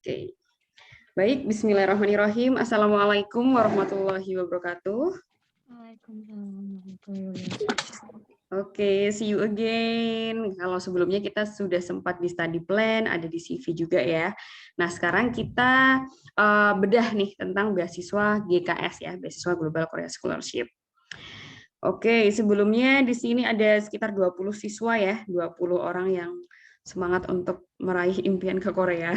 Oke. Baik, bismillahirrahmanirrahim. Assalamualaikum warahmatullahi wabarakatuh. Oke, see you again. Kalau sebelumnya kita sudah sempat di study plan, ada di CV juga ya. Nah, sekarang kita bedah nih tentang beasiswa GKS ya, beasiswa Global Korea Scholarship. Oke, sebelumnya di sini ada sekitar 20 siswa ya, 20 orang yang semangat untuk meraih impian ke Korea.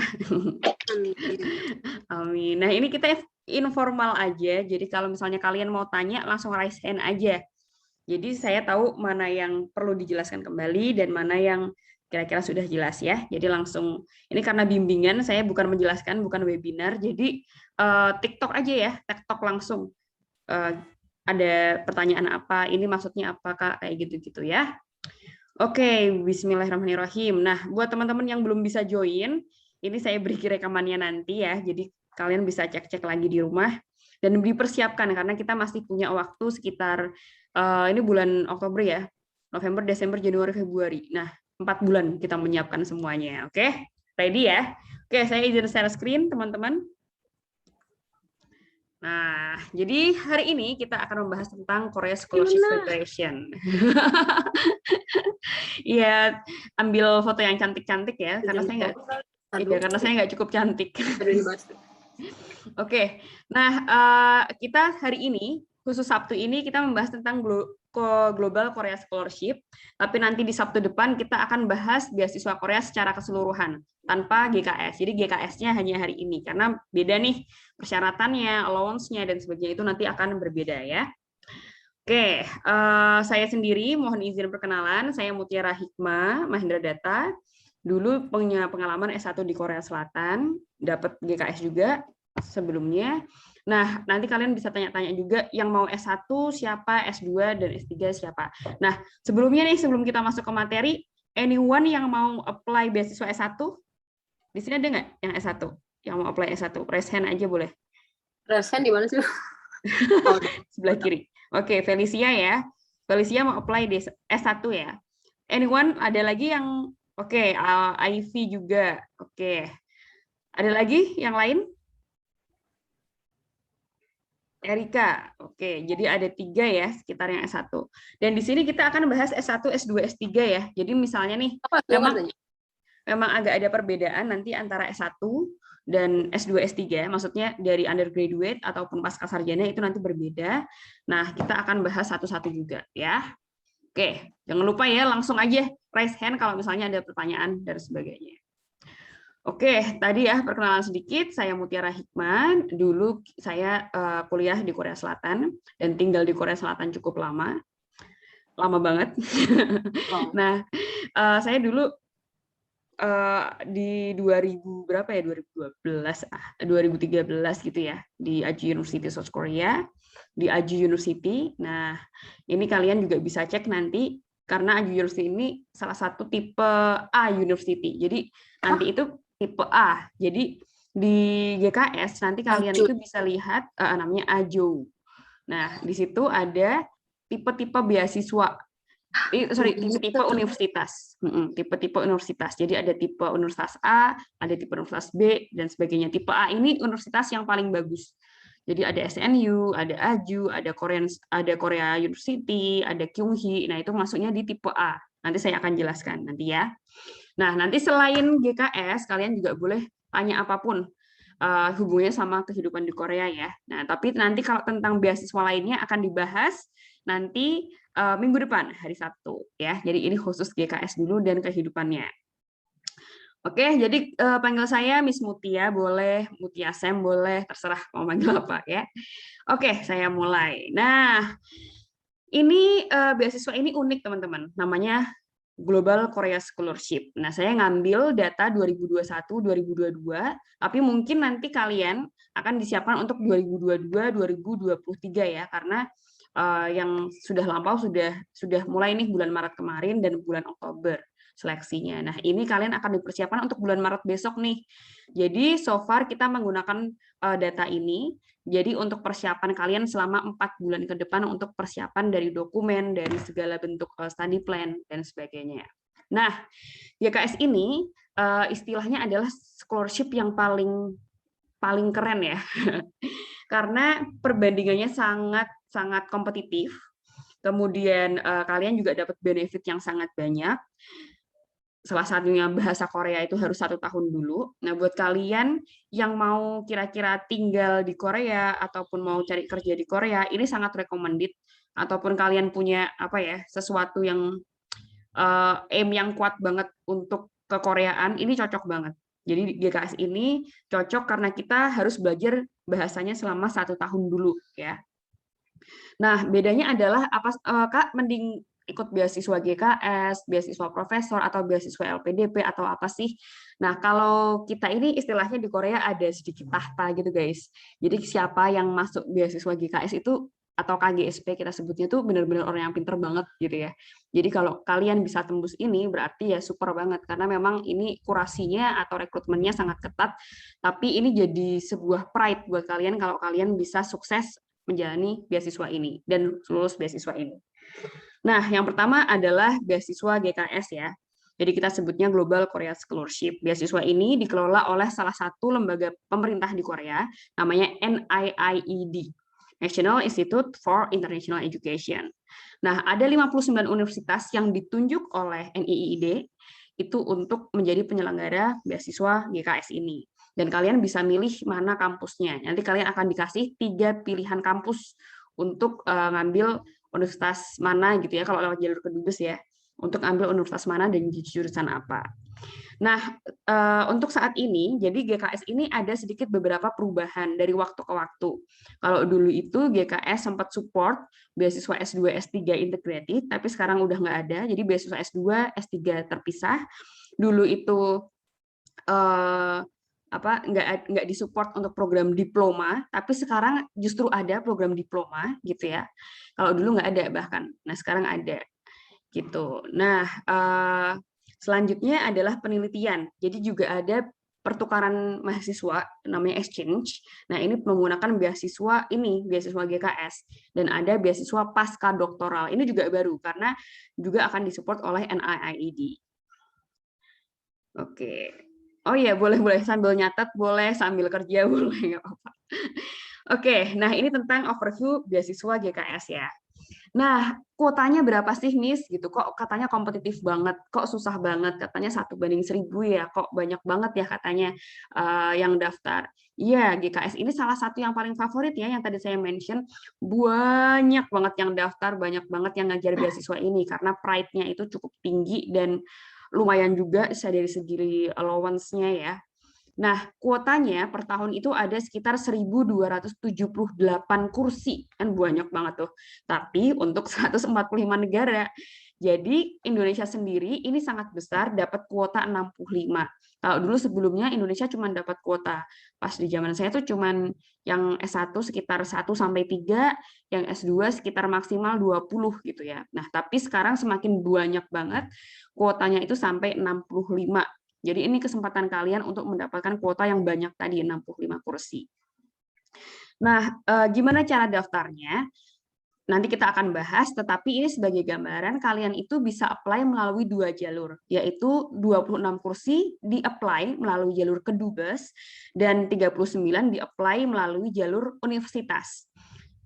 Amin. Nah, ini kita informal aja. Jadi kalau misalnya kalian mau tanya, langsung raise hand aja. Jadi saya tahu mana yang perlu dijelaskan kembali dan mana yang kira-kira sudah jelas ya. Jadi langsung, ini karena bimbingan, saya bukan menjelaskan, bukan webinar. Jadi TikTok aja ya, TikTok langsung. Ada pertanyaan apa, ini maksudnya apa Kak, kayak gitu-gitu ya. Oke, bismillahirrahmanirrahim. Nah, buat teman-teman yang belum bisa join, ini saya beri rekamannya nanti ya. Jadi kalian bisa cek-cek lagi di rumah dan dipersiapkan karena kita masih punya waktu sekitar ini bulan Oktober ya, November, Desember, Januari, Februari. Nah, 4 bulan kita menyiapkan semuanya. Oke, ready ya? Oke, saya izin share screen teman-teman. Nah, jadi hari ini kita akan membahas tentang Korea Scholarship Federation. Iya, ambil foto yang cantik-cantik ya, karena saya nggak cukup cantik. Oke, nah kita hari ini khusus Sabtu ini kita membahas tentang Global Korea Scholarship, tapi nanti di Sabtu depan kita akan bahas beasiswa Korea secara keseluruhan tanpa GKS. Jadi GKS-nya hanya hari ini karena beda nih persyaratannya, allowance-nya dan sebagainya itu nanti akan berbeda ya. Oke, saya sendiri mohon izin perkenalan, saya Mutiara Hikmah, Mahindra Data. Dulu punya pengalaman S1 di Korea Selatan, dapat GKS juga sebelumnya. Nah, nanti kalian bisa tanya-tanya juga yang mau S1 siapa, S2 dan S3 siapa. Nah, sebelumnya nih sebelum kita masuk ke materi, anyone yang mau apply beasiswa S1? Di sini ada nggak yang S1? Yang mau apply S1? Raise hand aja boleh. Raise hand di mana sih? Sebelah kiri. Oke, Felicia ya. Felicia mau apply di S1 ya. Anyone ada lagi yang oke, Ivy juga. Oke. Ada lagi yang lain? Erika. Oke, jadi ada 3 ya sekitar yang S1. Dan di sini kita akan bahas S1, S2, S3 ya. Jadi misalnya nih, memang agak ada perbedaan nanti antara S1 dan S2, S3, maksudnya dari undergraduate ataupun pasca sarjana itu nanti berbeda. Nah, kita akan bahas satu-satu juga ya. Oke, jangan lupa ya langsung aja raise hand kalau misalnya ada pertanyaan dan sebagainya. Oke, tadi ya perkenalan sedikit, saya Mutiara Hikmah. Dulu saya kuliah di Korea Selatan dan tinggal di Korea Selatan cukup lama banget. Nah, saya dulu di 2000 berapa ya 2013 gitu ya di Aju University South Korea di Aju University. Nah, ini kalian juga bisa cek nanti karena Aju University ini salah satu tipe A University. Jadi nanti itu tipe A. Jadi di GKS nanti kalian itu bisa lihat namanya Ajo. Nah, di situ ada tipe-tipe beasiswa. Tipe-tipe universitas. Tipe-tipe universitas. Jadi ada tipe universitas A, ada tipe universitas B, dan sebagainya. Tipe A ini universitas yang paling bagus. Jadi ada SNU, ada AJU, ada Korea University, ada Kyunghee. Nah, itu masuknya di tipe A. Nanti saya akan jelaskan nanti ya. Nah, nanti selain GKS, kalian juga boleh tanya apapun hubungannya sama kehidupan di Korea ya. Nah, tapi nanti kalau tentang beasiswa lainnya akan dibahas nanti minggu depan, hari Sabtu ya. Jadi ini khusus GKS dulu dan kehidupannya. Oke, jadi panggil saya Miss Mutia, boleh, Mutia Sam, boleh, terserah mau manggil apa ya. Oke, saya mulai. Nah, ini beasiswa ini unik teman-teman, namanya Global Korea Scholarship. Nah, saya ngambil data 2021-2022, tapi mungkin nanti kalian akan disiapkan untuk 2022-2023 ya, karena yang sudah lampau sudah mulai nih bulan Maret kemarin dan bulan Oktober seleksinya. Nah, ini kalian akan dipersiapkan untuk bulan Maret besok nih. Jadi so far kita menggunakan data ini. Jadi untuk persiapan kalian selama 4 bulan ke depan untuk persiapan dari dokumen, dari segala bentuk study plan dan sebagainya. Nah, GKS ini istilahnya adalah scholarship yang paling keren ya. Karena perbandingannya sangat kompetitif. Kemudian kalian juga dapat benefit yang sangat banyak. Salah satunya bahasa Korea itu harus 1 tahun dulu. Nah, buat kalian yang mau kira-kira tinggal di Korea ataupun mau cari kerja di Korea, ini sangat recommended. Ataupun kalian punya sesuatu yang aim yang kuat banget untuk kekoreaan, ini cocok banget. Jadi GKS ini cocok karena kita harus belajar bahasanya selama 1 tahun dulu ya. Nah, bedanya adalah Kak, mending ikut beasiswa GKS, beasiswa profesor, atau beasiswa LPDP, atau apa sih? Nah, kalau kita ini istilahnya di Korea ada sedikit tahta gitu, guys. Jadi siapa yang masuk beasiswa GKS itu, atau KGSP kita sebutnya tuh benar-benar orang yang pinter banget gitu ya. Jadi kalau kalian bisa tembus ini, berarti ya super banget. Karena memang ini kurasinya atau rekrutmennya sangat ketat, tapi ini jadi sebuah pride buat kalian kalau kalian bisa sukses menjalani beasiswa ini dan lulus beasiswa ini. Nah, yang pertama adalah beasiswa GKS ya. Jadi kita sebutnya Global Korea Scholarship. Beasiswa ini dikelola oleh salah satu lembaga pemerintah di Korea, namanya NIIED, National Institute for International Education. Nah, ada 59 universitas yang ditunjuk oleh NIIED itu untuk menjadi penyelenggara beasiswa GKS ini. Dan kalian bisa milih mana kampusnya. Nanti kalian akan dikasih 3 pilihan kampus untuk ngambil universitas mana gitu ya, kalau lewat jalur kedubes ya, untuk ambil universitas mana dan jurusan apa. Nah, untuk saat ini, jadi GKS ini ada sedikit beberapa perubahan dari waktu ke waktu. Kalau dulu itu GKS sempat support beasiswa S2, S3 integrated, tapi sekarang udah nggak ada, jadi beasiswa S2, S3 terpisah. Dulu itu nggak disupport untuk program diploma, tapi sekarang justru ada program diploma gitu ya. Kalau dulu nggak ada bahkan, nah sekarang ada gitu. Nah, selanjutnya adalah penelitian. Jadi juga ada pertukaran mahasiswa namanya exchange. Nah, ini menggunakan beasiswa GKS, dan ada beasiswa pasca doktoral. Ini juga baru karena juga akan disupport oleh NIIED. Oke. Oh iya, boleh sambil nyatet, boleh sambil kerja, boleh, nggak apa-apa. Oke, nah ini tentang overview beasiswa GKS ya. Nah, kuotanya berapa sih, Miss? Gitu, kok katanya kompetitif banget, kok susah banget, katanya 1:1000 ya, kok banyak banget ya katanya yang daftar. Iya, GKS ini salah satu yang paling favorit ya, yang tadi saya mention, banyak banget yang daftar, banyak banget yang ngajar beasiswa ini, karena pride-nya itu cukup tinggi dan lumayan juga dari segi allowance-nya ya. Nah, kuotanya per tahun itu ada sekitar 1.278 kursi. Kan banyak banget tuh. Tapi untuk 145 negara. Jadi Indonesia sendiri ini sangat besar, dapat kuota 65. Kalau dulu sebelumnya Indonesia cuma dapat kuota. Pas di zaman saya tuh cuma yang S1 sekitar 1-3, yang S2 sekitar maksimal 20 gitu ya. Nah, tapi sekarang semakin banyak banget, kuotanya itu sampai 65. Jadi ini kesempatan kalian untuk mendapatkan kuota yang banyak tadi, 65 kursi. Nah, gimana cara daftarnya? Nanti kita akan bahas, tetapi ini sebagai gambaran, kalian itu bisa apply melalui 2 jalur, yaitu 26 kursi di-apply melalui jalur kedubes, dan 39 di-apply melalui jalur universitas.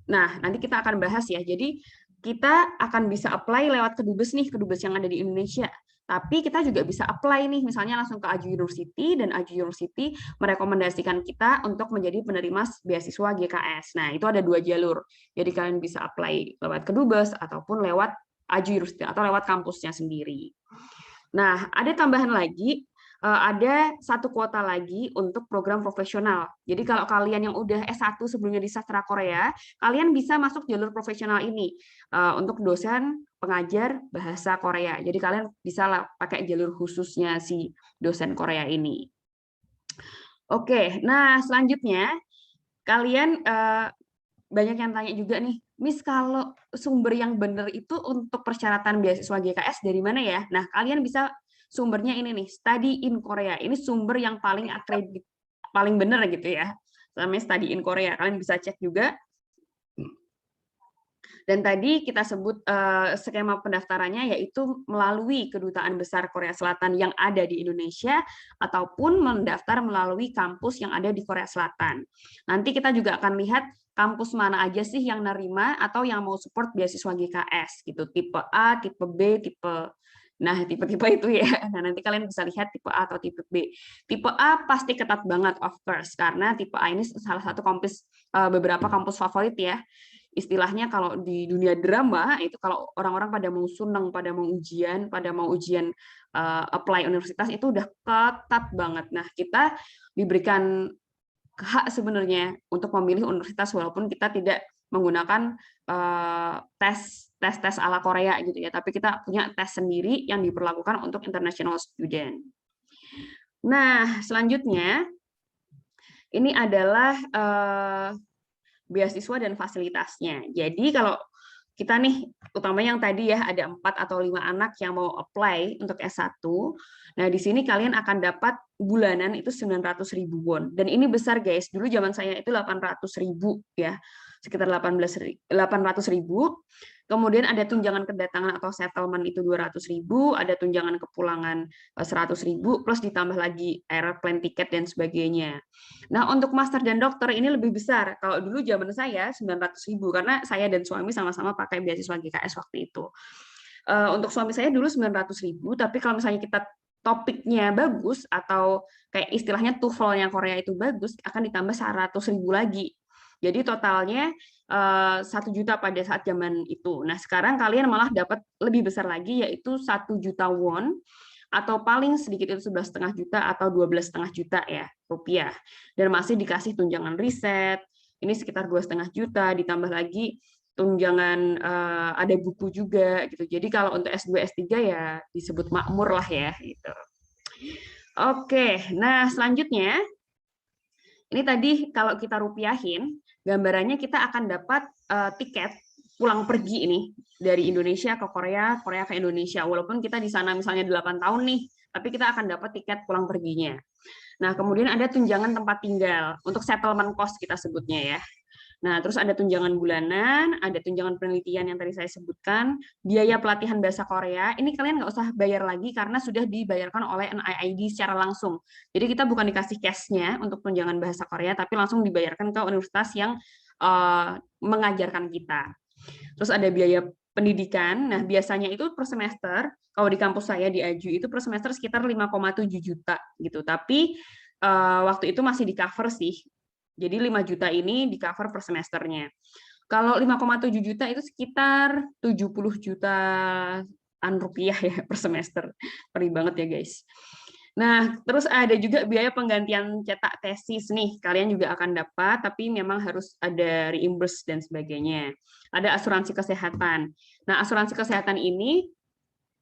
Nah, nanti kita akan bahas ya, jadi kita akan bisa apply lewat kedubes nih, kedubes yang ada di Indonesia. Tapi kita juga bisa apply nih, misalnya langsung ke Aju University, dan Aju University merekomendasikan kita untuk menjadi penerima beasiswa GKS. Nah, itu ada 2 jalur. Jadi kalian bisa apply lewat kedubes ataupun lewat Aju University atau lewat kampusnya sendiri. Nah, ada tambahan lagi, ada 1 kuota lagi untuk program profesional. Jadi kalau kalian yang udah S1 sebelumnya di sastra Korea, kalian bisa masuk jalur profesional ini untuk dosen pengajar bahasa Korea. Jadi kalian bisa pakai jalur khususnya si dosen Korea ini. Oke, nah selanjutnya kalian banyak yang tanya juga nih, Miss, kalau sumber yang benar itu untuk persyaratan beasiswa GKS dari mana ya? Nah, kalian bisa sumbernya ini nih, Study in Korea. Ini sumber yang paling akredit, paling benar gitu ya. Namanya Study in Korea. Kalian bisa cek juga. Dan tadi kita sebut skema pendaftarannya yaitu melalui Kedutaan Besar Korea Selatan yang ada di Indonesia ataupun mendaftar melalui kampus yang ada di Korea Selatan. Nanti kita juga akan lihat kampus mana aja sih yang nerima atau yang mau support beasiswa GKS gitu, tipe A, tipe B, tipe-tipe itu ya. Nah, nanti kalian bisa lihat tipe A atau tipe B. Tipe A pasti ketat banget, of course, karena tipe A ini salah satu beberapa kampus favorit ya. Istilahnya kalau di dunia drama itu kalau orang-orang pada mau suneng, pada mau ujian apply universitas itu udah ketat banget. Nah, kita diberikan hak sebenarnya untuk memilih universitas walaupun kita tidak menggunakan tes ala Korea gitu ya, tapi kita punya tes sendiri yang diperlakukan untuk international student. Nah, selanjutnya ini adalah beasiswa dan fasilitasnya. Jadi kalau kita nih, utamanya yang tadi ya, ada 4 atau 5 anak yang mau apply untuk S1. Nah, di sini kalian akan dapat bulanan itu 900.000 won. Dan ini besar guys, dulu zaman saya itu 800.000 ya, sekitar 800.000. Kemudian ada tunjangan kedatangan atau settlement itu 200.000, ada tunjangan kepulangan 100.000, plus ditambah lagi airplane tiket dan sebagainya. Nah, untuk master dan dokter ini lebih besar. Kalau dulu zaman saya 900.000 karena saya dan suami sama-sama pakai beasiswa GKS waktu itu. Untuk suami saya dulu 900.000, tapi kalau misalnya kita topiknya bagus atau kayak istilahnya TOEFL-nya Korea itu bagus, akan ditambah 100.000 lagi. Jadi totalnya 1 juta pada saat zaman itu. Nah, sekarang kalian malah dapat lebih besar lagi, yaitu 1 juta won, atau paling sedikit itu 11,5 juta atau 12,5 juta ya rupiah. Dan masih dikasih tunjangan riset, ini sekitar 2,5 juta, ditambah lagi tunjangan ada buku juga gitu. Jadi kalau untuk S2 S3 ya disebut makmur lah ya gitu. Oke, nah selanjutnya ini tadi kalau kita rupiahin gambarannya kita akan dapat tiket pulang pergi ini dari Indonesia ke Korea, Korea ke Indonesia. Walaupun kita di sana misalnya 8 tahun nih, tapi kita akan dapat tiket pulang perginya. Nah, kemudian ada tunjangan tempat tinggal untuk settlement cost kita sebutnya ya. Nah, terus ada tunjangan bulanan, ada tunjangan penelitian yang tadi saya sebutkan, biaya pelatihan bahasa Korea, ini kalian nggak usah bayar lagi karena sudah dibayarkan oleh NIID secara langsung. Jadi kita bukan dikasih cash-nya untuk tunjangan bahasa Korea, tapi langsung dibayarkan ke universitas yang mengajarkan kita. Terus ada biaya pendidikan, nah biasanya itu per semester, kalau di kampus saya di AJU itu per semester sekitar 5,7 juta gitu, tapi waktu itu masih di cover sih. Jadi 5 juta ini di cover per semesternya. Kalau 5,7 juta itu sekitar 70 jutaan rupiah ya per semester. Perih banget ya guys. Nah, terus ada juga biaya penggantian cetak tesis nih. Kalian juga akan dapat, tapi memang harus ada reimburse dan sebagainya. Ada asuransi kesehatan. Nah, asuransi kesehatan ini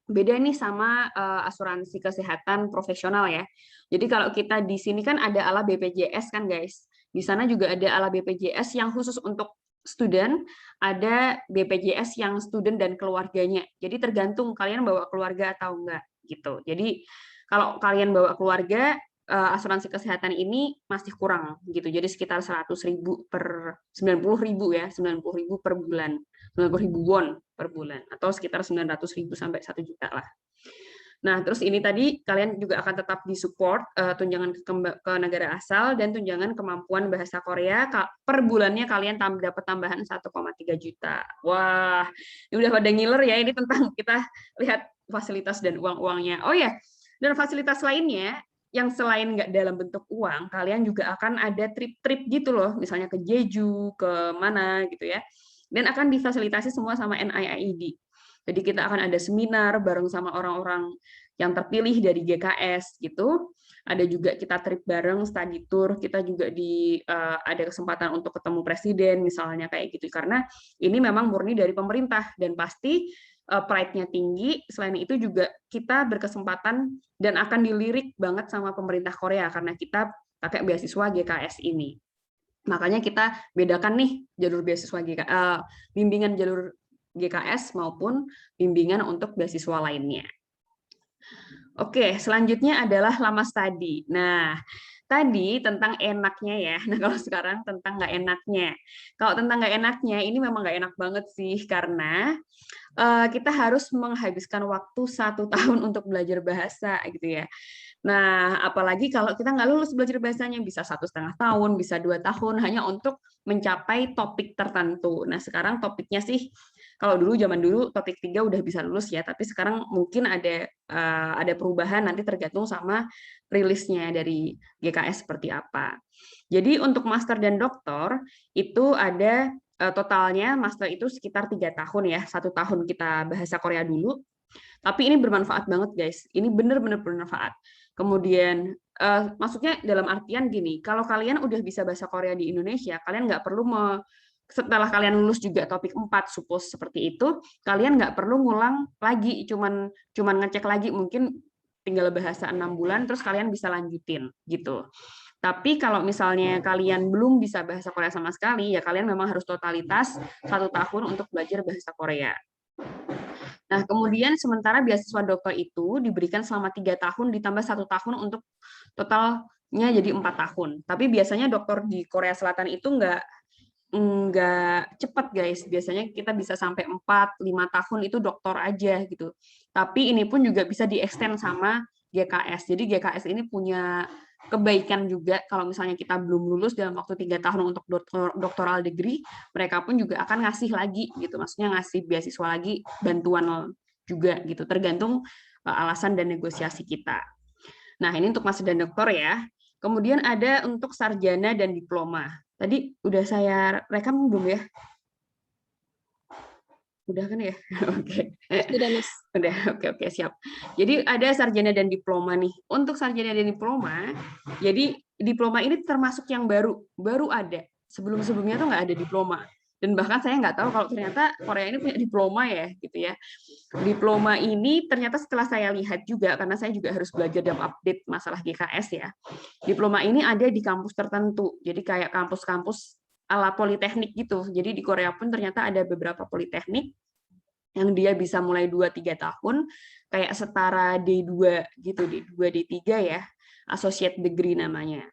beda nih sama asuransi kesehatan profesional ya. Jadi kalau kita di sini kan ada ala BPJS kan guys. Di sana juga ada ala BPJS yang khusus untuk student, ada BPJS yang student dan keluarganya. Jadi tergantung kalian bawa keluarga atau enggak gitu. Jadi kalau kalian bawa keluarga, asuransi kesehatan ini masih kurang gitu. Jadi sekitar 100.000 per 90.000 ya, 90.000 per bulan. 90.000 won per bulan atau sekitar 900.000 sampai 1 juta lah. Nah, terus ini tadi kalian juga akan tetap disupport tunjangan ke negara asal dan tunjangan kemampuan bahasa Korea per bulannya kalian dapat tambahan 1,3 juta. Wah, ini udah pada ngiler ya, ini tentang kita lihat fasilitas dan uang-uangnya. Oh ya, dan fasilitas lainnya yang selain nggak dalam bentuk uang, kalian juga akan ada trip-trip gitu loh, misalnya ke Jeju, ke mana gitu ya. Dan akan difasilitasi semua sama NIID. Jadi kita akan ada seminar bareng sama orang-orang yang terpilih dari GKS gitu. Ada juga kita trip bareng, study tour, kita juga ada kesempatan untuk ketemu presiden misalnya kayak gitu. Karena ini memang murni dari pemerintah dan pasti pride-nya tinggi. Selain itu juga kita berkesempatan dan akan dilirik banget sama pemerintah Korea karena kita pakai beasiswa GKS ini. Makanya kita bedakan nih jalur beasiswa bimbingan jalur GKS maupun bimbingan untuk beasiswa lainnya. Oke, selanjutnya adalah lama study. Nah, tadi tentang enaknya ya. Nah, kalau sekarang tentang nggak enaknya. Kalau tentang nggak enaknya, ini memang nggak enak banget sih, karena kita harus menghabiskan waktu 1 tahun untuk belajar bahasa gitu ya. Nah, apalagi kalau kita nggak lulus belajar bahasanya, bisa 1,5 tahun, bisa 2 tahun, hanya untuk mencapai topik tertentu. Nah, sekarang topiknya sih, kalau dulu zaman dulu topik 3 udah bisa lulus ya, tapi sekarang mungkin ada perubahan nanti tergantung sama rilisnya dari GKS seperti apa. Jadi untuk master dan doktor itu ada totalnya master itu sekitar 3 tahun ya, 1 tahun kita bahasa Korea dulu. Tapi ini bermanfaat banget guys, ini benar-benar bermanfaat. Kemudian maksudnya dalam artian gini, kalau kalian udah bisa bahasa Korea di Indonesia, kalian nggak perlu setelah kalian lulus juga topik 4 suppose seperti itu, kalian nggak perlu ngulang lagi, cuman ngecek lagi, mungkin tinggal bahasa 6 bulan terus kalian bisa lanjutin gitu. Tapi kalau misalnya kalian belum bisa bahasa Korea sama sekali, ya kalian memang harus totalitas 1 tahun untuk belajar bahasa Korea. Nah, kemudian sementara beasiswa dokter itu diberikan selama 3 tahun ditambah 1 tahun untuk totalnya jadi 4 tahun. Tapi biasanya dokter di Korea Selatan itu nggak cepat guys. Biasanya kita bisa sampai 4-5 tahun itu dokter aja gitu. Tapi ini pun juga bisa di-extend sama GKS. Jadi GKS ini punya kebaikan juga kalau misalnya kita belum lulus dalam waktu 3 tahun untuk doctoral degree, mereka pun juga akan ngasih lagi gitu. Maksudnya ngasih beasiswa lagi, bantuan juga gitu. Tergantung alasan dan negosiasi kita. Nah, ini untuk master dan doktor ya. Kemudian ada untuk sarjana dan diploma. Tadi udah saya rekam belum ya? Udah kan ya? Oke. Sudah, Miss. Udah, oke, siap. Jadi ada sarjana dan diploma nih. Untuk sarjana dan diploma, jadi diploma ini termasuk yang baru ada. Sebelum-sebelumnya tuh nggak ada diploma. Dan bahkan saya nggak tahu kalau ternyata Korea ini punya diploma ya, gitu ya. Diploma ini ternyata setelah saya lihat juga, karena saya juga harus belajar dan update masalah GKS ya. Diploma ini ada di kampus tertentu. Jadi kayak kampus-kampus ala politeknik gitu. Jadi di Korea pun ternyata ada beberapa politeknik yang dia bisa mulai 2-3 tahun, kayak setara D2 gitu, D2, D3 ya, associate degree namanya.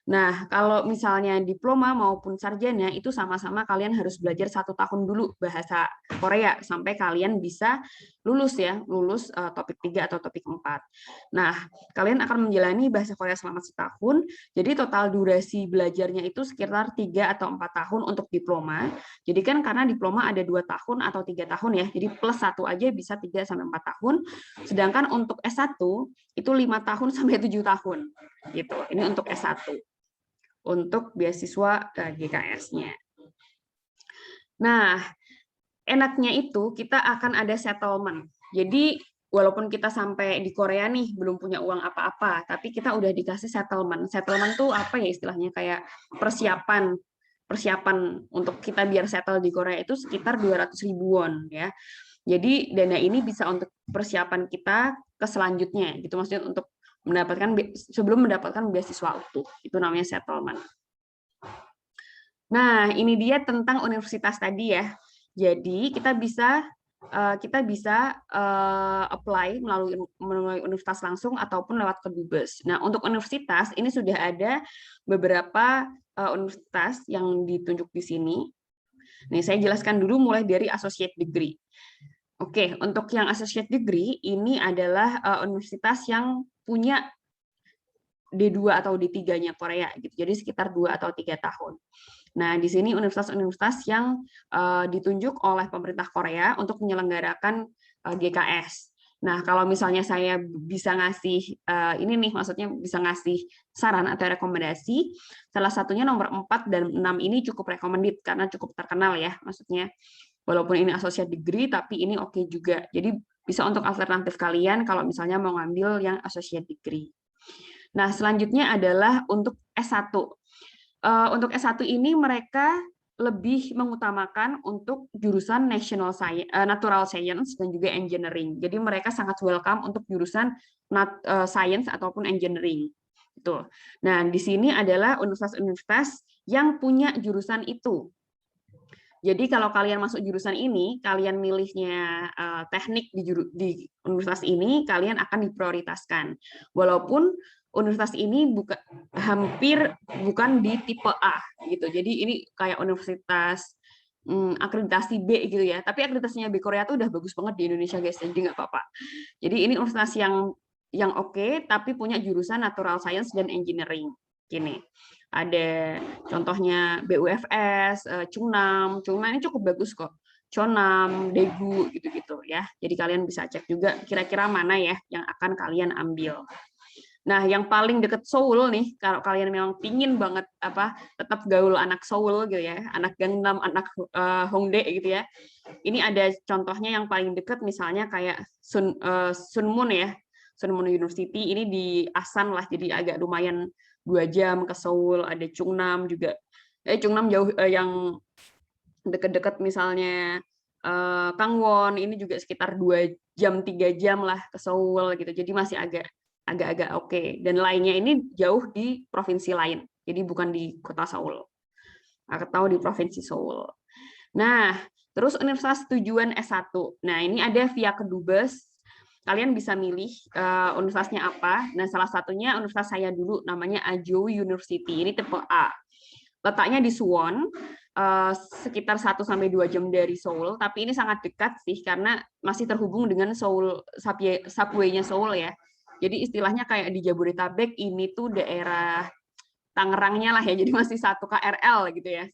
Nah, kalau misalnya diploma maupun sarjana, itu sama-sama kalian harus belajar 1 tahun dulu bahasa Korea, sampai kalian bisa lulus ya, lulus topik 3 atau topik 4. Nah, kalian akan menjalani bahasa Korea selama 1 tahun, jadi total durasi belajarnya itu sekitar 3 atau 4 tahun untuk diploma. Jadi kan karena diploma ada 2 tahun atau 3 tahun ya, jadi plus 1 aja bisa 3-4 tahun, sedangkan untuk S1 itu 5 tahun sampai 7 tahun. Gitu. Ini untuk S1. Untuk beasiswa GKS-nya. Nah, enaknya itu kita akan ada settlement. Jadi walaupun kita sampai di Korea nih belum punya uang apa-apa, tapi kita udah dikasih settlement. Settlement tuh apa ya istilahnya, kayak persiapan untuk kita biar settle di Korea itu sekitar 200.000 won ya. Jadi dana ini bisa untuk persiapan kita ke selanjutnya gitu, maksudnya untuk sebelum mendapatkan beasiswa utuh. Itu namanya settlement. Nah, ini dia tentang universitas tadi ya. Jadi kita bisa apply melalui universitas langsung ataupun lewat kedubes. Nah, untuk universitas ini sudah ada beberapa universitas yang ditunjuk di sini. Nih, saya jelaskan dulu mulai dari associate degree. Oke, untuk yang associate degree ini adalah universitas yang punya D2 atau D3-nya Korea gitu. Jadi sekitar 2 atau 3 tahun. Nah, di sini universitas-universitas yang ditunjuk oleh pemerintah Korea untuk menyelenggarakan GKS. Nah, kalau misalnya saya bisa ngasih ini nih, maksudnya bisa ngasih saran atau rekomendasi, salah satunya nomor 4 dan 6 ini cukup recommended karena cukup terkenal ya, maksudnya walaupun ini associate degree, tapi ini oke juga. Jadi bisa untuk alternatif kalian kalau misalnya mau ngambil yang associate degree. Nah, selanjutnya adalah untuk S1. Untuk S1 ini mereka lebih mengutamakan untuk jurusan natural science dan juga engineering. Jadi mereka sangat welcome untuk jurusan science ataupun engineering. Itu. Nah, di sini adalah universitas-universitas yang punya jurusan itu. Jadi kalau kalian masuk jurusan ini, kalian milihnya teknik di universitas ini, kalian akan diprioritaskan. Walaupun universitas ini hampir bukan di tipe A gitu. Jadi ini kayak universitas akreditasi B gitu ya. Tapi akreditasinya B Korea tuh udah bagus banget di Indonesia guys, jadi nggak apa-apa. Jadi ini universitas yang oke, tapi punya jurusan Natural Science dan Engineering. Gini, ada contohnya BUFS, Chungnam ini cukup bagus kok. Chonam, Daegu gitu-gitu ya. Jadi kalian bisa cek juga kira-kira mana ya yang akan kalian ambil. Nah, yang paling deket Seoul nih, kalau kalian memang pingin banget tetap gaul anak Seoul gitu ya, anak Gangnam, anak Hongdae gitu ya. Ini ada contohnya yang paling deket, misalnya kayak Sunmun ya, Sunmun University. Ini di Asan lah, jadi agak lumayan 2 jam ke Seoul. Ada Chungnam juga. Chungnam jauh, yang deket-deket misalnya Kangwon, ini juga sekitar 2 jam 3 jam lah ke Seoul gitu. Jadi masih agak-agak oke. Dan lainnya ini jauh di provinsi lain. Jadi bukan di kota Seoul. Atau di provinsi Seoul. Nah, terus universitas tujuan S1. Nah, ini ada via Kedubes. Kalian bisa milih universitasnya apa. Nah, salah satunya universitas saya dulu, namanya Ajo University. Ini tipe A. Letaknya di Suwon, sekitar 1-2 jam dari Seoul, tapi ini sangat dekat sih, karena masih terhubung dengan Seoul, subway-nya Seoul ya. Jadi istilahnya kayak di Jabodetabek, ini tuh daerah Tangerangnya lah ya, jadi masih 1 KRL gitu ya,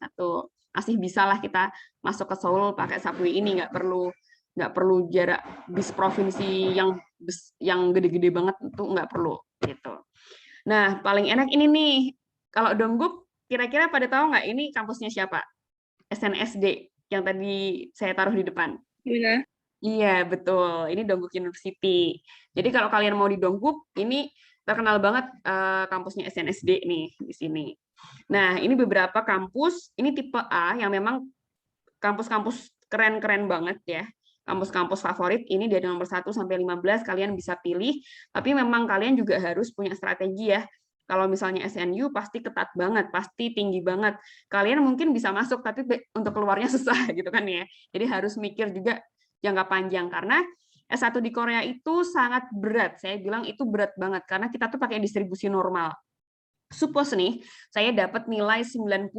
masih bisa lah kita masuk ke Seoul pakai subway ini, nggak perlu jarak bis provinsi yang gede-gede banget, itu nggak perlu gitu. Nah, paling enak ini nih, kalau Dongguk kira-kira pada tahu nggak ini kampusnya siapa? SNSD yang tadi saya taruh di depan. Iya. Iya, betul. Ini Dongguk University. Jadi kalau kalian mau di Dongguk, ini terkenal banget kampusnya SNSD nih di sini. Nah, ini beberapa kampus, ini tipe A yang memang kampus-kampus keren-keren banget ya. Kampus-kampus favorit ini dari nomor 1 sampai 15 kalian bisa pilih, tapi memang kalian juga harus punya strategi ya. Kalau misalnya SNU pasti ketat banget, pasti tinggi banget. Kalian mungkin bisa masuk, tapi untuk keluarnya susah gitu kan ya. Jadi harus mikir juga jangka panjang, karena S1 di Korea itu sangat berat. Saya bilang itu berat banget, karena kita tuh pakai distribusi normal. Suppose nih, saya dapat nilai 90,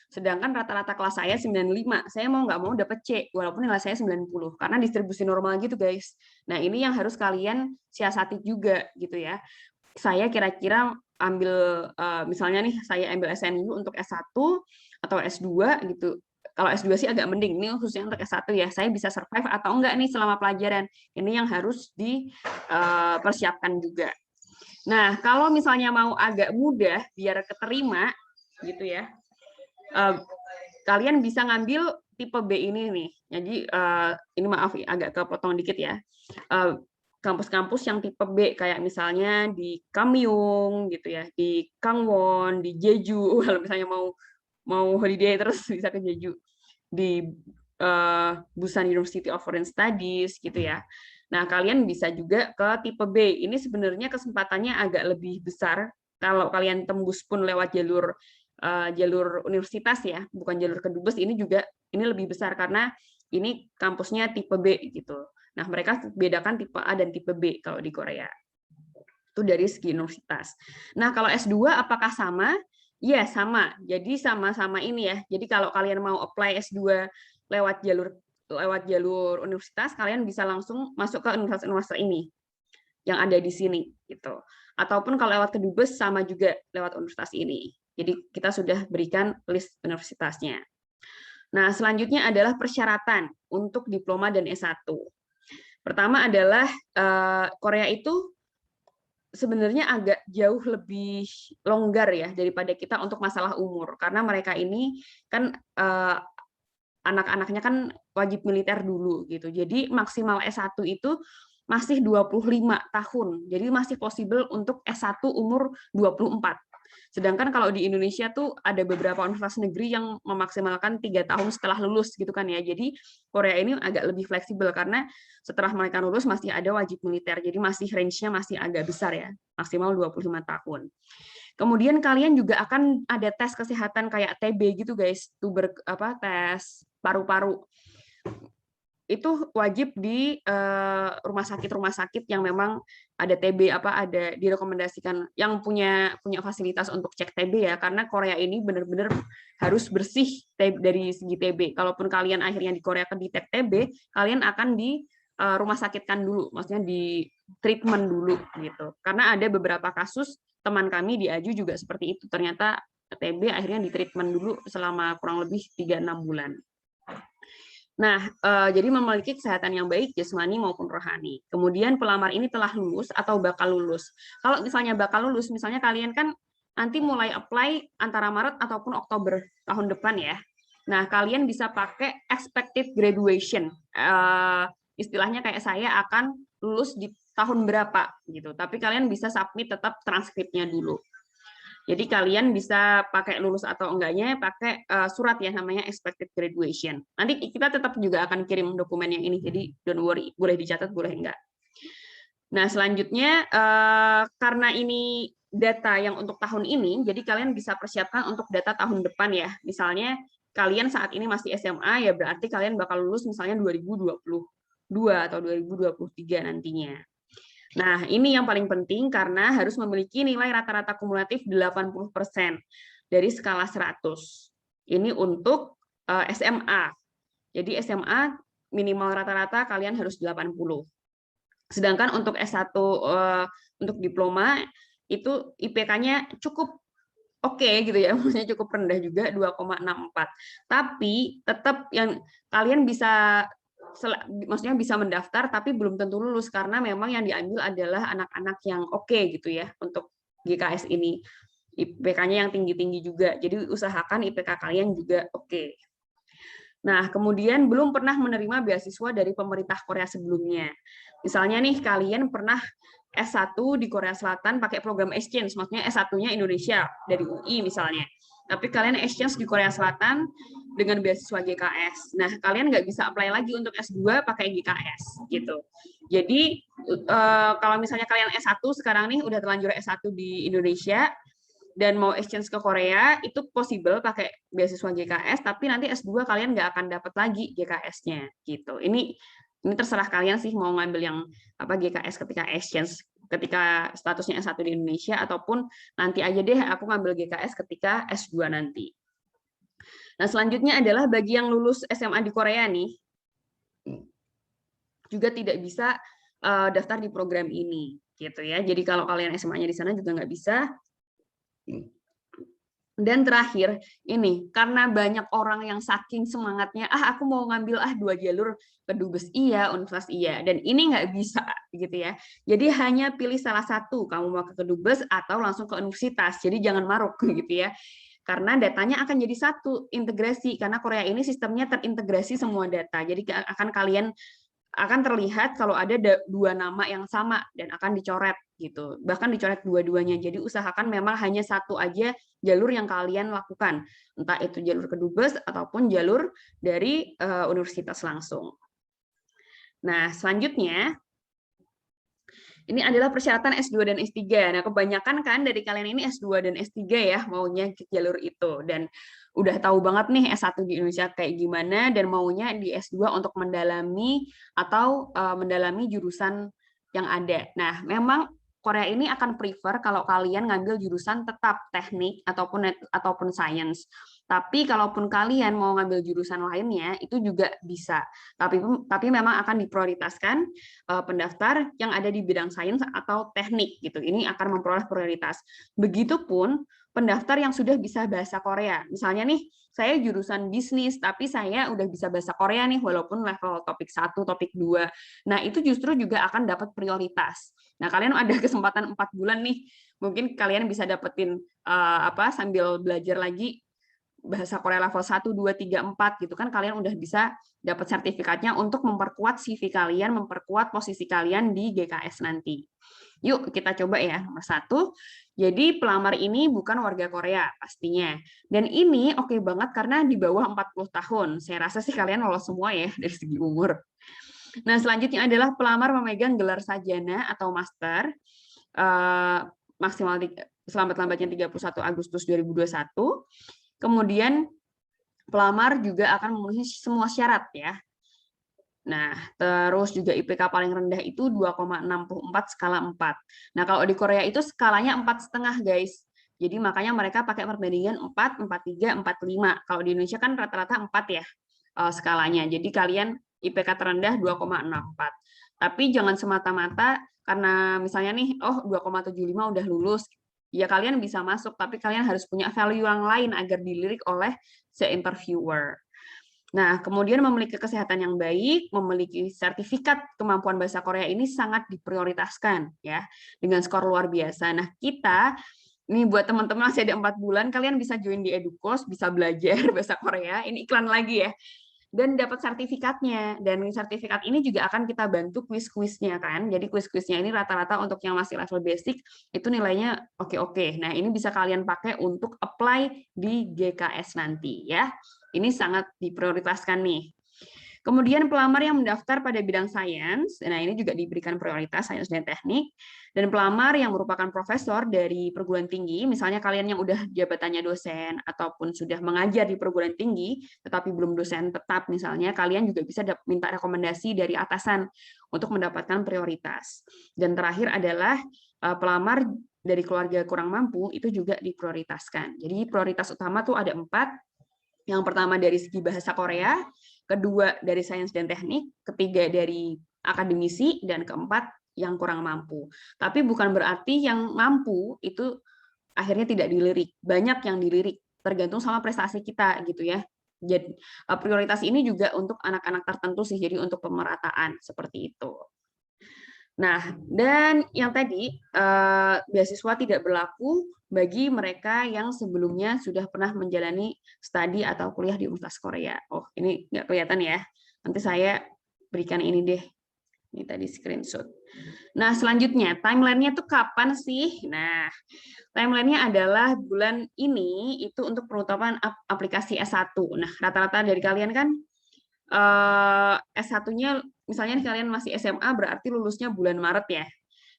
sedangkan rata-rata kelas saya 95. Saya mau nggak mau dapat C, walaupun nilai saya 90, karena distribusi normal gitu guys. Nah ini yang harus kalian siasati juga gitu ya. Saya kira-kira ambil, misalnya nih, saya ambil SNU untuk S1 atau S2 gitu. Kalau S2 sih agak mending, ini khususnya untuk S1 ya, saya bisa survive atau enggak nih selama pelajaran. Ini yang harus dipersiapkan juga. Nah, kalau misalnya mau agak mudah biar keterima gitu ya, kalian bisa ngambil tipe B ini nih. Jadi ini maaf agak kepotong dikit ya. Kampus-kampus yang tipe B kayak misalnya di Kamyong gitu ya, di Kangwon, di Jeju. Kalau misalnya mau holiday terus bisa ke Jeju. Di Busan University of Foreign Studies gitu ya. Nah, kalian bisa juga ke tipe B. Ini sebenarnya kesempatannya agak lebih besar kalau kalian tembus pun lewat jalur universitas ya, bukan jalur Kedubes. Ini lebih besar karena ini kampusnya tipe B gitu. Nah, mereka bedakan tipe A dan tipe B kalau di Korea. Itu dari segi universitas. Nah, kalau S2 apakah sama? Iya, sama. Jadi sama-sama ini ya. Jadi kalau kalian mau apply S2 lewat jalur universitas, kalian bisa langsung masuk ke universitas ini yang ada di sini gitu. Ataupun kalau lewat Kedubes sama juga lewat universitas ini. Jadi kita sudah berikan list universitasnya. Nah, selanjutnya adalah persyaratan untuk diploma dan S1. Pertama adalah Korea itu sebenarnya agak jauh lebih longgar ya daripada kita untuk masalah umur, karena mereka ini kan anak-anaknya kan wajib militer dulu gitu. Jadi maksimal S1 itu masih 25 tahun. Jadi masih possible untuk S1 umur 24. Sedangkan kalau di Indonesia tuh ada beberapa universitas negeri yang memaksimalkan 3 tahun setelah lulus gitu kan ya. Jadi Korea ini agak lebih fleksibel karena setelah mereka lulus masih ada wajib militer. Jadi masih range-nya masih agak besar ya, maksimal 25 tahun. Kemudian kalian juga akan ada tes kesehatan kayak TB gitu guys, tes paru-paru. Itu wajib di rumah sakit yang memang ada TB ada direkomendasikan yang punya fasilitas untuk cek TB ya, karena Korea ini benar-benar harus bersih dari segi TB. Kalaupun kalian akhirnya di Korea kedetek TB, kalian akan di rumah sakitkan dulu, maksudnya di treatment dulu gitu. Karena ada beberapa kasus teman kami di AJU juga seperti itu, ternyata TB akhirnya di treatment dulu selama kurang lebih 3-6 bulan. Nah, jadi memiliki kesehatan yang baik jasmani maupun rohani. Kemudian pelamar ini telah lulus atau bakal lulus. Kalau misalnya bakal lulus, misalnya kalian kan nanti mulai apply antara Maret ataupun Oktober tahun depan ya. Nah, kalian bisa pakai expected graduation. Istilahnya kayak saya akan lulus di tahun berapa gitu. Tapi kalian bisa submit tetap transkripnya dulu. Jadi kalian bisa pakai lulus atau enggaknya pakai surat ya, namanya expected graduation. Nanti kita tetap juga akan kirim dokumen yang ini, jadi don't worry, boleh dicatat, boleh enggak. Nah, selanjutnya karena ini data yang untuk tahun ini, jadi kalian bisa persiapkan untuk data tahun depan ya. Misalnya kalian saat ini masih SMA, ya berarti kalian bakal lulus misalnya 2022 atau 2023 nantinya. Nah, ini yang paling penting karena harus memiliki nilai rata-rata kumulatif 80% dari skala 100. Ini untuk SMA. Jadi SMA minimal rata-rata kalian harus 80. Sedangkan untuk S1 untuk diploma itu IPK-nya cukup oke gitu ya, maksudnya cukup rendah juga 2,64. Tapi tetap yang kalian bisa maksudnya bisa mendaftar tapi belum tentu lulus karena memang yang diambil adalah anak-anak yang oke gitu ya untuk GKS ini. IPK-nya yang tinggi-tinggi juga. Jadi usahakan IPK kalian juga oke. Nah, kemudian belum pernah menerima beasiswa dari pemerintah Korea sebelumnya. Misalnya nih kalian pernah S1 di Korea Selatan pakai program exchange, maksudnya S1-nya Indonesia dari UI misalnya. Tapi kalian exchange di Korea Selatan dengan beasiswa GKS. Nah, kalian nggak bisa apply lagi untuk S2 pakai GKS gitu. Jadi kalau misalnya kalian S1 sekarang nih udah terlanjur S1 di Indonesia dan mau exchange ke Korea, itu possible pakai beasiswa GKS, tapi nanti S2 kalian nggak akan dapat lagi GKS-nya gitu. Ini terserah kalian sih mau ngambil yang GKS ketika exchange, ketika statusnya S1 di Indonesia, ataupun nanti aja deh aku ngambil GKS ketika S2 nanti. Nah, selanjutnya adalah bagi yang lulus SMA di Korea nih, juga tidak bisa daftar di program ini gitu ya. Jadi kalau kalian SMA-nya di sana juga nggak bisa. Dan terakhir ini karena banyak orang yang saking semangatnya aku mau ngambil 2 jalur, Kedubes iya, Univers iya, dan ini nggak bisa gitu ya. Jadi hanya pilih salah satu, kamu mau ke Kedubes atau langsung ke universitas. Jadi jangan maruk gitu ya. Karena datanya akan jadi satu, integrasi, karena Korea ini sistemnya terintegrasi semua data. Jadi akan terlihat kalau ada 2 nama yang sama dan akan dicoret gitu. Bahkan dicoret dua-duanya. Jadi usahakan memang hanya satu aja jalur yang kalian lakukan. Entah itu jalur Kedubes ataupun jalur dari universitas langsung. Nah, selanjutnya ini adalah persyaratan S2 dan S3. Nah, kebanyakan kan dari kalian ini S2 dan S3 ya maunya jalur itu, dan udah tahu banget nih S1 di Indonesia kayak gimana dan maunya di S2 untuk mendalami atau mendalami jurusan yang ada. Nah, memang Korea ini akan prefer kalau kalian ngambil jurusan tetap teknik ataupun sains. Tapi kalaupun kalian mau ngambil jurusan lainnya itu juga bisa. Tapi memang akan diprioritaskan pendaftar yang ada di bidang sains atau teknik gitu. Ini akan memperoleh prioritas. Begitupun pendaftar yang sudah bisa bahasa Korea. Misalnya nih, saya jurusan bisnis, tapi saya udah bisa bahasa Korea nih, walaupun level topik 1, topik 2. Nah, itu justru juga akan dapat prioritas. Nah, kalian ada kesempatan 4 bulan nih, mungkin kalian bisa dapetin sambil belajar lagi bahasa Korea level 1, 2, 3, 4 gitu kan, kalian udah bisa dapat sertifikatnya untuk memperkuat CV kalian, memperkuat posisi kalian di GKS nanti. Yuk kita coba ya. Nomor 1, jadi pelamar ini bukan warga Korea pastinya. Dan ini oke banget karena di bawah 40 tahun. Saya rasa sih kalian lolos semua ya dari segi umur. Nah, selanjutnya adalah pelamar memegang gelar sarjana atau master maksimal selambat-lambatnya 31 Agustus 2021. Kemudian pelamar juga akan memenuhi semua syarat ya. Nah, terus juga IPK paling rendah itu 2,64 skala 4. Nah, kalau di Korea itu skalanya 4,5, guys. Jadi makanya mereka pakai perbandingan 4, 43, 45. Kalau di Indonesia kan rata-rata 4 ya skalanya. Jadi kalian IPK terendah 2,64. Tapi jangan semata-mata karena misalnya nih, oh 2,75 udah lulus, ya kalian bisa masuk, tapi kalian harus punya value yang lain agar dilirik oleh si interviewer. Nah, kemudian memiliki kesehatan yang baik, memiliki sertifikat kemampuan bahasa Korea ini sangat diprioritaskan ya, dengan skor luar biasa. Nah, kita nih buat teman-teman masih ada 4 bulan, kalian bisa join di EduCourse, bisa belajar bahasa Korea. Ini iklan lagi ya. Dan dapat sertifikatnya. Dan sertifikat ini juga akan kita bantu kuis-kuisnya kan. Jadi kuis-kuisnya ini rata-rata untuk yang masih level basic itu nilainya oke-oke. Nah, ini bisa kalian pakai untuk apply di GKS nanti ya. Ini sangat diprioritaskan nih. Kemudian pelamar yang mendaftar pada bidang sains, nah ini juga diberikan prioritas sains dan teknik, dan pelamar yang merupakan profesor dari perguruan tinggi, misalnya kalian yang udah jabatannya dosen ataupun sudah mengajar di perguruan tinggi, tetapi belum dosen tetap misalnya, kalian juga bisa minta rekomendasi dari atasan untuk mendapatkan prioritas. Dan terakhir adalah pelamar dari keluarga kurang mampu itu juga diprioritaskan. Jadi prioritas utama tuh ada 4. Yang pertama dari segi bahasa Korea, kedua dari sains dan teknik, ketiga dari akademisi, dan keempat yang kurang mampu. Tapi bukan berarti yang mampu itu akhirnya tidak dilirik. Banyak yang dilirik, tergantung sama prestasi kita gitu ya. Jadi prioritas ini juga untuk anak-anak tertentu sih, jadi untuk pemerataan seperti itu. Nah, dan yang tadi beasiswa tidak berlaku bagi mereka yang sebelumnya sudah pernah menjalani studi atau kuliah di Universitas Korea. Oh, ini nggak kelihatan ya. Nanti saya berikan ini deh. Ini tadi screenshot. Nah, selanjutnya timeline-nya tuh kapan sih? Nah, timeline-nya adalah bulan ini itu untuk penutupan aplikasi S1. Nah, rata-rata dari kalian kan S1-nya misalnya kalian masih SMA berarti lulusnya bulan Maret ya.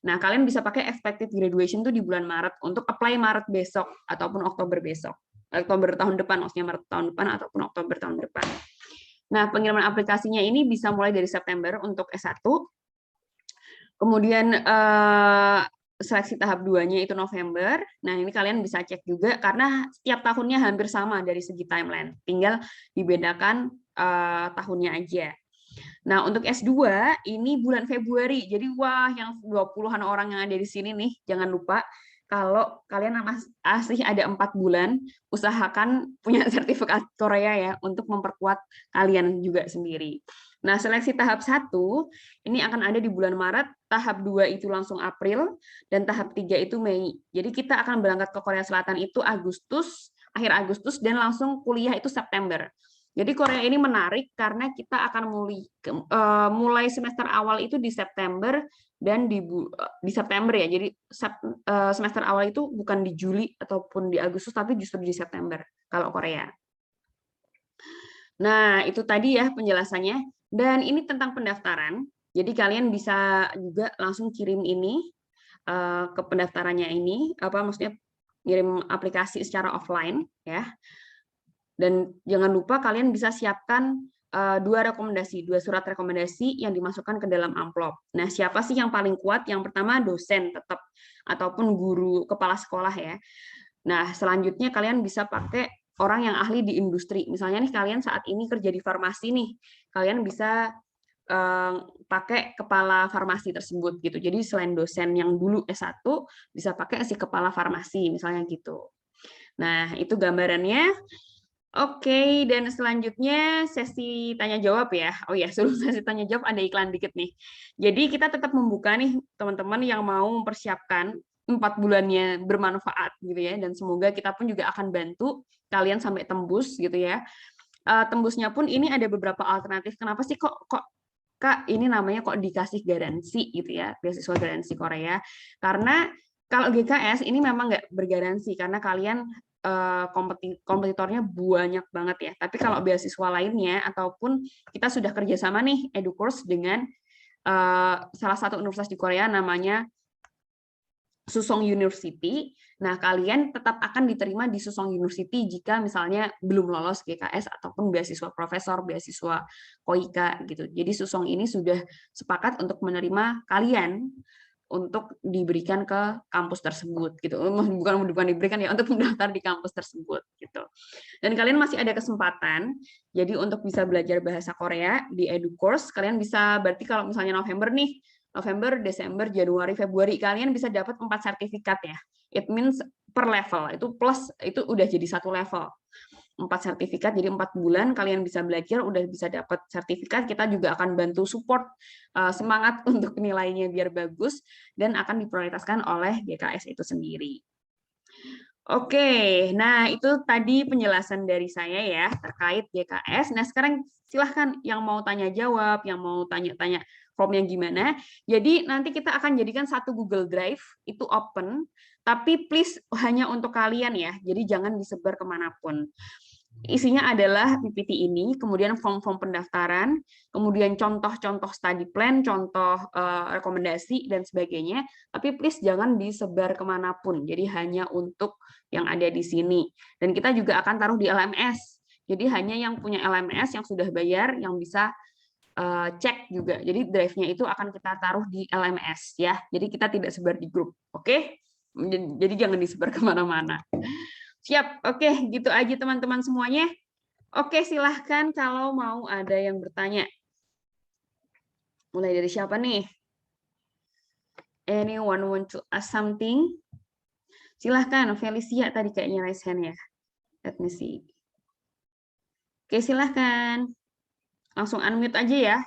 Nah, kalian bisa pakai expected graduation tuh di bulan Maret untuk apply Maret besok ataupun Oktober besok. Oktober tahun depan, maksudnya Maret tahun depan ataupun Oktober tahun depan. Nah, pengiriman aplikasinya ini bisa mulai dari September untuk S1. Kemudian seleksi tahap 2-nya itu November. Nah, ini kalian bisa cek juga karena setiap tahunnya hampir sama dari segi timeline. Tinggal dibedakan tahunnya aja. Nah, untuk S2 ini bulan Februari. Jadi wah, yang 20-an orang yang ada di sini nih, jangan lupa kalau kalian masih ada 4 bulan, usahakan punya sertifikat Korea ya untuk memperkuat kalian juga sendiri. Nah, seleksi tahap 1 ini akan ada di bulan Maret, tahap 2 itu langsung April, dan tahap 3 itu Mei. Jadi kita akan berangkat ke Korea Selatan itu Agustus, akhir Agustus, dan langsung kuliah itu September. Jadi Korea ini menarik karena kita akan mulai semester awal itu di September dan di September ya. Jadi semester awal itu bukan di Juli ataupun di Agustus tapi justru di September kalau Korea. Nah, itu tadi ya penjelasannya. Dan ini tentang pendaftaran. Jadi kalian bisa juga langsung kirim ini ke pendaftarannya ini, maksudnya kirim aplikasi secara offline ya. Dan jangan lupa kalian bisa siapkan 2 surat rekomendasi yang dimasukkan ke dalam amplop. Nah, siapa sih yang paling kuat? Yang pertama dosen tetap ataupun guru kepala sekolah ya. Nah, selanjutnya kalian bisa pakai orang yang ahli di industri. Misalnya nih kalian saat ini kerja di farmasi nih, kalian bisa pakai kepala farmasi tersebut gitu. Jadi selain dosen yang dulu S1 bisa pakai si kepala farmasi misalnya gitu. Nah, itu gambarannya. Oke, dan selanjutnya sesi tanya jawab ya. Oh ya, sebelum sesi tanya jawab ada iklan dikit nih. Jadi kita tetap membuka nih teman-teman yang mau mempersiapkan 4 bulannya bermanfaat gitu ya, dan semoga kita pun juga akan bantu kalian sampai tembus gitu ya. Tembusnya pun ini ada beberapa alternatif. Kenapa sih kok Kak ini namanya kok dikasih garansi gitu ya, beasiswa garansi Korea? Karena kalau GKS ini memang nggak bergaransi karena kalian kompetitornya banyak banget ya. Tapi kalau beasiswa lainnya ataupun kita sudah kerjasama nih EduCourse dengan salah satu universitas di Korea namanya Susong University. Nah, kalian tetap akan diterima di Susong University jika misalnya belum lolos GKS ataupun beasiswa profesor, beasiswa KOIKA gitu. Jadi Susong ini sudah sepakat untuk menerima kalian untuk diberikan ke kampus tersebut gitu. Bukan diberikan ya, untuk mendaftar di kampus tersebut gitu. Dan kalian masih ada kesempatan. Jadi untuk bisa belajar bahasa Korea di EduCourse, kalian bisa berarti kalau misalnya November, Desember, Januari, Februari, kalian bisa dapat 4 sertifikat ya. It means per level, itu plus, itu udah jadi satu level. 4 sertifikat, jadi 4 bulan kalian bisa belajar, udah bisa dapat sertifikat, kita juga akan bantu support semangat untuk nilainya biar bagus, dan akan diprioritaskan oleh GKS itu sendiri. Oke, nah itu tadi penjelasan dari saya ya terkait GKS. Nah sekarang silahkan yang mau tanya jawab, yang mau tanya-tanya formnya gimana. Jadi nanti kita akan jadikan satu Google Drive, itu open, tapi please hanya untuk kalian ya, jadi jangan disebar kemanapun. Isinya adalah PPT ini, kemudian form-form pendaftaran, kemudian contoh-contoh study plan, contoh rekomendasi, dan sebagainya. Tapi please jangan disebar kemanapun, jadi hanya untuk yang ada di sini. Dan kita juga akan taruh di LMS. Jadi hanya yang punya LMS, yang sudah bayar, yang bisa cek juga. Jadi drive-nya itu akan kita taruh di LMS ya. Jadi kita tidak sebar di grup, oke? Jadi jangan disebar kemana-mana. Siap, oke, gitu aja teman-teman semuanya. Oke, silahkan kalau mau ada yang bertanya. Mulai dari siapa nih? Anyone want to ask something? Silahkan, Felicia tadi kayaknya raise hand ya. Let me see. Oke, silahkan. Langsung unmute aja ya.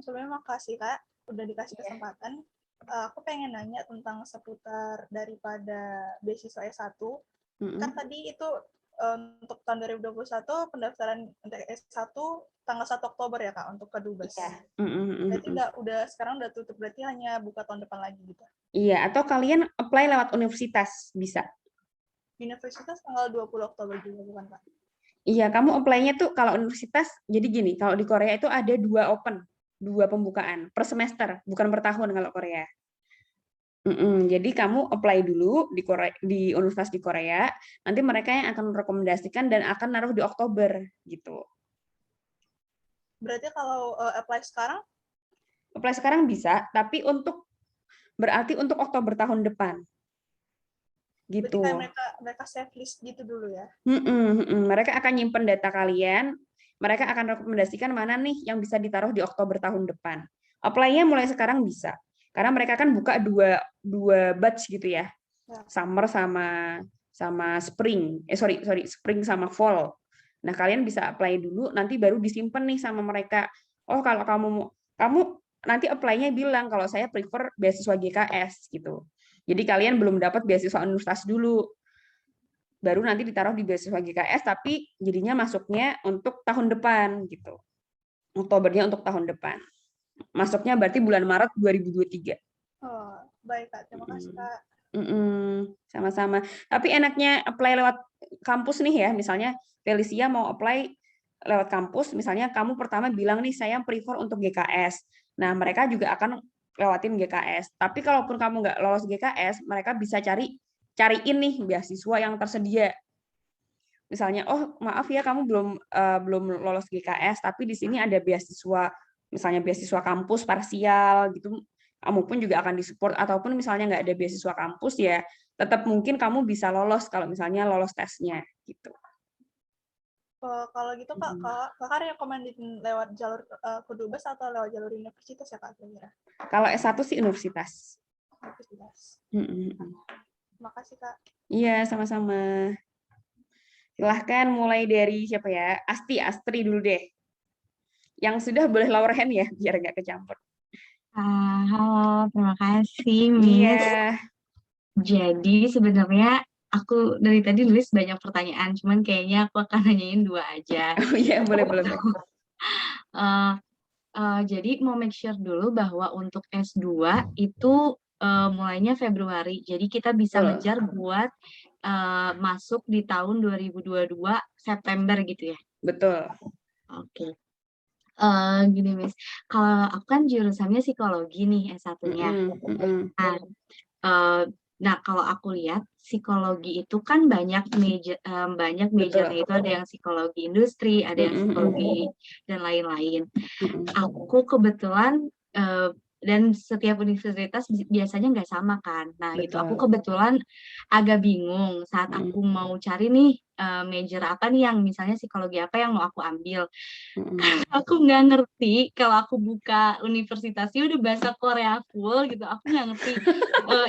Sebelumnya makasih Kak, udah dikasih kesempatan. Aku pengen nanya tentang seputar daripada beasiswa S1. Kan tadi itu untuk tahun 2021 pendaftaran untuk S1 tanggal 1 Oktober ya Kak untuk ke Dubes. Berarti sekarang udah tutup, berarti hanya buka tahun depan lagi gitu. Iya, atau kalian apply lewat universitas bisa. Universitas tanggal 20 Oktober juga bukan Kak? Iya, kamu apply-nya tuh kalau universitas, jadi gini, kalau di Korea itu ada 2 pembukaan per semester, bukan per tahun kalau Korea. Jadi kamu apply dulu di universitas di Korea, nanti mereka yang akan merekomendasikan dan akan naruh di Oktober gitu. Berarti kalau apply sekarang? Apply sekarang bisa, tapi berarti untuk Oktober tahun depan. Gitu. Berarti kayak mereka save list gitu dulu ya? Mereka akan nyimpen data kalian, mereka akan rekomendasikan mana nih yang bisa ditaruh di Oktober tahun depan. Apply-nya mulai sekarang bisa. Karena mereka kan buka dua batch gitu ya. Summer sama spring. Spring sama fall. Nah, kalian bisa apply dulu, nanti baru disimpan nih sama mereka. Oh, kalau kamu nanti apply-nya bilang kalau saya prefer beasiswa GKS gitu. Jadi kalian belum dapat beasiswa universitas dulu. Baru nanti ditaruh di beasiswa GKS, tapi jadinya masuknya untuk tahun depan gitu. Oktobernya untuk tahun depan. Masuknya berarti bulan Maret 2023. Oh, baik Kak. Terima kasih Kak. Sama-sama. Tapi enaknya apply lewat kampus nih ya. Misalnya Felicia mau apply lewat kampus, misalnya kamu pertama bilang nih saya prefer untuk GKS. Nah, mereka juga akan lewatin GKS. Tapi kalaupun kamu nggak lolos GKS, mereka bisa cariin nih beasiswa yang tersedia. Misalnya, oh maaf ya kamu belum lolos GKS, tapi di sini ada beasiswa, misalnya beasiswa kampus parsial gitu, kamu pun juga akan disupport. Ataupun misalnya nggak ada beasiswa kampus ya, tetap mungkin kamu bisa lolos kalau misalnya lolos tesnya gitu. Kalau gitu kakak rekomendasiin lewat jalur Kedubes atau lewat jalur universitas ya Kak kira-kira? Kalau S1 sih universitas. Universitas. Makasih Kak. Iya, sama-sama. Silahkan mulai dari siapa ya? Astri dulu deh. Yang sudah boleh lower hand ya, biar nggak kecampur. Halo, terima kasih, Miss. Iya. Jadi sebenarnya aku dari tadi nulis banyak pertanyaan, cuman kayaknya aku akan nanyain 2 aja. Oh iya, boleh. Jadi mau make sure dulu bahwa untuk S2 itu mulainya Februari. Jadi kita bisa ngejar buat masuk di tahun 2022 September gitu ya? Betul. Oke. Gini, Miss. Kalau aku kan jurusannya psikologi nih S1-nya. Nah, kalau aku lihat psikologi itu kan banyak majornya itu ada yang psikologi industri, ada yang psikologi dan lain-lain. Aku kebetulan dan setiap universitas biasanya nggak sama kan. Nah, gitu. Aku kebetulan agak bingung saat aku mau cari nih major apa nih yang misalnya psikologi apa yang mau aku ambil. Aku nggak ngerti kalau aku buka universitasnya udah bahasa Korea full gitu. Aku nggak ngerti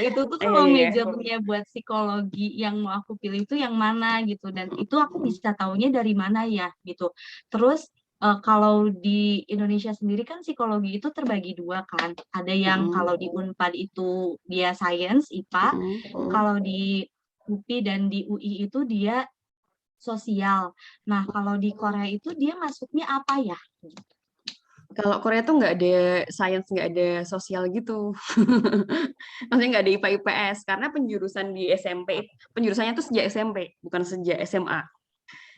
itu tuh kalau majornya buat psikologi yang mau aku pilih itu yang mana gitu. Dan itu aku bisa taunya dari mana ya gitu. Terus kalau di Indonesia sendiri kan psikologi itu terbagi dua kan. Ada yang kalau di Unpad itu dia science, IPA. Kalau di UPI dan di UI itu dia sosial. Nah, kalau di Korea itu dia masuknya apa ya? Kalau Korea tuh nggak ada science, nggak ada sosial gitu. Maksudnya nggak ada IPA IPS karena penjurusan di SMP, penjurusannya tuh sejak SMP, bukan sejak SMA.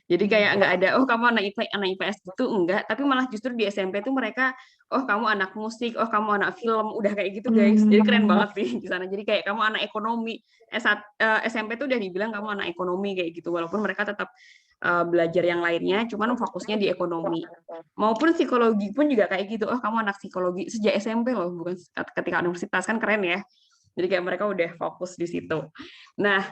Jadi kayak nggak ada, oh kamu anak IPS gitu, enggak. Tapi malah justru di SMP tuh mereka, oh kamu anak musik, oh kamu anak film, udah kayak gitu guys. Jadi keren banget sih di sana. Jadi kayak kamu anak ekonomi. SMP tuh udah dibilang kamu anak ekonomi kayak gitu. Walaupun mereka tetap belajar yang lainnya, cuman fokusnya di ekonomi. Maupun psikologi pun juga kayak gitu. Oh kamu anak psikologi sejak SMP loh, bukan ketika universitas, kan keren ya. Jadi kayak mereka udah fokus di situ. Nah,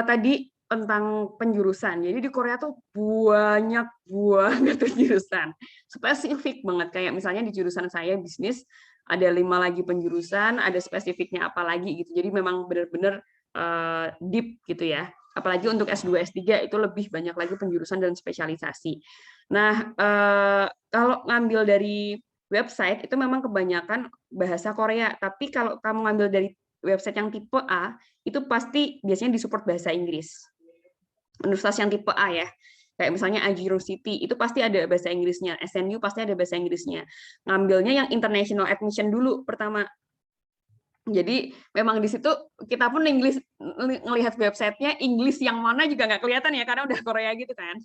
tadi tentang penjurusan. Jadi di Korea tuh banyak banget jurusan. Spesifik banget. Kayak misalnya di jurusan saya bisnis, ada 5 lagi penjurusan, ada spesifiknya apa lagi gitu. Jadi memang benar-benar deep gitu ya. Apalagi untuk S2, S3 itu lebih banyak lagi penjurusan dan spesialisasi. Nah, kalau ngambil dari website itu memang kebanyakan bahasa Korea. Tapi kalau kamu ngambil dari website yang tipe A, itu pasti biasanya disupport bahasa Inggris. Universitas yang tipe A ya, kayak misalnya Aji University itu pasti ada bahasa Inggrisnya, SNU pasti ada bahasa Inggrisnya. Ngambilnya yang international admission dulu pertama. Jadi memang di situ kita pun Inggris ngelihat websitenya, Inggris yang mana juga nggak kelihatan ya karena udah Korea gitu kan.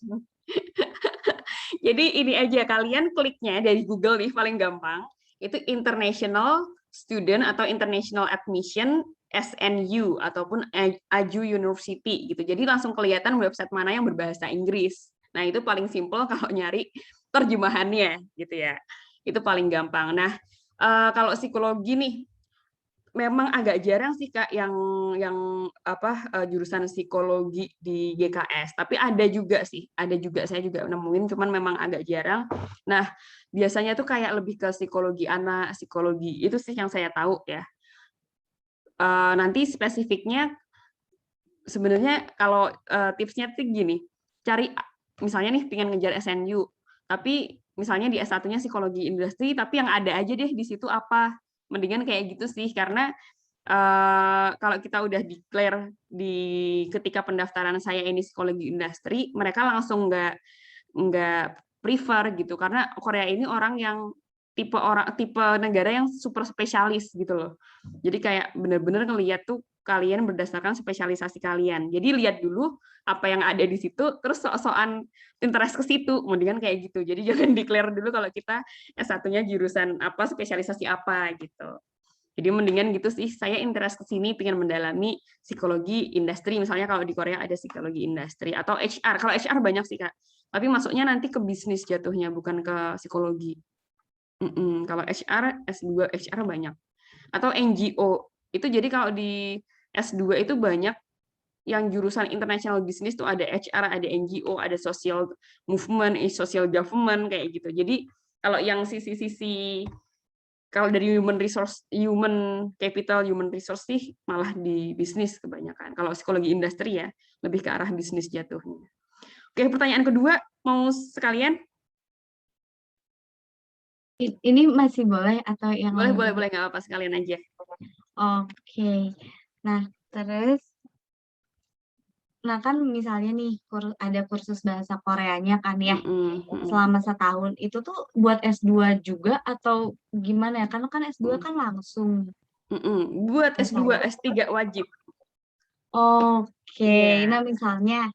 Jadi ini aja, kalian kliknya dari Google nih paling gampang, itu International Student atau International Admission SNU ataupun Aju University gitu. Jadi langsung kelihatan website mana yang berbahasa Inggris. Nah, itu paling simpel kalau nyari terjemahannya gitu ya. Itu paling gampang. Nah, kalau psikologi nih memang agak jarang sih Kak yang jurusan psikologi di GKS, tapi ada juga sih. Ada juga, saya juga nemuin, cuman memang agak jarang. Nah, biasanya tuh kayak lebih ke psikologi anak, psikologi itu sih yang saya tahu ya. Nanti spesifiknya sebenarnya kalau tipsnya tuh gini, cari misalnya nih pengen ngejar SNU, tapi misalnya di S1-nya psikologi industri, tapi yang ada aja deh di situ apa, mendingan kayak gitu sih, karena kalau kita udah declare ketika pendaftaran saya ini psikologi industri, mereka langsung nggak prefer gitu, karena Korea ini orang yang tipe negara yang super spesialis gitu loh. Jadi kayak benar-benar ngelihat tuh kalian berdasarkan spesialisasi kalian. Jadi lihat dulu apa yang ada di situ, terus sok-sokan interest ke situ, mendingan kayak gitu. Jadi jangan declare dulu kalau kita S1-nya jurusan apa, spesialisasi apa gitu. Jadi mendingan gitu sih, saya interest ke sini, pengen mendalami psikologi industri, misalnya kalau di Korea ada psikologi industri, atau HR. Kalau HR banyak sih Kak, tapi masuknya nanti ke bisnis jatuhnya, bukan ke psikologi. Kalau HR, S2 HR banyak. Atau NGO, itu jadi kalau di S2 itu banyak yang jurusan international business tuh ada HR, ada NGO, ada social movement, social government, kayak gitu. Jadi kalau yang sisi-sisi, kalau dari human resource, human capital, human resource sih malah di bisnis kebanyakan. Kalau psikologi industri ya, lebih ke arah bisnis jatuhnya. Oke, pertanyaan kedua, mau sekalian? Ini masih boleh atau yang boleh nggak apa-apa, sekalian aja. Oke. Nah, terus kan misalnya nih ada kursus bahasa Koreanya kan ya selama setahun, itu tuh buat S2 juga atau gimana ya? Karena kan S2 kan langsung. Buat S2, S3 wajib. Oke. Nah misalnya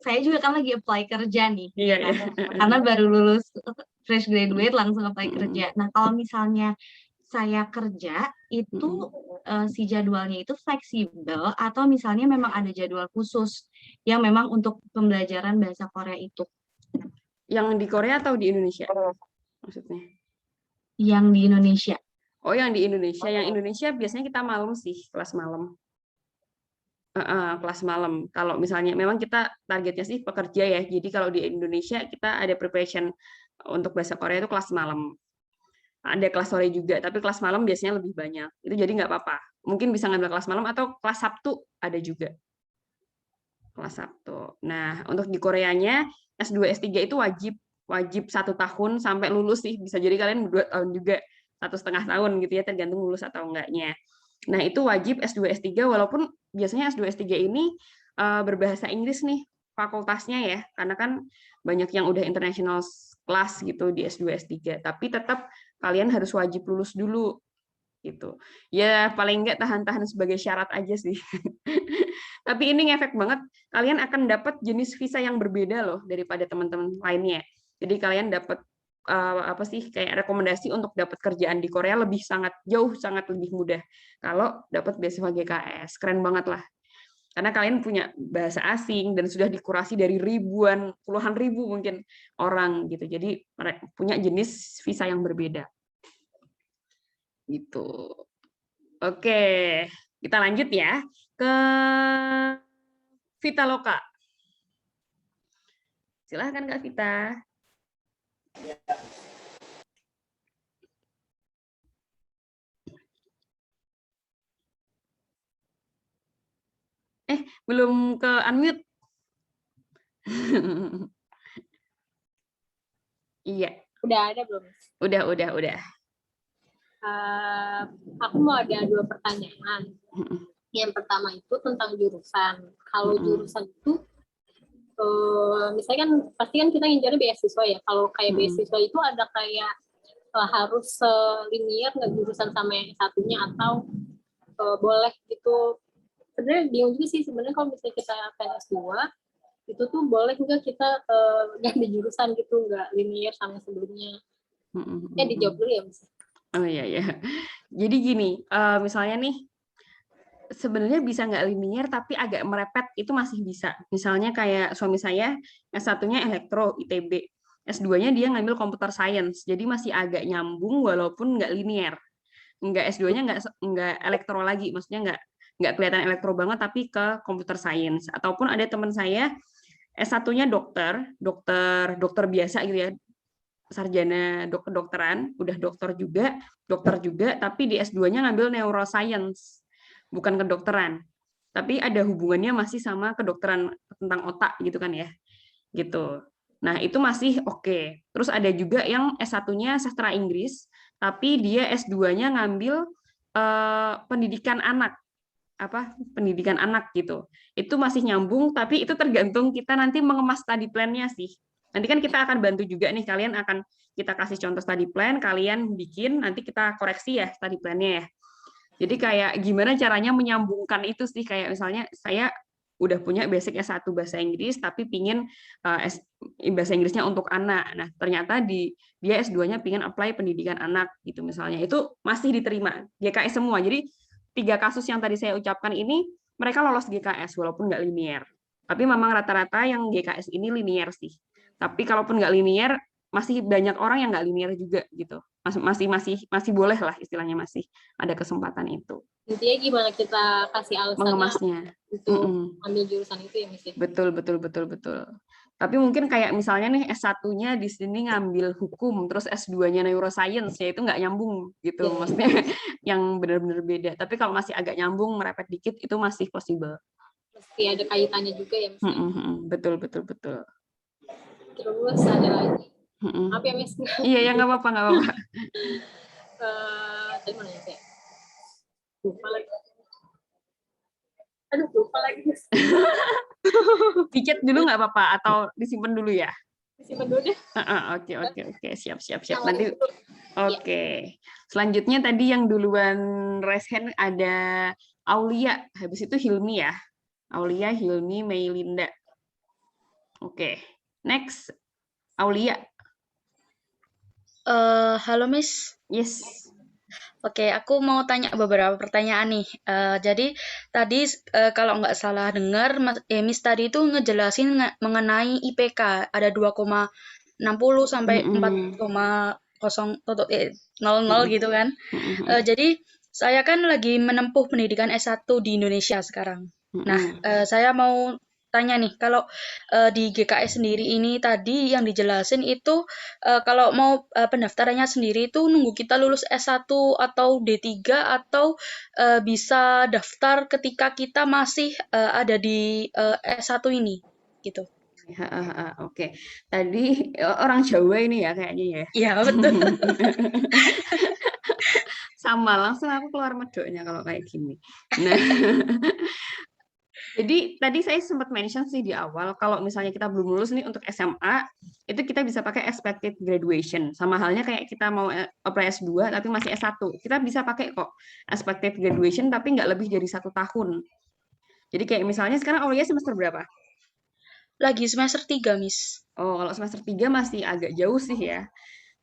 saya juga kan lagi apply kerja nih, Iya. karena baru lulus fresh graduate langsung apply kerja. Nah, kalau misalnya saya kerja itu si jadwalnya itu fleksibel atau misalnya memang ada jadwal khusus yang memang untuk pembelajaran bahasa Korea itu. Yang di Korea atau di Indonesia? Maksudnya? Yang di Indonesia. Oh, yang di Indonesia. Yang Indonesia biasanya kita malam sih, kelas malam. Kelas malam. Kalau misalnya memang kita targetnya sih pekerja ya. Jadi kalau di Indonesia kita ada preparation untuk bahasa Korea itu kelas malam. Ada kelas sore juga, tapi kelas malam biasanya lebih banyak. Itu jadi nggak apa-apa. Mungkin bisa ngambil kelas malam atau kelas Sabtu ada juga. Kelas Sabtu. Nah, untuk di Koreanya S2 S3 itu wajib 1 tahun sampai lulus sih. Bisa jadi kalian 2 tahun juga, 1,5 tahun gitu ya, tergantung lulus atau enggaknya. Nah, itu wajib S2 S3 walaupun biasanya S2 S3 ini berbahasa Inggris nih fakultasnya ya, karena kan banyak yang udah international class gitu di S2 S3, tapi tetap kalian harus wajib lulus dulu gitu. Ya paling enggak tahan-tahan sebagai syarat aja sih. Tapi ini ngefek banget, kalian akan dapat jenis visa yang berbeda loh daripada teman-teman lainnya. Jadi kalian dapat apa sih kayak rekomendasi untuk dapat kerjaan di Korea lebih sangat lebih mudah kalau dapat beasiswa GKS. Keren banget lah. Karena kalian punya bahasa asing dan sudah dikurasi dari ribuan, puluhan ribu mungkin orang gitu. Jadi punya jenis visa yang berbeda. Gitu. Oke, kita lanjut ya ke Vitaloka. Silahkan Kak Vita. Belum ke unmute. Iya. Udah ada belum? Udah. Aku mau ada 2 pertanyaan. Yang pertama itu tentang jurusan. Kalau jurusan itu, misalnya kan pasti kan kita ngincarnya beasiswa ya. Kalau kayak beasiswa itu ada kayak harus linear nggak jurusan sama yang satunya atau boleh gitu. Sebenarnya bingung juga sih sebenarnya kalau misalnya kita S2 itu tuh boleh nggak kita ganti jurusan gitu, nggak linear sama sebelumnya. Ya dijawab dulu ya Mas. Oh iya. Jadi gini, misalnya nih, sebenarnya bisa nggak linear tapi agak merepet itu masih bisa. Misalnya kayak suami saya S1-nya elektro ITB, S2-nya dia ngambil computer science, jadi masih agak nyambung walaupun nggak linear. Nggak S2-nya nggak elektro lagi, maksudnya nggak kelihatan elektro banget tapi ke computer science. Ataupun ada teman saya S1-nya dokter biasa gitu ya, sarjana kedokteran, udah dokter juga, tapi di S2-nya ngambil neuroscience, bukan kedokteran. Tapi ada hubungannya masih sama kedokteran tentang otak gitu kan ya. Gitu. Nah, itu masih oke. Terus ada juga yang S1-nya sastra Inggris, tapi dia S2-nya ngambil pendidikan anak. Pendidikan anak gitu. Itu masih nyambung, tapi itu tergantung kita nanti mengemas study plan-nya sih. Nanti kan kita akan bantu juga nih, kalian akan kita kasih contoh study plan, kalian bikin, nanti kita koreksi ya study plan-nya ya. Jadi kayak gimana caranya menyambungkan itu sih, kayak misalnya saya udah punya basic S1 bahasa Inggris, tapi pingin bahasa Inggrisnya untuk anak. Nah, ternyata dia S2-nya pingin apply pendidikan anak gitu misalnya. Itu masih diterima GKS semua. Jadi 3 kasus yang tadi saya ucapkan ini, mereka lolos GKS walaupun nggak linear. Tapi memang rata-rata yang GKS ini linear sih. Tapi kalaupun nggak linear, masih banyak orang yang nggak linear juga gitu. Masih boleh lah istilahnya, masih ada kesempatan itu. Intinya gimana kita kasih alasannya mengemasnya untuk ambil jurusan itu ya Miss ya? Betul. Tapi mungkin kayak misalnya nih S1-nya di sini ngambil hukum, terus S2-nya neuroscience, ya itu nggak nyambung gitu. Yeah. Maksudnya yang benar-benar beda. Tapi kalau masih agak nyambung, merepet dikit, itu masih possible. Mesti ada kaitannya juga ya Miss. Betul. Terus ada lagi. Maaf ya Miss. Iya, ya nggak apa-apa. Tadi mana ya saya? Lupa lagi. Miss. Dicet dulu nggak apa-apa atau disimpan dulu ya? Disimpan dulu deh. Oke. Siap. Nanti. Oke. Selanjutnya tadi yang duluan raise hand ada Aulia, habis itu Hilmi ya. Aulia, Hilmi, Meilinda. Oke. Next, Aulia. Halo Miss. Yes. Oke, aku mau tanya beberapa pertanyaan nih. Jadi tadi kalau nggak salah dengar, Miss tadi itu ngejelasin mengenai IPK ada 2,60 sampai Mm-mm. 4,00 gitu kan. Mm-mm. Jadi saya kan lagi menempuh pendidikan S1 di Indonesia sekarang. Nah, Mm-mm. saya mau tanya nih, kalau di GKS sendiri ini tadi yang dijelasin itu kalau mau pendaftarannya sendiri itu nunggu kita lulus S1 atau D3 atau bisa daftar ketika kita masih ada di S1 ini gitu. Oke. Tadi orang Jawa ini ya kayaknya ya. Iya, betul. Sama, langsung aku keluar medoknya kalau kayak gini. Nah, jadi tadi saya sempat mention sih di awal, kalau misalnya kita belum lulus nih untuk SMA, itu kita bisa pakai expected graduation. Sama halnya kayak kita mau apply S2 tapi masih S1. Kita bisa pakai kok expected graduation tapi nggak lebih dari 1 tahun. Jadi kayak misalnya sekarang Aulia semester berapa? Lagi semester 3, Miss. Oh, kalau semester 3 masih agak jauh sih ya.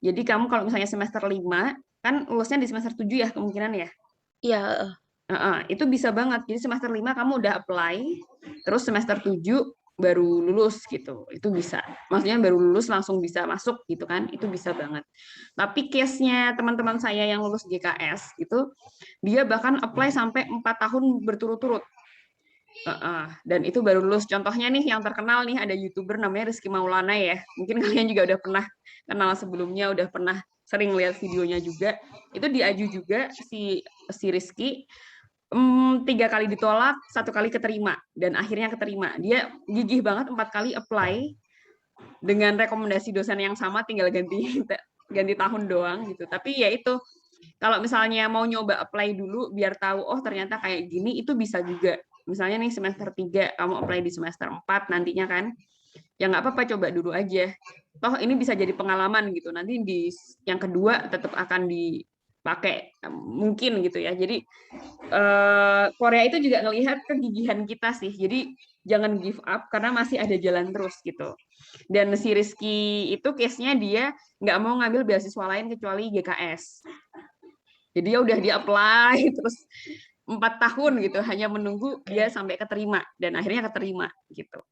Jadi kamu kalau misalnya semester 5, kan lulusnya di semester 7 ya kemungkinan ya? Iya, Itu bisa banget. Jadi semester 5 kamu udah apply, terus semester 7 baru lulus gitu. Itu bisa. Maksudnya baru lulus langsung bisa masuk gitu kan. Itu bisa banget. Tapi case-nya teman-teman saya yang lulus GKS gitu, dia bahkan apply sampai 4 tahun berturut-turut. Dan itu baru lulus. Contohnya nih yang terkenal nih ada YouTuber namanya Rizky Maulana ya. Mungkin kalian juga udah pernah kenal sebelumnya, udah pernah sering lihat videonya juga. Itu diaju juga si Rizky 3 kali ditolak, 1 kali keterima dan akhirnya keterima. Dia gigih banget 4 kali apply dengan rekomendasi dosen yang sama, tinggal ganti tahun doang gitu. Tapi ya itu, kalau misalnya mau nyoba apply dulu biar tahu oh ternyata kayak gini, itu bisa juga. Misalnya nih semester 3 kamu apply di semester 4 nantinya kan, ya nggak apa-apa, coba dulu aja. Toh ini bisa jadi pengalaman gitu. Nanti di yang kedua tetap akan dipakai mungkin gitu ya. Jadi Korea itu juga ngelihat kegigihan kita sih. Jadi jangan give up karena masih ada jalan terus gitu. Dan si Rizky itu case-nya dia nggak mau ngambil beasiswa lain kecuali GKS. Jadi dia udah di-apply terus 4 tahun gitu, hanya menunggu dia sampai keterima dan akhirnya keterima gitu.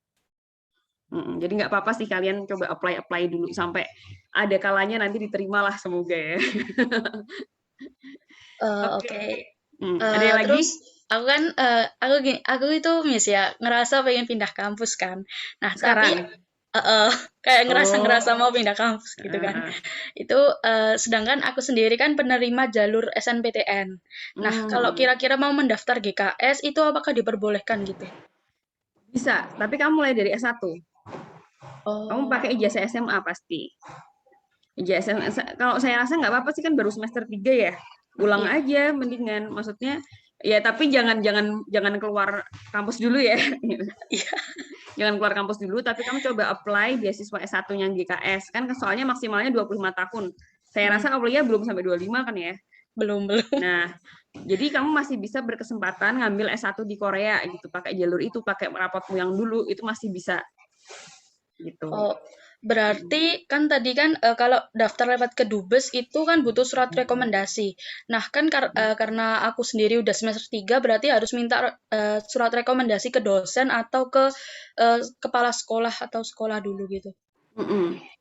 Jadi nggak apa-apa sih kalian coba apply dulu sampai ada kalanya nanti diterima lah semoga ya. Oke. Ada lagi? Terus aku kan aku itu Miss ya ngerasa pengen pindah kampus kan. Nah, tapi Sekarang? kayak ngerasa Oh. mau pindah kampus gitu kan. Itu sedangkan aku sendiri kan penerima jalur SNPTN. Nah, kalau kira-kira mau mendaftar GKS itu apakah diperbolehkan gitu? Bisa, tapi kamu mulai dari S1. Kamu Oh, pakai ijazah SMA pasti. Ijazah kalau saya rasa nggak apa-apa sih, kan baru semester 3 ya. Ulang iya. aja mendingan, maksudnya ya, tapi jangan keluar kampus dulu ya. Iya. Jangan keluar kampus dulu, tapi kamu coba apply beasiswa S1-nya GKS. Kan soalnya maksimalnya 25 tahun. Saya rasa Aulia belum sampai 25 kan ya? Belum. Nah, jadi kamu masih bisa berkesempatan ngambil S1 di Korea gitu, pakai jalur itu, pakai rapotmu yang dulu, itu masih bisa. Gitu. Oh, berarti kan tadi kan kalau daftar lewat Kedubes itu kan butuh surat rekomendasi. Nah, kan karena aku sendiri udah semester 3 berarti harus minta surat rekomendasi ke dosen atau ke kepala sekolah atau sekolah dulu gitu.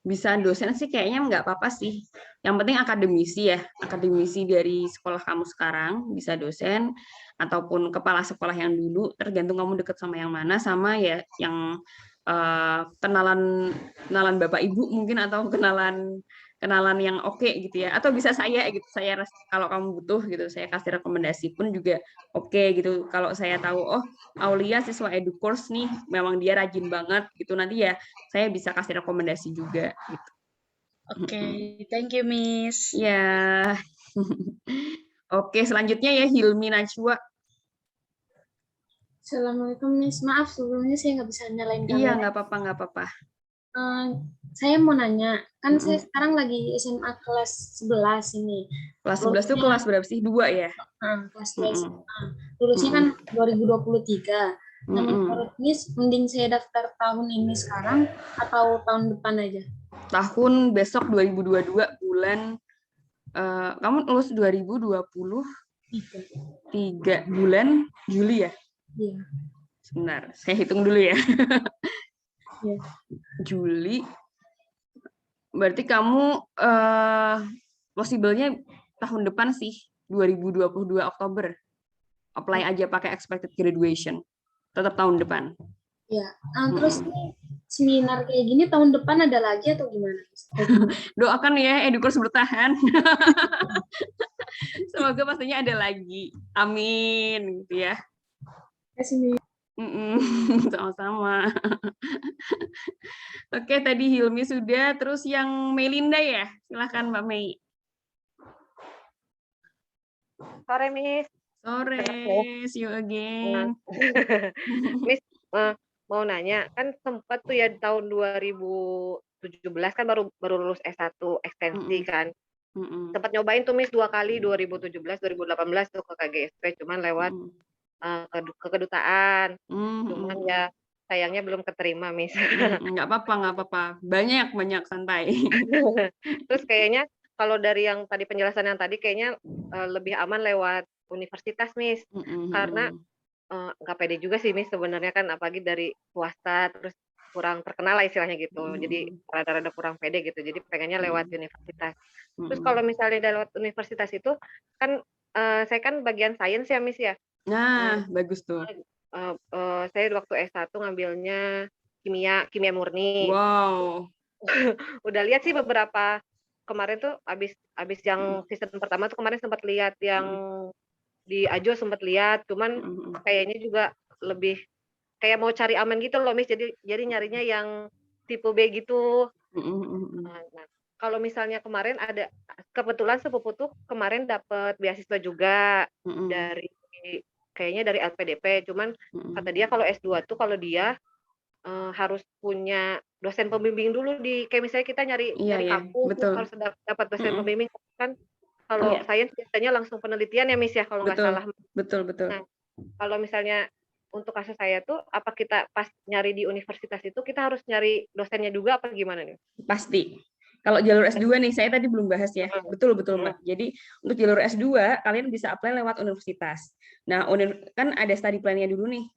Bisa dosen sih kayaknya nggak apa-apa sih. Yang penting akademisi ya, akademisi dari sekolah kamu sekarang, bisa dosen ataupun kepala sekolah yang dulu, tergantung kamu deket sama yang mana, sama ya yang kenalan bapak ibu mungkin, atau kenalan yang oke gitu ya, atau bisa saya gitu, saya kalau kamu butuh gitu saya kasih rekomendasi pun juga oke gitu. Kalau saya tahu oh Aulia siswa edukurs nih, memang dia rajin banget gitu, nanti ya saya bisa kasih rekomendasi juga gitu. Oke, thank you Miss. Ya. Oke, selanjutnya ya Hilmi Najwa. Assalamualaikum Miss, maaf sebelumnya saya nggak bisa nyalain kamera. Iya, nggak apa-apa. Saya mau nanya, kan saya sekarang lagi SMA kelas 11 ini. Kelas 11 tuh kelas berapa sih? 2 ya? Kelas 2 SMA. Lulusnya kan 2023. Nah, menurut Miss, mending saya daftar tahun ini sekarang atau tahun depan aja? tahun besok 2022 bulan kamu lulus 2023 bulan Juli ya? Iya. Sebentar, saya hitung dulu ya. Iya. Juli. Berarti kamu possible-nya tahun depan sih, 2022 Oktober. Apply aja pakai expected graduation. Tetap tahun depan. Ya. Terus nih seminar kayak gini tahun depan ada lagi atau gimana? Doakan ya Edukurs bertahan. Semoga pastinya ada lagi. Amin gitu ya. Sama-sama. Oke, tadi Hilmi sudah, terus yang Melinda ya. Silahkan Mbak Mei. Sore, Miss. Sore, see you again. Miss, mau nanya, kan sempat tuh ya di tahun 2017 kan baru lulus S1 ekstensi kan. Sempat nyobain tuh Miss 2 kali, 2017, 2018 tuh ke KGSP, cuman lewat ke kedutaan. Cuman ya sayangnya belum keterima, Miss. Nggak apa-apa. Banyak santai. Terus kayaknya kalau dari yang tadi penjelasan yang tadi kayaknya lebih aman lewat universitas, Miss. Karena nggak pede juga sih, Miss, sebenarnya kan, apalagi dari swasta, terus kurang terkenal lah istilahnya gitu. Jadi rada-rada kurang pede gitu. Jadi pengennya lewat universitas. Terus kalau misalnya lewat universitas itu kan saya kan bagian sains ya, Miss ya. Nah, bagus tuh. Saya waktu S1 ngambilnya kimia murni. Wow. Udah lihat sih beberapa kemarin tuh abis yang season pertama tuh kemarin sempat lihat yang di Ajo sempat lihat, cuman kayaknya juga lebih kayak mau cari aman gitu loh, Miss. Jadi nyarinya yang tipe B gitu. Nah, kalau misalnya kemarin ada kebetulan sepupu tuh kemarin dapat beasiswa juga dari kayaknya dari LPDP, cuman kata dia kalau S2 tuh kalau dia harus punya dosen pembimbing dulu kayak misalnya kita nyari kampus harus dapat dosen pembimbing kan. Kalau sains biasanya langsung penelitian ya, Miss ya, kalau nggak salah. Betul. Nah, kalau misalnya untuk kasus saya tuh, apa kita pas nyari di universitas itu kita harus nyari dosennya juga apa gimana nih? Pasti. Kalau jalur S2 nih, saya tadi belum bahas ya. Betul Mbak. Jadi untuk jalur S2 kalian bisa apply lewat universitas. Nah, kan ada study plan-nya dulu nih.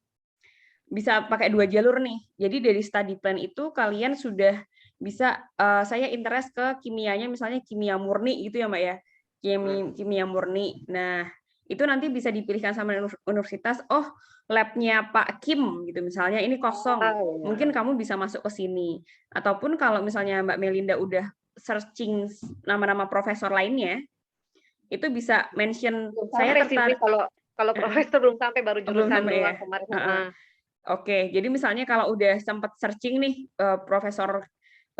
Bisa pakai 2 jalur nih. Jadi dari study plan itu kalian sudah bisa saya interest ke kimianya, misalnya kimia murni gitu ya Mbak ya. Kimia murni. Nah, itu nanti bisa dipilihkan sama universitas, oh labnya Pak Kim gitu misalnya ini kosong, mungkin kamu bisa masuk ke sini. Ataupun kalau misalnya Mbak Melinda udah searching nama-nama profesor lainnya, itu bisa mention saya tertarik. Kalau profesor belum sampai, baru jurusan doang kemarin. Oke, jadi misalnya kalau udah sempat searching nih Profesor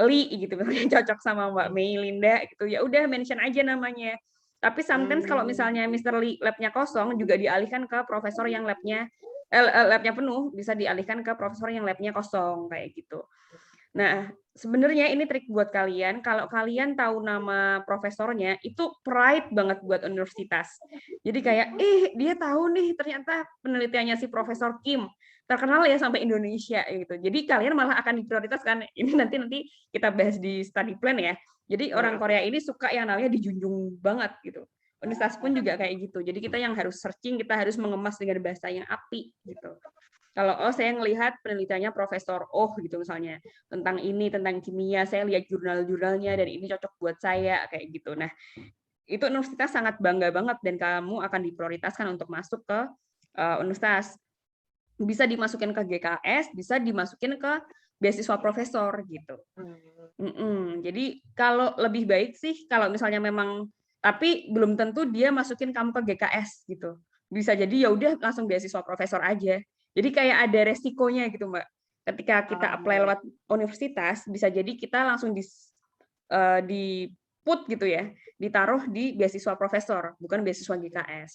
Lee gitu misalnya cocok sama Mbak Melinda gitu, ya udah mention aja namanya. Tapi sometimes kalau misalnya Mr. Lee labnya kosong juga dialihkan ke profesor yang labnya penuh, bisa dialihkan ke profesor yang labnya kosong kayak gitu. Nah, sebenarnya ini trik buat kalian. Kalau kalian tahu nama profesornya, itu pride banget buat universitas. Jadi kayak, dia tahu nih ternyata penelitiannya si Profesor Kim terkenal ya sampai Indonesia gitu. Jadi kalian malah akan diprioritaskan. Ini nanti kita bahas di study plan ya. Jadi orang Korea ini suka yang namanya dijunjung banget gitu. Universitas pun juga kayak gitu. Jadi kita yang harus searching, kita harus mengemas dengan bahasa yang apik gitu. Kalau saya ngelihat penelitiannya Profesor gitu misalnya tentang ini, tentang kimia, saya lihat jurnal-jurnalnya dan ini cocok buat saya kayak gitu. Nah, itu universitas sangat bangga banget dan kamu akan diprioritaskan untuk masuk ke universitas. Bisa dimasukin ke GKS, bisa dimasukin ke beasiswa profesor gitu. Jadi kalau lebih baik sih kalau misalnya memang, tapi belum tentu dia masukin kamu ke GKS gitu. Bisa jadi ya udah langsung beasiswa profesor aja. Jadi kayak ada resikonya gitu Mbak. Ketika kita apply lewat universitas, bisa jadi kita langsung di put gitu ya, ditaruh di beasiswa profesor, bukan beasiswa GKS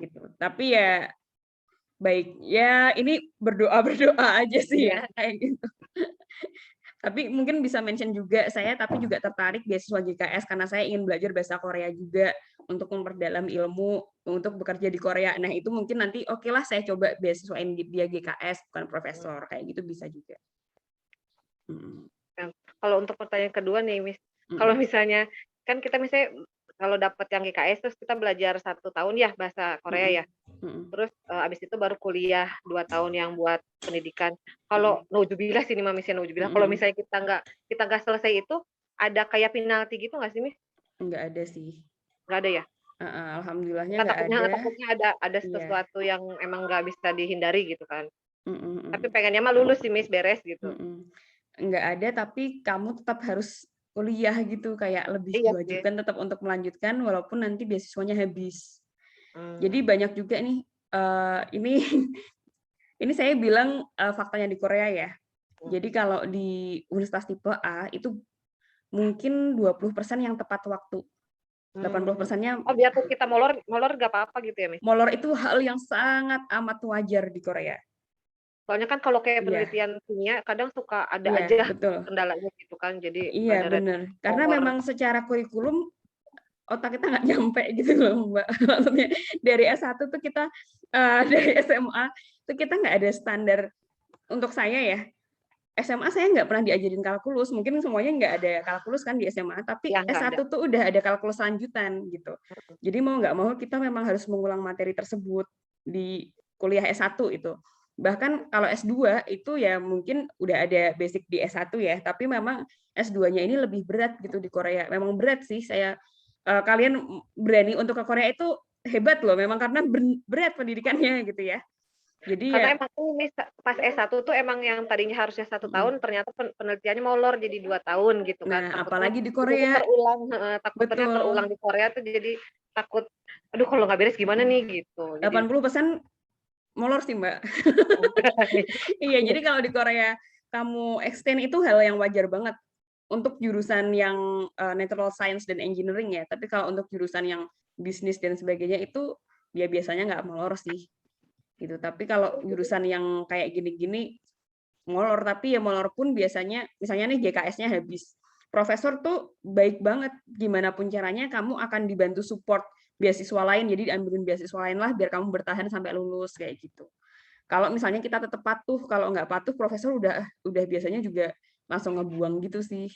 gitu. Tapi ya baik, ya ini berdoa aja sih ya kayak gitu. Tapi mungkin bisa mention juga saya tapi juga tertarik beasiswa GKS karena saya ingin belajar bahasa Korea juga untuk memperdalam ilmu untuk bekerja di Korea. Nah, itu mungkin nanti oke lah saya coba beasiswain dia GKS bukan profesor kayak gitu bisa juga. kalau untuk pertanyaan kedua nih, Miss, kalau misalnya kan kita misalnya kalau dapat yang GKS terus kita belajar 1 tahun ya bahasa Korea ya. Terus abis itu baru kuliah 2 tahun yang buat pendidikan. Kalau nauzubillah sih Miss, nauzubillah. Kalau misalnya kita nggak selesai itu, ada kayak penalti gitu nggak sih, Miss? Nggak ada sih. Nggak ada ya? Alhamdulillahnya nggak ada. Takutnya ada sesuatu yang emang nggak bisa dihindari gitu kan. Tapi Tapi pengennya mah lulus sih, Miss, beres gitu. nggak ada, tapi kamu tetap harus kuliah gitu, kayak lebih Iya sih. diwajibkan tetap untuk melanjutkan walaupun nanti beasiswanya habis. Jadi Hmm. banyak juga nih, ini saya bilang faktanya di Korea ya. Jadi kalau di universitas tipe A itu mungkin 20% yang tepat waktu. 80%-nya Oh, biarpun kita molor nggak apa-apa gitu ya, Miss? molor itu hal yang sangat amat wajar di Korea. Soalnya kan kalau kayak Iya. penelitian kimia kadang suka ada Iya, aja betul. kendalanya gitu kan. Jadi Iya, ada benar. Karena molor. memang secara kurikulum otak kita nggak nyampe gitu loh, Mbak. Maksudnya dari S1 tuh kita dari SMA tuh kita nggak ada standar. Untuk saya ya, SMA saya nggak pernah diajarin kalkulus. Mungkin semuanya nggak ada kalkulus kan di SMA, tapi Ya, nggak S1 tuh udah ada kalkulus lanjutan gitu. Jadi mau nggak mau kita memang harus mengulang materi tersebut di kuliah S1 itu. Bahkan kalau S2 itu ya mungkin udah ada basic di S1 ya, tapi memang S2-nya ini lebih berat gitu di Korea. Memang berat sih, kalian berani untuk ke Korea itu hebat loh, memang karena berat pendidikannya gitu ya. Jadi karena ya emang tuh Miss, pas S1 tuh emang yang tadinya harusnya 1 tahun ternyata penelitiannya molor jadi 2 tahun gitu kan. Nah, Takutnya apalagi di itu Korea. takutnya Betul. terulang di Korea tuh jadi takut, aduh kalau nggak beres gimana nih gitu. 80% molor sih, Mbak. Iya, jadi kalau di Korea kamu extend itu hal yang wajar banget untuk jurusan yang natural science dan engineering ya. Tapi kalau untuk jurusan yang bisnis dan sebagainya itu dia biasanya nggak molor sih. Gitu. Tapi kalau jurusan yang kayak gini-gini molor, tapi ya molor pun biasanya misalnya nih GKS-nya habis. Profesor tuh baik banget, gimana pun caranya kamu akan dibantu support beasiswa lain, jadi diambilin beasiswa lain lah biar kamu bertahan sampai lulus kayak gitu. Kalau misalnya kita tetap patuh, kalau nggak patuh profesor udah biasanya juga langsung ngebuang gitu sih.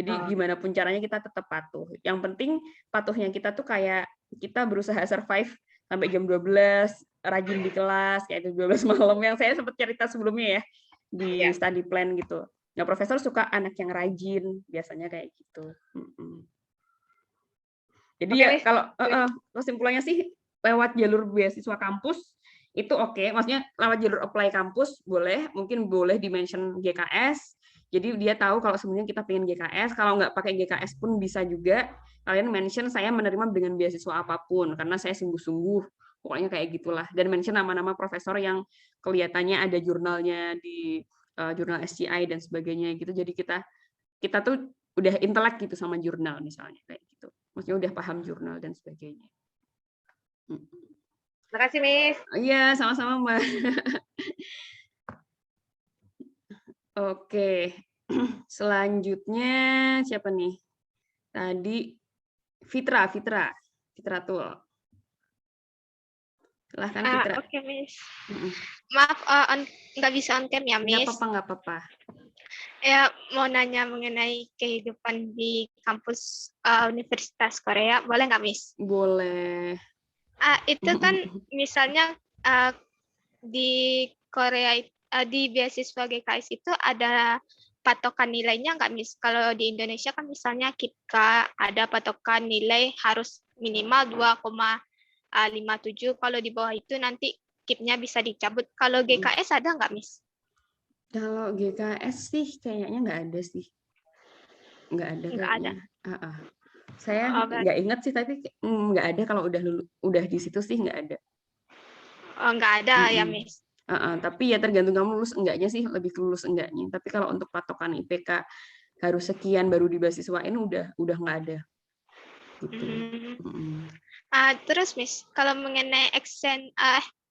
Jadi gimana pun caranya kita tetap patuh. Yang penting patuhnya kita tuh kayak kita berusaha survive sampai jam 12, rajin di kelas, kayak itu 12 malam yang saya sempat cerita sebelumnya ya di study plan gitu. Nah, profesor suka anak yang rajin, biasanya kayak gitu. Jadi ya kalau kesimpulannya sih lewat jalur beasiswa kampus itu oke, maksudnya lewat jalur apply kampus boleh, mungkin boleh di-mention GKS. Jadi dia tahu kalau sebenarnya kita pengen GKS, kalau nggak pakai GKS pun bisa juga kalian mention saya menerima dengan beasiswa apapun karena saya sungguh-sungguh, pokoknya kayak gitulah. Dan mention nama-nama profesor yang kelihatannya ada jurnalnya di jurnal SCI dan sebagainya gitu. Jadi kita tuh udah intelek gitu sama jurnal misalnya kayak gitu. Maksudnya udah paham jurnal dan sebagainya. Makasih, Miss. Iya, sama-sama, Mbak. Oke. Selanjutnya siapa nih? Tadi Fitra tuh. Silahkan Fitra. Oke, Miss. Maaf, nggak bisa on cam ya, Miss? Nggak apa-apa. Ya, mau nanya mengenai kehidupan di kampus Universitas Korea, boleh nggak, Miss? Boleh. Itu kan misalnya di Korea, di beasiswa GKS itu ada patokan nilainya nggak, Miss? Kalau di Indonesia kan misalnya KIPKA ada patokan nilai harus minimal 2,57. Kalau di bawah itu nanti KIP-nya bisa dicabut. Kalau GKS ada nggak, Miss? Kalau GKS sih kayaknya nggak ada sih. Nggak ada kayaknya. Saya nggak ingat sih, tapi nggak ada kalau udah di situ sih nggak ada. Oh, nggak ada ya, Miss? Tapi ya tergantung kamu lulus enggaknya sih, lebih ke lulus enggaknya. Tapi kalau untuk patokan IPK harus sekian baru dibasiswain udah nggak ada. Gitu. Terus, Miss, kalau mengenai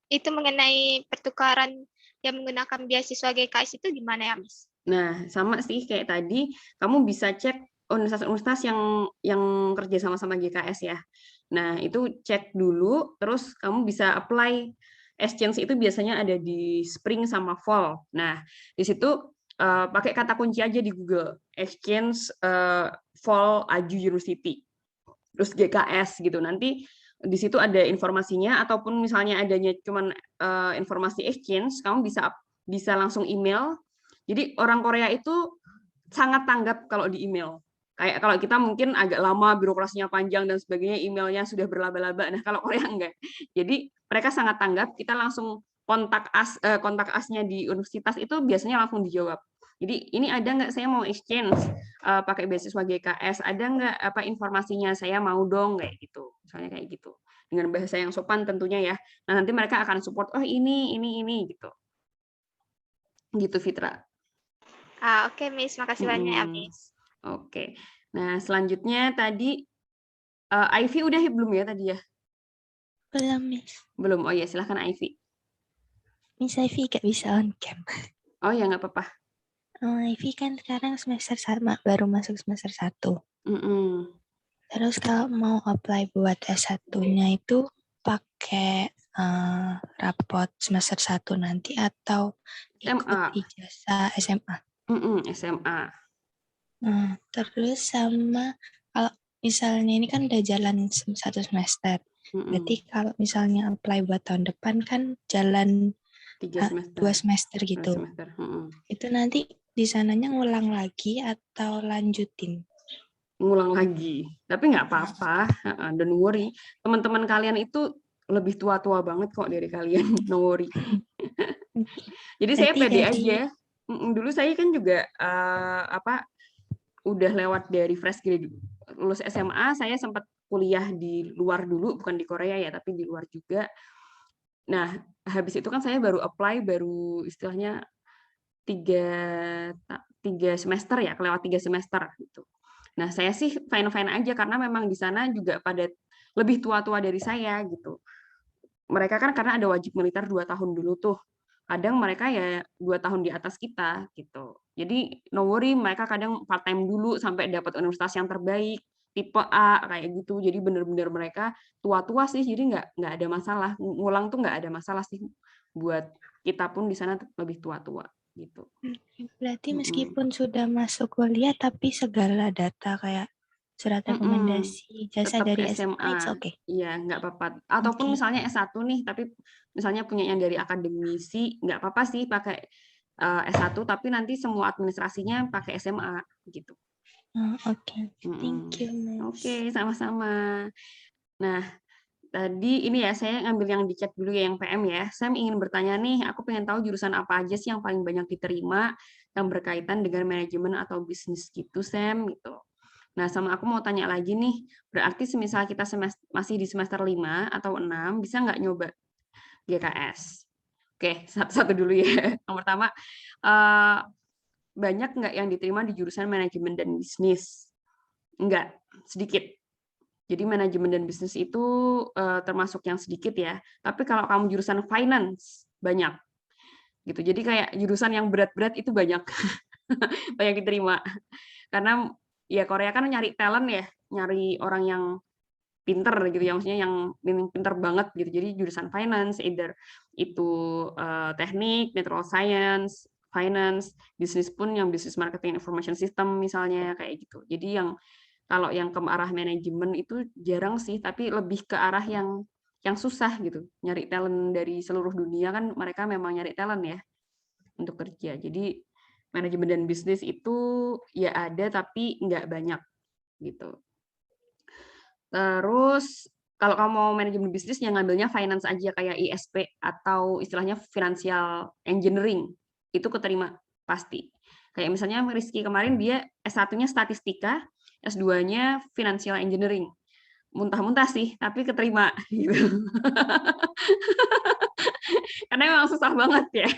itu mengenai pertukaran yang menggunakan beasiswa GKS itu gimana ya, Miss? Nah, sama sih kayak tadi, kamu bisa cek universitas-universitas yang kerja sama GKS ya. Nah, itu cek dulu, terus kamu bisa apply exchange itu biasanya ada di spring sama fall. Nah, di situ pakai kata kunci aja di Google, Exchange Fall Aju University, terus GKS gitu. Nanti di situ ada informasinya, ataupun misalnya adanya cuman informasi exchange, kamu bisa langsung email. Jadi orang Korea itu sangat tanggap kalau di email. Kayak kalau kita mungkin agak lama, birokrasinya panjang dan sebagainya, emailnya sudah berlaba-laba. Nah, kalau Korea enggak. Jadi mereka sangat tanggap, kita langsung kontak asnya di universitas itu biasanya langsung dijawab. Jadi ini ada nggak saya mau exchange pakai beasiswa GKS, ada nggak apa informasinya, saya mau dong, kayak gitu. Misalnya kayak gitu. Dengan bahasa yang sopan tentunya ya. Nah, nanti mereka akan support, oh ini gitu. Gitu, Fitra. Oke, Miss. Makasih banyak ya, Miss. Oke. Nah, selanjutnya tadi Ivy udah belum ya tadi ya? Belum, Miss. Belum. Oh ya, silahkan Ivy. Miss Ivy gak bisa on cam. Oh ya, nggak apa-apa. Oh, Ivy kan sekarang semester 1, baru masuk semester 1. Terus kalau mau apply buat S1-nya itu pakai rapot semester 1 nanti atau ikut ijazah SMA? SMA. Terus sama kalau misalnya ini kan udah jalan 1 semester. Berarti kalau misalnya apply buat tahun depan kan jalan 2 semester gitu. Itu nanti di sananya ngulang lagi atau lanjutin? Ngulang lagi. Tapi nggak apa-apa. Don't worry. Teman-teman kalian itu lebih tua-tua banget kok dari kalian. No worry. Jadi saya pede aja. Dulu saya kan juga udah lewat dari fresh grade. Lulus SMA, saya sempat kuliah di luar dulu, bukan di Korea ya, tapi di luar juga. Nah, habis itu kan saya baru apply, baru istilahnya 3 semester ya, kelewat 3 semester gitu. Nah, saya sih fine-fine aja karena memang di sana juga pada lebih tua-tua dari saya gitu. Mereka kan karena ada wajib militer 2 tahun dulu tuh. Kadang mereka ya 2 tahun di atas kita gitu. Jadi no worry, mereka kadang part time dulu sampai dapat universitas yang terbaik, tipe A kayak gitu. Jadi bener-bener mereka tua-tua sih, jadi nggak ada masalah. Ngulang tuh nggak ada masalah sih buat kita pun di sana lebih tua-tua gitu. Berarti meskipun sudah masuk kuliah tapi segala data kayak surat rekomendasi jasa dari SMA, oke. Iya, nggak apa-apa. Ataupun misalnya S1 nih, tapi misalnya punya yang dari akademisi, nggak apa-apa sih pakai S1, tapi nanti semua administrasinya pakai SMA gitu. Oke. Thank you, Miss. Oke, sama-sama. Nah, tadi ini ya, saya ngambil yang di chat dulu ya, yang PM ya. Sam ingin bertanya nih, aku pengen tahu jurusan apa aja sih yang paling banyak diterima yang berkaitan dengan manajemen atau bisnis gitu, Sam, gitu. Nah, sama aku mau tanya lagi nih, berarti semisal kita masih di semester 5 atau 6, bisa nggak nyoba GKS? Oke, satu-satu dulu ya. Yang pertama, banyak nggak yang diterima di jurusan manajemen dan bisnis? Enggak, sedikit. Jadi manajemen dan bisnis itu termasuk yang sedikit ya. Tapi kalau kamu jurusan finance, banyak. Gitu. Jadi kayak jurusan yang berat-berat itu banyak. Banyak diterima. Karena ya Korea kan nyari talent ya, nyari orang yang pinter gitu ya, maksudnya yang pinter banget gitu. Jadi jurusan finance, either itu teknik, natural science, finance, bisnis pun yang business marketing information system misalnya kayak gitu. Jadi yang kalau yang ke arah manajemen itu jarang sih, tapi lebih ke arah yang susah gitu. Nyari talent dari seluruh dunia kan, mereka memang nyari talent ya untuk kerja. Jadi manajemen dan bisnis itu ya ada tapi nggak banyak gitu. Terus kalau kamu mau manajemen bisnis yang ngambilnya finance aja kayak ISP atau istilahnya financial engineering itu keterima pasti. Kayak misalnya Rizky kemarin dia S1-nya statistika, S2-nya financial engineering. Muntah-muntah sih, tapi keterima gitu. Karena memang susah banget ya.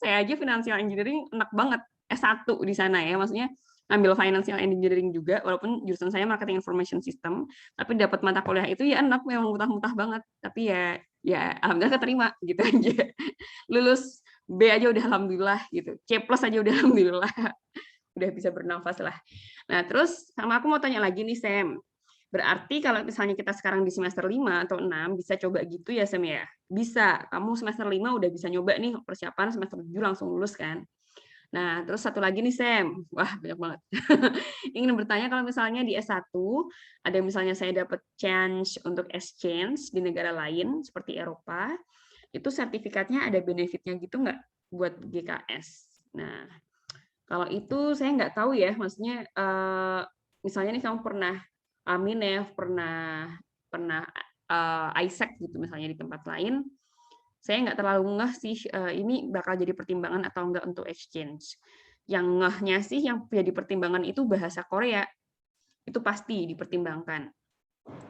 Saya aja financial engineering enak banget S1 di sana ya, maksudnya ngambil financial engineering juga, walaupun jurusan saya marketing information system, tapi dapat mata kuliah itu ya enak, memang muntah-muntah banget. Tapi ya alhamdulillah keterima gitu aja. Lulus B aja udah alhamdulillah gitu. C+ aja udah alhamdulillah. Udah bisa bernafas lah. Nah, terus sama aku mau tanya lagi nih, Sam. Berarti kalau misalnya kita sekarang di semester 5 atau 6, bisa coba gitu ya, Sam ya? Bisa. Kamu semester 5 udah bisa nyoba nih persiapan, semester 7 langsung lulus kan? Nah, terus satu lagi nih Sam, wah banyak banget. Ingin bertanya kalau misalnya di S1, ada misalnya saya dapat chance untuk exchange di negara lain seperti Eropa, itu sertifikatnya ada benefitnya gitu nggak buat GKS? Nah, kalau itu saya nggak tahu ya, maksudnya misalnya nih kamu pernah Aminef, pernah Isaac gitu misalnya di tempat lain, saya nggak terlalu ngeh sih ini bakal jadi pertimbangan atau enggak untuk exchange. Yang ngehnya sih yang jadi pertimbangan itu bahasa Korea, itu pasti dipertimbangkan.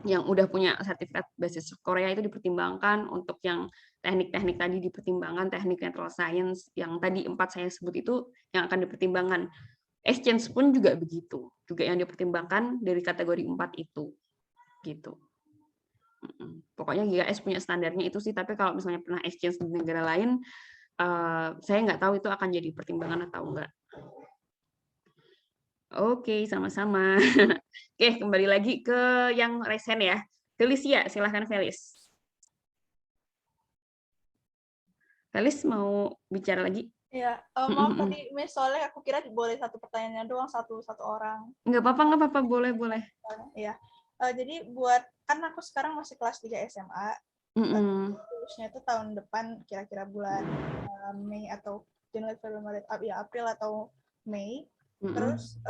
Yang udah punya sertifikat basis Korea itu dipertimbangkan, untuk yang teknik-teknik tadi dipertimbangkan, teknik natural science yang tadi 4 saya sebut itu yang akan dipertimbangkan. Exchange pun juga begitu, juga yang dipertimbangkan dari kategori 4 itu, gitu. Pokoknya GKS punya standarnya itu sih, tapi kalau misalnya pernah exchange di negara lain, saya nggak tahu itu akan jadi pertimbangan atau enggak. Oke, sama-sama. Oke, kembali lagi ke yang resen ya. Felicia, silahkan Felis. Felis mau bicara lagi? Iya, maaf tadi Miss, soalnya aku kira boleh satu pertanyaannya doang, satu orang. Nggak apa-apa, boleh. Iya, jadi buat, kan aku sekarang masih kelas 3 SMA, lulusnya itu tahun depan, kira-kira bulan Mei atau Januari, Februari, ya April atau Mei. Terus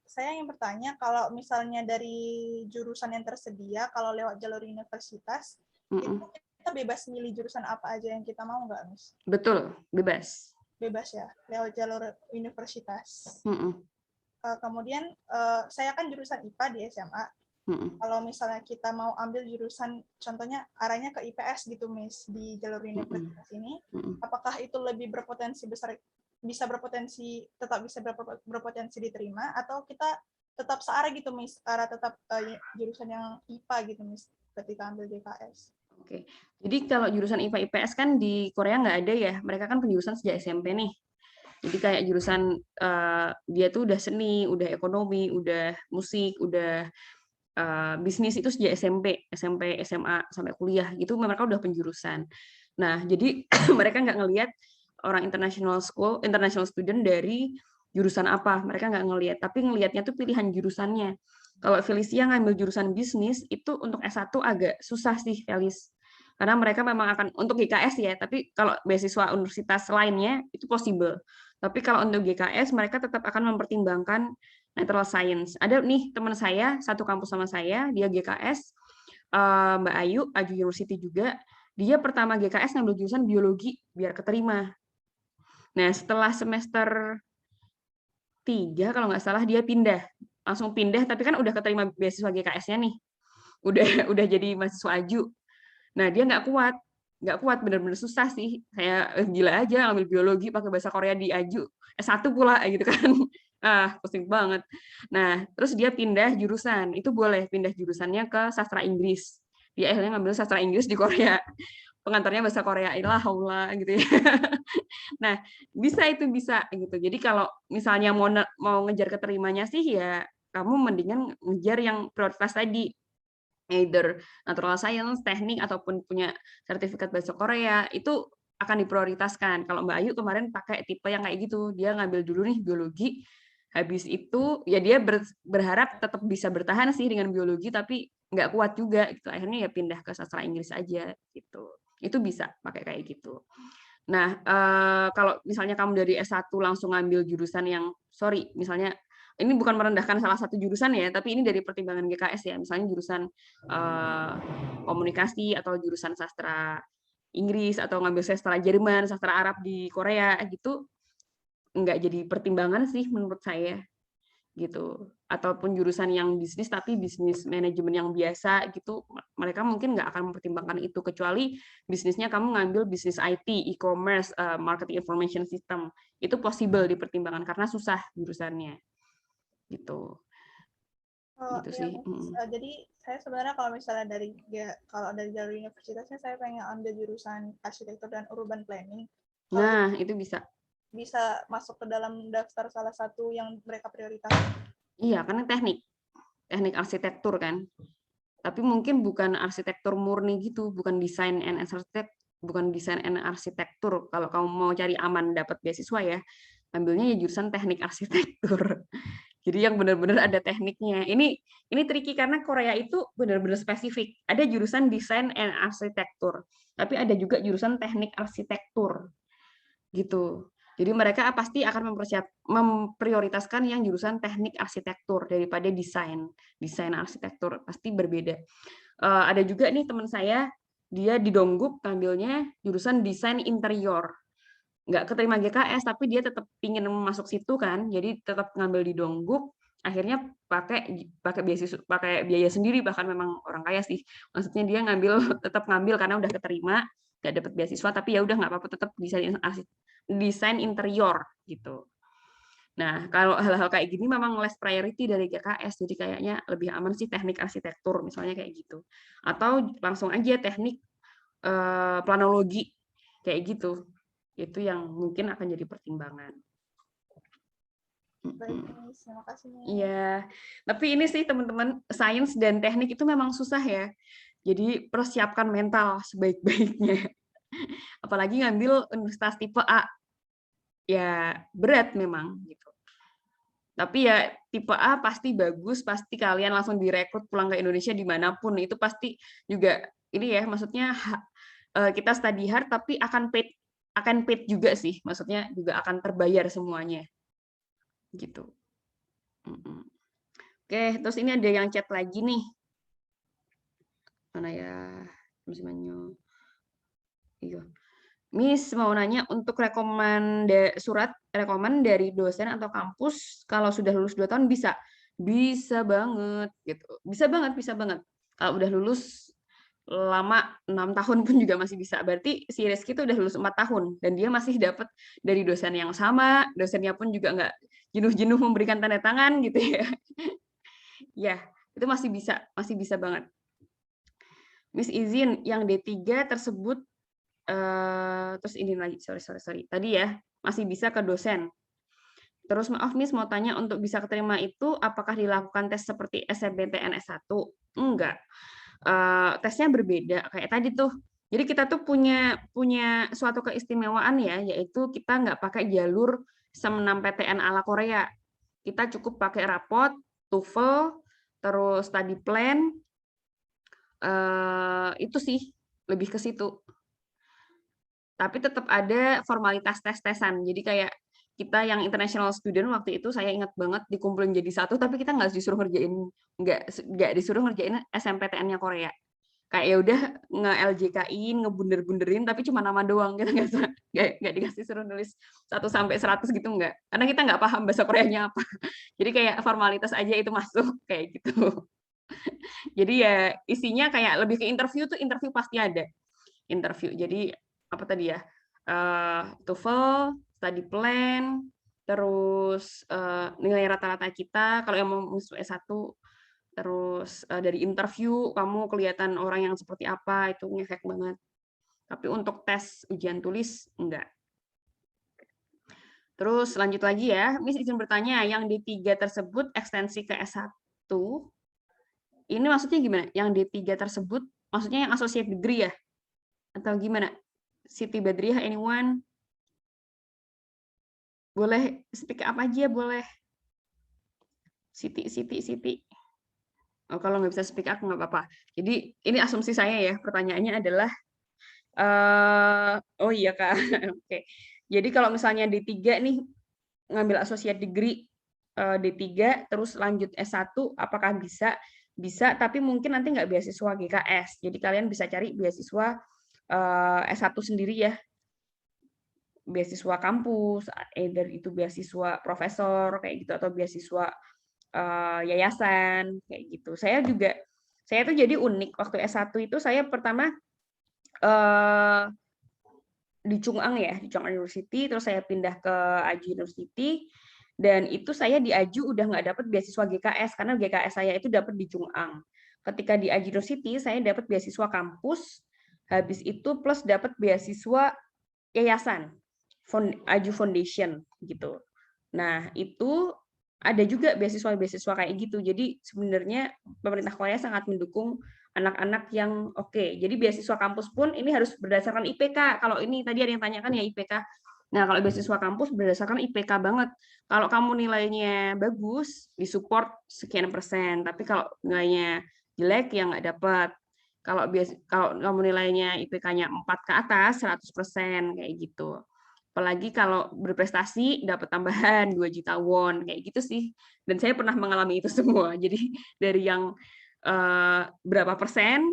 saya ingin bertanya, kalau misalnya dari jurusan yang tersedia, kalau lewat jalur universitas, itu kita bebas milih jurusan apa aja yang kita mau nggak, Miss? Betul, bebas. Bebas ya, lewat jalur universitas. Kemudian saya kan jurusan IPA di SMA. Kalau misalnya kita mau ambil jurusan, contohnya arahnya ke IPS gitu, Miss, di jalur universitas ini, apakah itu lebih berpotensi besar, tetap bisa berpotensi diterima, atau kita tetap searah gitu, Miss, arah tetap jurusan yang IPA gitu, Miss, ketika ambil GKS? Oke, jadi kalau jurusan IPA IPS kan di Korea nggak ada ya, mereka kan penjurusan sejak SMP nih. Jadi kayak jurusan dia tuh udah seni, udah ekonomi, udah musik, udah bisnis itu sejak SMP, SMA sampai kuliah gitu mereka udah penjurusan. Nah, jadi mereka nggak ngelihat orang international student dari jurusan apa, mereka nggak ngelihat, tapi ngelihatnya tuh pilihan jurusannya. Kalau Felicia ngambil jurusan bisnis itu untuk S1 agak susah sih, Felis. Karena mereka memang akan untuk GKS ya, tapi kalau beasiswa universitas lainnya itu possible. Tapi kalau untuk GKS mereka tetap akan mempertimbangkan natural science. Ada nih teman saya satu kampus sama saya, dia GKS, Mbak Ayu, Aju University juga. Dia pertama GKS ngambil jurusan biologi biar keterima. Nah, setelah semester 3 kalau nggak salah dia langsung pindah, tapi kan udah keterima beasiswa GKS-nya nih. Udah jadi mahasiswa Aju. Nah, dia nggak kuat, benar-benar susah sih. Saya gila aja ngambil biologi pakai bahasa Korea di Aju, S1 pula gitu kan. Pusing banget. Nah, terus dia pindah jurusan. Itu boleh pindah jurusannya ke sastra Inggris. Dia akhirnya ngambil sastra Inggris di Korea. Pengantarnya bahasa Korea, ilah gitu ya. Nah, bisa gitu. Jadi kalau misalnya mau ngejar keterimanya sih ya kamu mendingan ngejar yang prioritas tadi. Either natural science, teknik, ataupun punya sertifikat bahasa Korea, itu akan diprioritaskan. Kalau Mbak Ayu kemarin pakai tipe yang kayak gitu, dia ngambil dulu nih biologi, habis itu ya dia berharap tetap bisa bertahan sih dengan biologi, tapi nggak kuat juga, gitu. Akhirnya ya pindah ke sastra Inggris aja, gitu. Itu bisa pakai kayak gitu. Nah, kalau misalnya kamu dari S1 langsung ngambil jurusan yang, misalnya ini bukan merendahkan salah satu jurusan ya, tapi ini dari pertimbangan GKS ya, misalnya jurusan komunikasi atau jurusan sastra Inggris atau ngambil sastra Jerman, sastra Arab di Korea gitu, nggak jadi pertimbangan sih menurut saya gitu. Ataupun jurusan yang bisnis tapi bisnis manajemen yang biasa gitu, mereka mungkin nggak akan mempertimbangkan itu, kecuali bisnisnya kamu ngambil bisnis IT, e-commerce, marketing information system, itu possible dipertimbangkan karena susah jurusannya. Gitu. Gitu iya, sih. Jadi saya sebenarnya kalau misalnya dari jalur universitasnya saya pengen ambil jurusan arsitektur dan urban planning. Nah, itu bisa masuk ke dalam daftar salah satu yang mereka prioritaskan. Iya, karena teknik arsitektur kan. Tapi mungkin bukan arsitektur murni gitu, bukan desain and arsitektur. Kalau kamu mau cari aman dapat beasiswa ya. ambilnya ya jurusan teknik arsitektur. Jadi yang benar-benar ada tekniknya. Ini tricky karena Korea itu benar-benar spesifik. Ada jurusan desain and arsitektur, tapi ada juga jurusan teknik arsitektur. Gitu. Jadi mereka pasti akan memprioritaskan yang jurusan teknik arsitektur daripada desain arsitektur, pasti berbeda. Ada juga nih teman saya, dia di Dongguk ngambilnya jurusan desain interior. Nggak keterima GKS, tapi dia tetap ingin masuk situ kan, jadi tetap ngambil di Dongguk, akhirnya pakai beasiswa, pakai biaya sendiri, bahkan memang orang kaya sih. Maksudnya dia tetap ngambil karena udah keterima, nggak dapat beasiswa, tapi ya udah nggak apa-apa, tetap desain interior gitu. Nah, kalau hal-hal kayak gini memang less priority dari GKS, jadi kayaknya lebih aman sih teknik arsitektur misalnya kayak gitu. Atau langsung aja teknik planologi kayak gitu. Itu yang mungkin akan jadi pertimbangan. Baik, terima kasih. Iya, tapi ini sih teman-teman, sains dan teknik itu memang susah ya. Jadi persiapkan mental sebaik-baiknya. Apalagi ngambil universitas tipe A, ya berat memang gitu. Tapi ya tipe A pasti bagus, pasti kalian langsung direkrut pulang ke Indonesia dimanapun, itu pasti juga ini ya, maksudnya kita study hard tapi akan paid juga sih, maksudnya juga akan terbayar semuanya gitu. Oke, terus ini ada yang chat lagi nih, mana ya, iya. Miss mau nanya untuk surat rekomen dari dosen atau kampus kalau sudah lulus 2 tahun bisa banget gitu, bisa banget. Kalau udah lulus lama 6 tahun pun juga masih bisa. Berarti si Rizky itu udah lulus 4 tahun dan dia masih dapat dari dosen yang sama, dosennya pun juga nggak jenuh-jenuh memberikan tanda tangan gitu ya. Ya, itu masih bisa banget. Miss izin yang D3 tersebut terus ini lagi, sorry. Tadi ya, masih bisa ke dosen. Terus maaf Miss mau tanya, untuk bisa keterima itu apakah dilakukan tes seperti SNMPTN S1? Enggak. Tesnya berbeda kayak tadi tuh. Jadi kita tuh punya suatu keistimewaan ya, yaitu kita nggak pakai jalur SNMPTN ala Korea. Kita cukup pakai rapot, TOEFL, terus study plan, itu sih lebih ke situ. Tapi tetap ada formalitas tes-tesan. Jadi kayak kita yang international student waktu itu saya ingat banget dikumpulin jadi satu, tapi kita nggak disuruh ngerjain SNMPTN-nya Korea. Kayak ya udah nge-LJK-in, ngebunder-bunderin, tapi cuma nama doang, kita nggak dikasih suruh nulis 1-100 gitu nggak. Karena kita nggak paham bahasa Koreanya apa. Jadi kayak formalitas aja itu masuk kayak gitu. Jadi ya isinya kayak lebih ke interview pasti ada interview. Jadi apa tadi ya, TOEFL, study plan, terus nilai rata-rata kita kalau yang mau masuk S1, terus dari interview kamu kelihatan orang yang seperti apa, itu ngefek banget. Tapi untuk tes ujian tulis enggak. Terus lanjut lagi ya, Miss izin bertanya, yang D3 tersebut ekstensi ke S1, ini maksudnya gimana? Yang D3 tersebut maksudnya yang associate degree ya? Atau gimana? Siti Badriah, anyone? Boleh speak up aja, boleh. Siti. Oh, kalau nggak bisa speak up nggak apa-apa. Jadi ini asumsi saya ya, pertanyaannya adalah, oh iya Kak, oke. Jadi kalau misalnya D3 nih, ngambil associate degree D3, terus lanjut S1, apakah bisa? Bisa, tapi mungkin nanti nggak beasiswa GKS. Jadi kalian bisa cari beasiswa S1 sendiri ya, beasiswa kampus, either itu beasiswa profesor kayak gitu atau beasiswa yayasan kayak gitu. Saya tuh jadi unik waktu S1 itu saya pertama di Chung'ang ya, di Chung'ang University, terus saya pindah ke Aju University, dan itu saya di Aju udah nggak dapat beasiswa GKS karena GKS saya itu dapat di Chung'ang. Ketika di Aju University saya dapat beasiswa kampus, habis itu plus dapat beasiswa yayasan, Aju Foundation gitu. Nah itu ada juga beasiswa kayak gitu. Jadi sebenarnya pemerintah Korea sangat mendukung anak-anak yang oke. Jadi beasiswa kampus pun ini harus berdasarkan IPK. Kalau ini tadi ada yang tanyakan ya IPK. Nah, kalau beasiswa kampus berdasarkan IPK banget. Kalau kamu nilainya bagus, disupport sekian persen. Tapi kalau nilainya jelek, ya nggak dapat. Kalau kamu nilainya IPK-nya 4 ke atas, 100%, kayak gitu. Apalagi kalau berprestasi, dapat tambahan 2 juta won, kayak gitu sih. Dan saya pernah mengalami itu semua. Jadi dari yang berapa persen,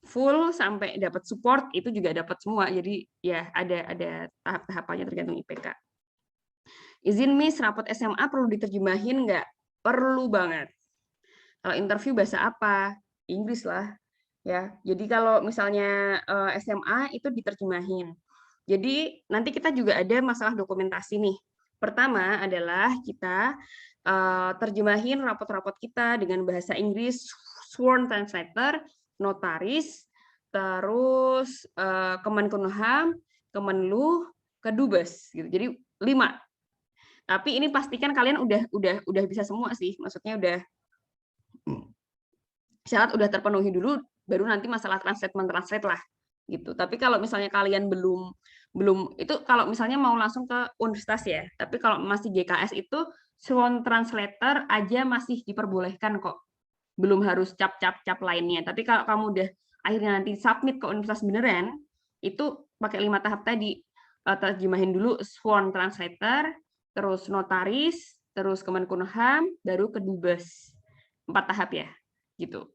full sampai dapat support itu juga dapat semua. Jadi ya ada tahap-tahapannya tergantung IPK. Izin Miss, rapot SMA perlu diterjemahin nggak? Perlu banget. Kalau interview bahasa apa? Inggris lah. Ya. Jadi kalau misalnya SMA itu diterjemahin. Jadi nanti kita juga ada masalah dokumentasi nih. Pertama adalah kita terjemahin rapot-rapot kita dengan bahasa Inggris, sworn translator, notaris, terus Kemenkumham, Kemenlu, Kedubes gitu. Jadi 5. Tapi ini pastikan kalian udah bisa semua sih. Maksudnya udah syarat udah terpenuhi dulu, baru nanti masalah translate lah gitu. Tapi kalau misalnya kalian belum itu kalau misalnya mau langsung ke universitas ya. Tapi kalau masih GKS itu sworn translator aja masih diperbolehkan kok. Belum harus cap lainnya. Tapi kalau kamu udah akhirnya nanti submit ke universitas beneran, itu pakai 5 tahap tadi. Terjemahin dulu sworn translator, terus notaris, terus Kemenkumham, baru Kedubes. 4 tahap ya, gitu.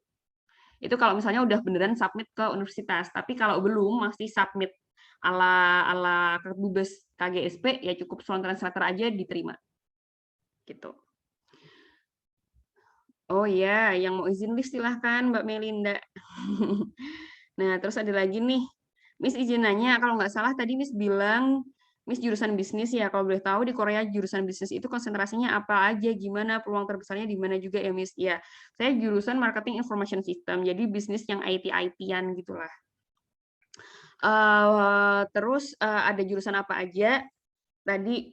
Itu kalau misalnya udah beneran submit ke universitas. Tapi kalau belum, masih submit ala Kedubes KGSP, ya cukup sworn translator aja diterima. Gitu. Oh ya, yang mau izin lift silahkan Mbak Melinda. Nah, terus ada lagi nih. Miss izin nanya, kalau nggak salah tadi Miss bilang, Miss jurusan bisnis ya, kalau boleh tahu di Korea jurusan bisnis itu konsentrasinya apa aja, gimana, peluang terbesarnya di mana juga ya Miss? Ya, saya jurusan marketing information system, jadi bisnis yang IT-an gitulah. Terus ada jurusan apa aja? Tadi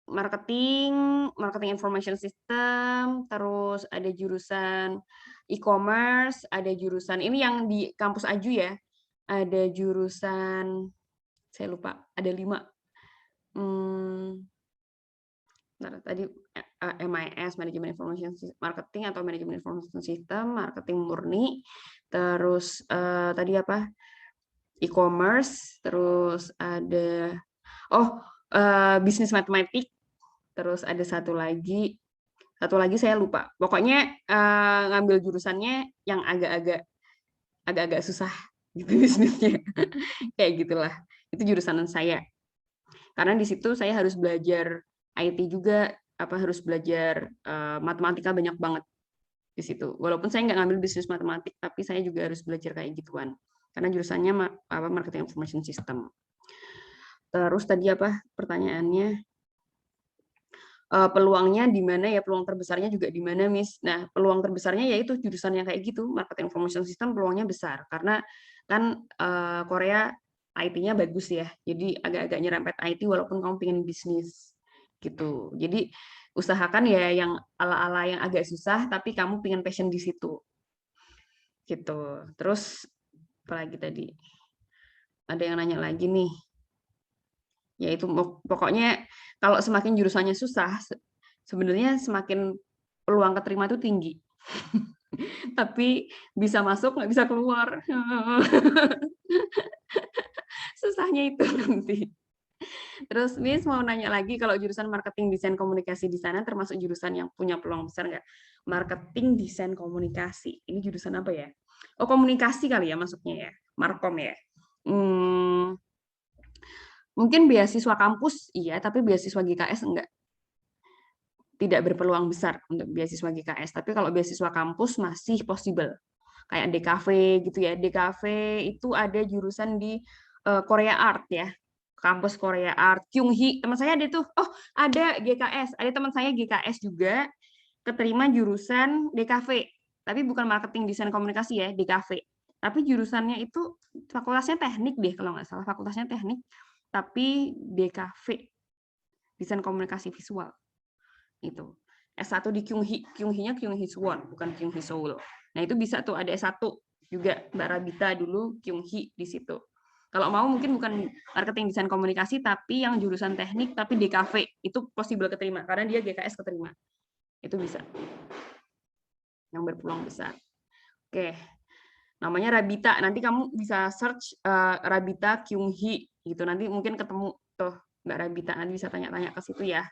marketing information system, terus ada jurusan e-commerce, ada jurusan ini yang di kampus Aju ya, ada jurusan saya lupa, ada 5. Tadi MIS, manajemen information marketing atau manajemen information system, marketing murni, terus tadi apa? E-commerce, terus ada bisnis matematik. Terus ada satu lagi saya lupa. Pokoknya ngambil jurusannya yang agak susah gitu bisnisnya. Kayak gitulah. Itu jurusan saya. Karena di situ saya harus belajar IT juga, harus belajar matematika banyak banget di situ. Walaupun saya nggak ngambil bisnis matematik, tapi saya juga harus belajar kayak gituan. Karena jurusannya marketing information system. Terus tadi apa pertanyaannya? Peluangnya di mana ya, peluang terbesarnya juga di mana Miss? Nah, peluang terbesarnya yaitu jurusan yang kayak gitu, marketing information system peluangnya besar karena kan Korea IT-nya bagus ya, jadi agak-agak nyerempet IT walaupun kamu pengen bisnis gitu. Jadi usahakan ya yang ala-ala yang agak susah tapi kamu pengen passion di situ gitu. Terus apalagi tadi ada yang nanya lagi nih, yaitu pokoknya kalau semakin jurusannya susah, sebenarnya semakin peluang keterima itu tinggi. Tapi bisa masuk, nggak bisa keluar. Susahnya itu nanti. Terus Miss mau nanya lagi, kalau jurusan marketing desain komunikasi di sana termasuk jurusan yang punya peluang besar nggak? Marketing desain komunikasi. Ini jurusan apa ya? Oh, komunikasi kali ya masuknya ya. Markom ya. Mungkin beasiswa kampus iya, tapi beasiswa GKS enggak. Tidak berpeluang besar untuk beasiswa GKS, tapi kalau beasiswa kampus masih possible. Kayak DKV gitu ya. DKV itu ada jurusan di Korea Art ya. Kampus Korea Art, Kyunghee. Teman saya ada tuh. Oh, ada GKS. Ada teman saya GKS juga keterima jurusan DKV. Tapi bukan marketing desain komunikasi ya, DKV. Tapi jurusannya itu fakultasnya teknik deh kalau nggak salah. Fakultasnya teknik. Tapi DKV, desain komunikasi visual. Itu. S1 di Kyunghee. Kyunghee-nya Kyunghee Suwon, bukan Kyunghee Seoul. Nah, itu bisa tuh ada S1 juga Mbak Rabita dulu Kyunghee di situ. Kalau mau mungkin bukan marketing desain komunikasi, tapi yang jurusan teknik, tapi DKV, itu possible keterima, karena dia GKS keterima. Itu bisa. Yang berpeluang besar. Oke. Namanya Rabita. Nanti kamu bisa search Rabita Kyung-hee gitu. Nanti mungkin ketemu tuh Mbak Rabita. Nanti bisa tanya-tanya ke situ ya.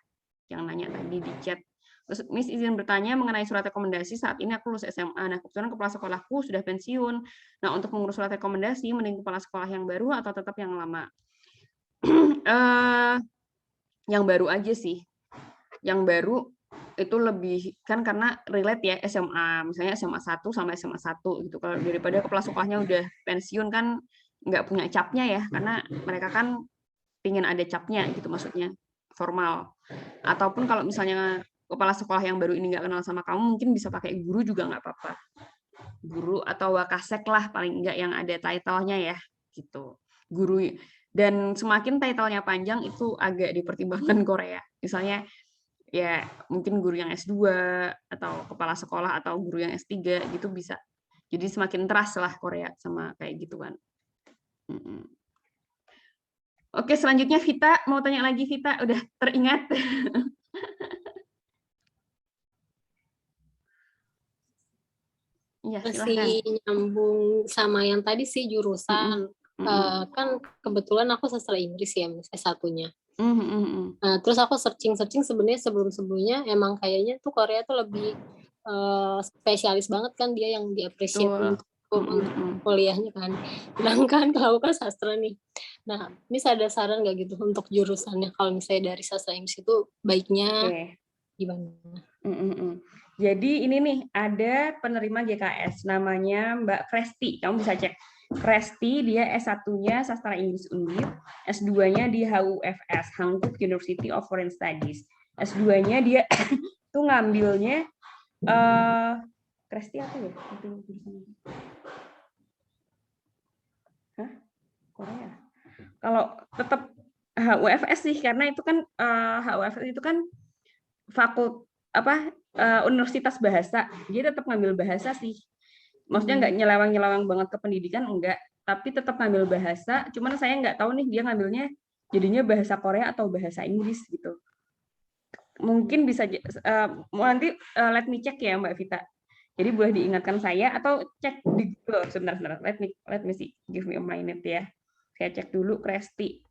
Yang nanya tadi di chat. Terus Miss izin bertanya mengenai surat rekomendasi. Saat ini aku lulus SMA. Nah, kebetulan kepala sekolahku sudah pensiun. Nah, untuk mengurus surat rekomendasi, mending kepala sekolah yang baru atau tetap yang lama? Yang baru aja sih. Yang baru itu lebih kan karena relate ya SMA, misalnya SMA 1 sama SMA 1 gitu. Kalau daripada kepala sekolahnya udah pensiun kan nggak punya capnya ya, karena mereka kan pingin ada capnya gitu maksudnya, formal. Ataupun kalau misalnya kepala sekolah yang baru ini nggak kenal sama kamu, mungkin bisa pakai guru juga nggak apa-apa. Guru atau wakasek lah paling enggak yang ada title-nya ya gitu. Guru, dan semakin title-nya panjang itu agak dipertimbangkan Korea. Misalnya ya mungkin guru yang S2 atau kepala sekolah atau guru yang S3 gitu bisa. Jadi semakin trust lah Korea sama kayak gitu kan. Oke, selanjutnya Vita, mau tanya lagi Vita, udah teringat? Ya, masih nyambung sama yang tadi sih jurusan. Kan kebetulan aku sastra Inggris ya, S1-nya. Nah, terus aku searching sebenarnya sebelum-sebelumnya emang kayaknya tuh Korea tuh lebih spesialis banget kan dia yang diapresiasi untuk kuliahnya kan. Sedangkan kalau aku kan sastra nih. Nah, Miss ada saran nggak gitu untuk jurusannya kalau misalnya dari sastra Inggris itu baiknya gimana? Jadi ini nih ada penerima GKS namanya Mbak Kresti. Kamu bisa cek. Kresti dia S1-nya Sastra Inggris Undip, S2-nya di HUFS, Hankook University of Foreign Studies. S2-nya dia tuh ngambilnya Kresti apa ya? Hah? Korea. Kalau tetap HUFS sih karena itu kan HUFS itu kan universitas bahasa. Dia tetap ngambil bahasa sih. Maksudnya nggak nyelewang-nyelewang banget ke pendidikan, enggak. Tapi tetap ngambil bahasa. Cuman saya nggak tahu nih dia ngambilnya jadinya bahasa Korea atau bahasa Inggris gitu. Mungkin bisa nanti let me check ya Mbak Vita. Jadi boleh diingatkan saya atau cek di Google. Sebentar. Let me see. Give me a minute ya. Saya cek dulu Kresti.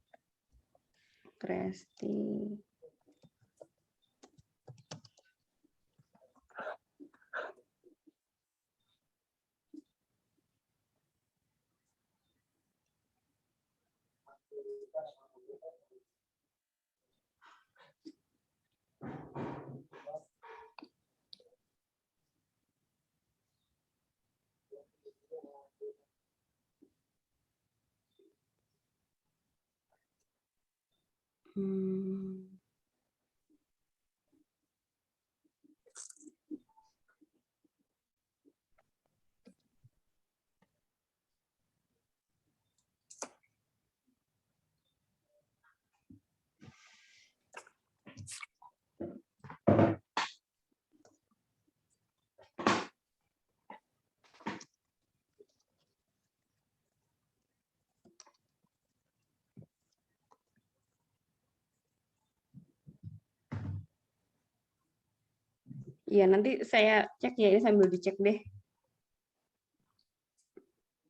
Iya, nanti saya cek ya, ini sambil dicek deh.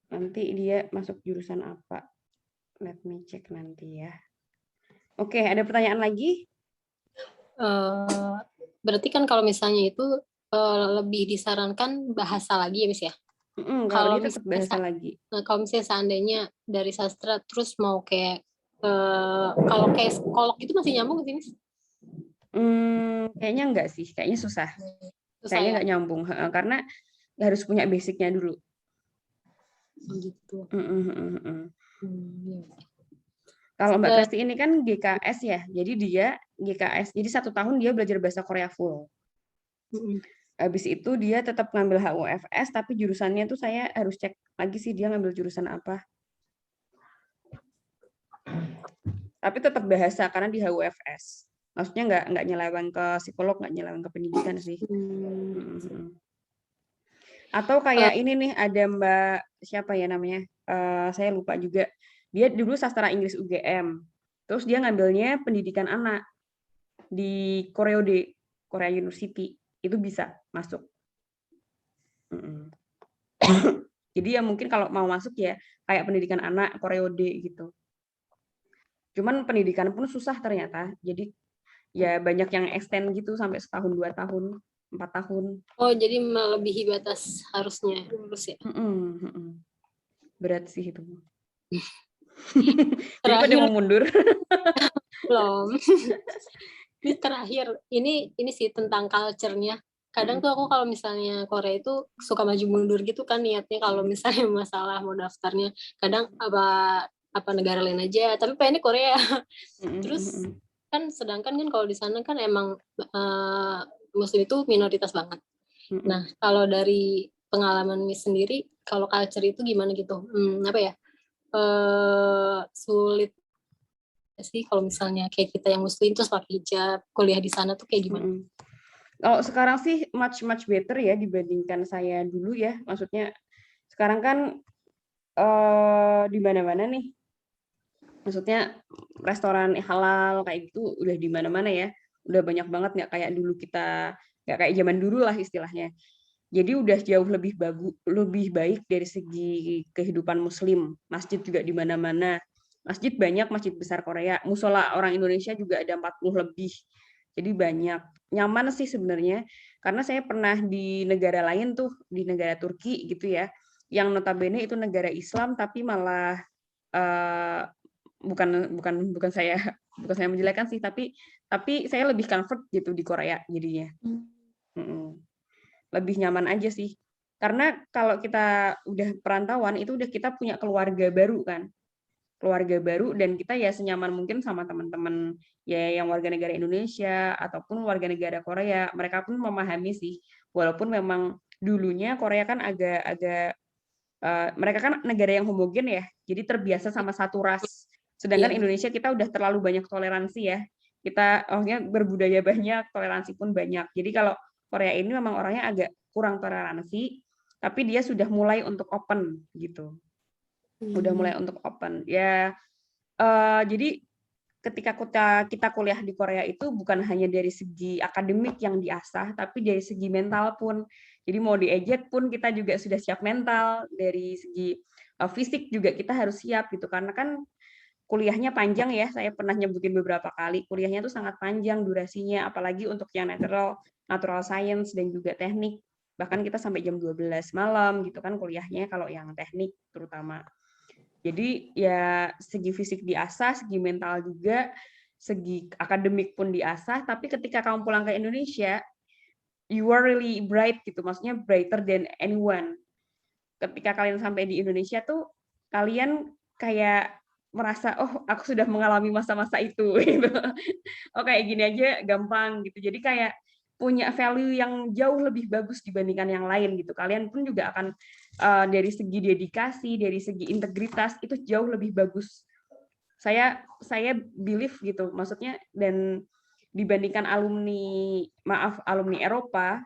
Nanti dia masuk jurusan apa. Let me check nanti ya. Oke, ada pertanyaan lagi? Berarti kan kalau misalnya itu lebih disarankan bahasa lagi ya, Miss ya? Kalau dia tetap bahasa lagi. Kalau misalnya seandainya dari sastra terus mau kayak kalau kayak psikolog itu masih nyambung nggak sih, Miss? Kayaknya enggak sih, kayaknya susah. Kayaknya enggak nyambung karena harus punya basicnya dulu. Gitu. Kalau Mbak Kresti ini kan GKS ya, jadi dia GKS, jadi 1 tahun dia belajar bahasa Korea full. Habis itu dia tetap ngambil HUFS, tapi jurusannya tuh saya harus cek lagi sih dia ngambil jurusan apa. Tapi tetap bahasa karena di HUFS. Maksudnya nggak nyeleweng ke psikolog, nggak nyeleweng ke pendidikan sih. Atau kayak ini nih ada Mbak siapa ya namanya? Saya lupa juga. Dia dulu sastra Inggris UGM. Terus dia ngambilnya pendidikan anak di Koreode, Korea University. Itu bisa masuk. Jadi ya mungkin kalau mau masuk ya kayak pendidikan anak, Koreode gitu. Cuman pendidikan pun susah ternyata. Jadi ya banyak yang extend gitu sampai setahun, 2 tahun, 4 tahun. Oh, jadi melebihi batas harusnya lulus ya? Berat sih itu. Jadi pada mau mundur. Belum. Ini terakhir, ini sih tentang culture-nya. Kadang tuh aku kalau misalnya Korea itu suka maju mundur gitu kan niatnya kalau misalnya masalah mau daftarnya. Kadang apa negara lain aja, tapi pengennya Korea. Terus kan sedangkan kan kalau di sana kan emang Muslim itu minoritas banget. Nah, kalau dari pengalaman Miss sendiri, kalau culture itu gimana gitu? Apa ya? Sulit sih kalau misalnya kayak kita yang Muslim terus pakai hijab, kuliah di sana tuh kayak gimana? Kalau sekarang sih much better ya dibandingkan saya dulu ya. Maksudnya sekarang kan di mana-mana nih. Maksudnya restoran halal kayak gitu udah di mana-mana ya. Udah banyak banget, nggak kayak dulu nggak kayak zaman dulu lah istilahnya. Jadi udah jauh lebih baik dari segi kehidupan Muslim. Masjid juga di mana-mana. Masjid banyak, masjid besar Korea. Musola orang Indonesia juga ada 40 lebih. Jadi banyak. Nyaman sih sebenarnya. Karena saya pernah di negara lain tuh, di negara Turki gitu ya, yang notabene itu negara Islam tapi malah bukan saya menjelekkan sih, tapi saya lebih comfort gitu di Korea jadinya. Lebih nyaman aja sih. Karena kalau kita udah perantauan itu udah kita punya keluarga baru kan. Keluarga baru dan kita ya senyaman mungkin sama teman-teman ya yang warga negara Indonesia ataupun warga negara Korea. Mereka pun memahami sih. Walaupun memang dulunya Korea kan agak mereka kan negara yang homogen ya. Jadi terbiasa sama satu ras. Sedangkan Indonesia kita udah terlalu banyak toleransi ya. Kita berbudaya banyak, toleransi pun banyak. Jadi kalau Korea ini memang orangnya agak kurang toleransi, tapi dia sudah mulai untuk open gitu. Udah mulai untuk open. Ya, jadi ketika kita kuliah di Korea itu bukan hanya dari segi akademik yang diasah, tapi dari segi mental pun. Jadi mau diejek pun kita juga sudah siap mental. Dari segi fisik juga kita harus siap gitu. Karena kan kuliahnya panjang ya, saya pernah nyebutin beberapa kali, kuliahnya itu sangat panjang durasinya, apalagi untuk yang natural science dan juga teknik, bahkan kita sampai jam 12 malam gitu kan kuliahnya kalau yang teknik terutama. Jadi ya segi fisik diasah, segi mental juga, segi akademik pun diasah, tapi ketika kamu pulang ke Indonesia, you are really bright gitu, maksudnya brighter than anyone. Ketika kalian sampai di Indonesia tuh, kalian kayak merasa, oh aku sudah mengalami masa-masa itu. Gitu. Oh kayak gini aja gampang gitu. Jadi kayak punya value yang jauh lebih bagus dibandingkan yang lain gitu. Kalian pun juga akan dari segi dedikasi, dari segi integritas itu jauh lebih bagus. Saya believe gitu, maksudnya dan dibandingkan alumni Eropa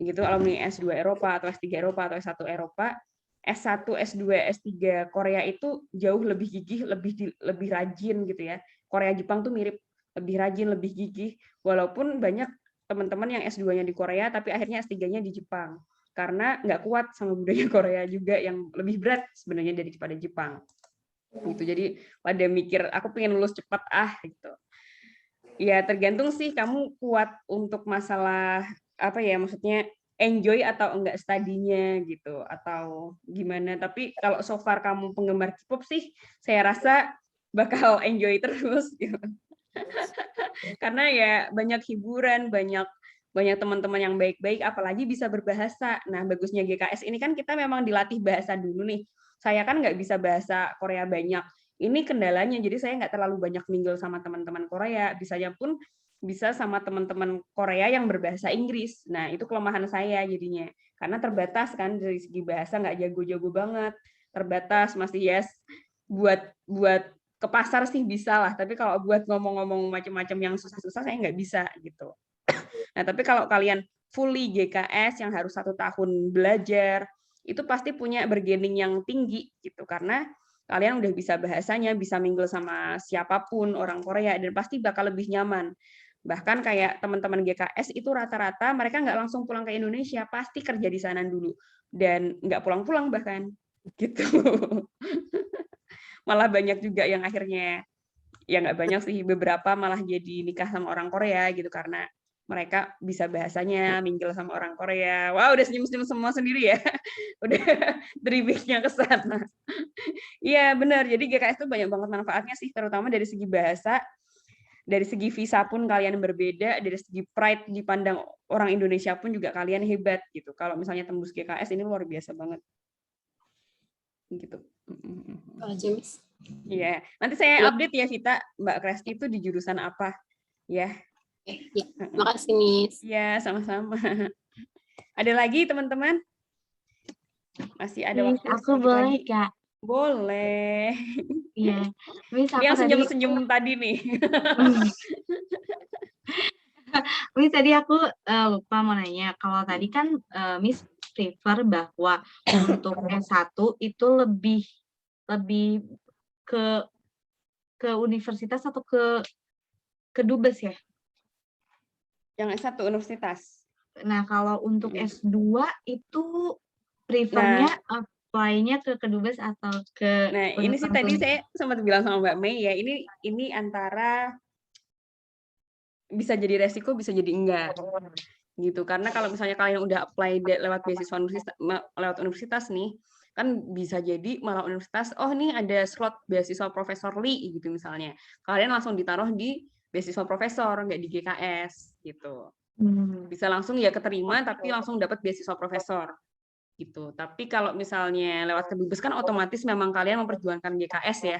gitu, alumni S2 Eropa atau S3 Eropa atau S1 Eropa, S1, S2, S3 Korea itu jauh lebih gigih, lebih rajin gitu ya. Korea Jepang tuh mirip, lebih rajin, lebih gigih. Walaupun banyak teman-teman yang S2-nya di Korea tapi akhirnya S3-nya di Jepang. Karena nggak kuat sama budaya Korea juga yang lebih berat sebenarnya daripada Jepang. Gitu. Jadi pada mikir aku pengen lulus cepat gitu. Ya tergantung sih kamu kuat untuk masalah apa ya, maksudnya enjoy atau enggak studinya gitu atau gimana. Tapi kalau so far kamu penggemar K-pop sih saya rasa bakal enjoy terus gitu. Karena ya banyak hiburan, banyak teman-teman yang baik-baik, apalagi bisa berbahasa. Nah bagusnya GKS ini kan kita memang dilatih bahasa dulu nih. Saya kan nggak bisa bahasa Korea banyak. Ini kendalanya, jadi saya nggak terlalu banyak mingle sama teman-teman Korea. Bisanya pun bisa sama teman-teman Korea yang berbahasa Inggris. Nah, itu kelemahan saya jadinya. Karena terbatas kan dari segi bahasa, nggak jago-jago banget. Terbatas, masih yes. Buat ke pasar sih bisa lah, tapi kalau buat ngomong-ngomong macam-macam yang susah-susah saya nggak bisa gitu. Nah, tapi kalau kalian fully GKS yang harus 1 tahun belajar, itu pasti punya bargaining yang tinggi gitu. Karena kalian udah bisa bahasanya, bisa mingle sama siapapun orang Korea, dan pasti bakal lebih nyaman. Bahkan kayak teman-teman GKS itu rata-rata mereka nggak langsung pulang ke Indonesia, pasti kerja di sana dulu dan nggak pulang-pulang bahkan gitu. Malah banyak juga yang akhirnya, ya nggak banyak sih, beberapa malah jadi nikah sama orang Korea gitu karena mereka bisa bahasanya, mingle sama orang Korea. Wah, udah senyum-senyum semua sendiri ya. Udah dribblingnya ke sana. Iya, benar. Jadi GKS itu banyak banget manfaatnya sih, terutama dari segi bahasa, dari segi visa pun kalian berbeda, dari segi pride dipandang orang Indonesia pun juga kalian hebat gitu. Kalau misalnya tembus GKS ini luar biasa banget. Gitu. James. Iya, nanti saya update ya Vita, Mbak Kresti itu di jurusan apa ya. Ya, makasih Miss. Ya, sama-sama. Ada lagi teman-teman? Masih ada waktu. Aku boleh lagi. Kak? Boleh. Iya. Miss, ini yang senyum-senyum tadi nih. Miss, tadi aku lupa mau nanya. Kalau tadi kan Miss prefer bahwa untuk S1 itu lebih ke universitas atau ke dubes ya? Yang S1 universitas. Nah, kalau untuk S2 itu prefernya apply-nya ke kedubes atau ke Nah, ini sih tadi saya sempat bilang sama Mbak Mei ya, ini antara bisa jadi resiko, bisa jadi enggak. Gitu. Karena kalau misalnya kalian udah apply lewat beasiswa lewat universitas nih, kan bisa jadi malah universitas, oh nih ada slot beasiswa Profesor Lee gitu misalnya. Kalian langsung ditaruh di beasiswa profesor, nggak di GKS gitu. Bisa langsung ya keterima tapi langsung dapat beasiswa profesor gitu. Tapi kalau misalnya lewat kedubes kan otomatis memang kalian memperjuangkan GKS ya.